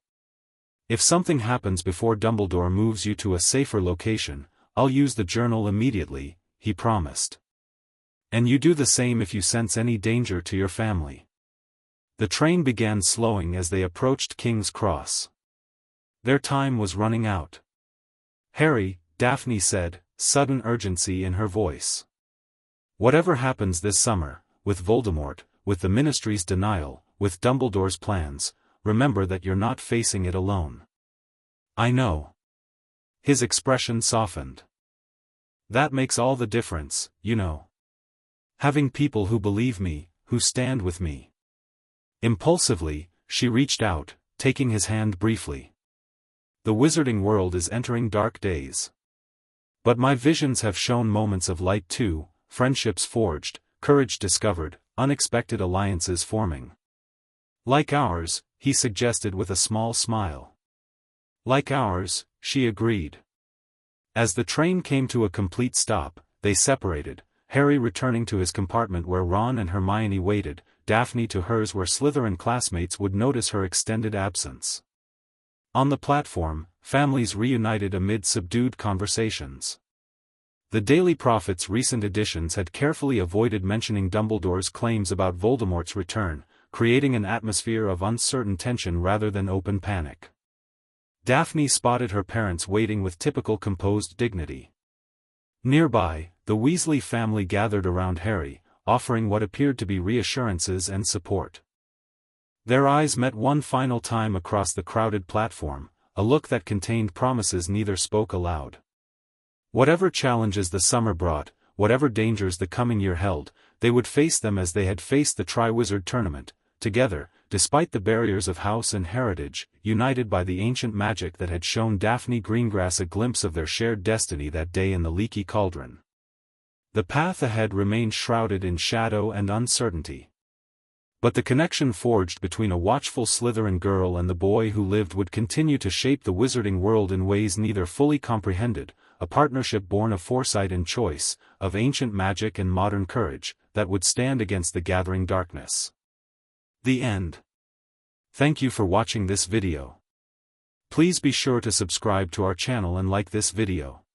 If something happens before Dumbledore moves you to a safer location, I'll use the journal immediately," he promised. "And you do the same if you sense any danger to your family." The train began slowing as they approached King's Cross. Their time was running out. "Harry," Daphne said, sudden urgency in her voice. "Whatever happens this summer, with Voldemort, with the Ministry's denial, with Dumbledore's plans, remember that you're not facing it alone." "I know." His expression softened. "That makes all the difference, you know. Having people who believe me, who stand with me." Impulsively, she reached out, taking his hand briefly. "The wizarding world is entering dark days. But my visions have shown moments of light too, friendships forged, courage discovered, unexpected alliances forming. Like ours, he suggested with a small smile. Like ours, she agreed. As the train came to a complete stop, they separated, Harry returning to his compartment where Ron and Hermione waited, Daphne to hers where Slytherin classmates would notice her extended absence. On the platform, families reunited amid subdued conversations. The Daily Prophet's recent editions had carefully avoided mentioning Dumbledore's claims about Voldemort's return, creating an atmosphere of uncertain tension rather than open panic. Daphne spotted her parents waiting with typical composed dignity. Nearby, the Weasley family gathered around Harry, offering what appeared to be reassurances and support. Their eyes met one final time across the crowded platform, a look that contained promises neither spoke aloud. Whatever challenges the summer brought, whatever dangers the coming year held, they would face them as they had faced the Triwizard Tournament, together, despite the barriers of house and heritage, united by the ancient magic that had shown Daphne Greengrass a glimpse of their shared destiny that day in the Leaky Cauldron. The path ahead remained shrouded in shadow and uncertainty. But the connection forged between a watchful Slytherin girl and the boy who lived would continue to shape the wizarding world in ways neither fully comprehended, a partnership born of foresight and choice, of ancient magic and modern courage, that would stand against the gathering darkness. The end. Thank you for watching this video. Please be sure to subscribe to our channel and like this video.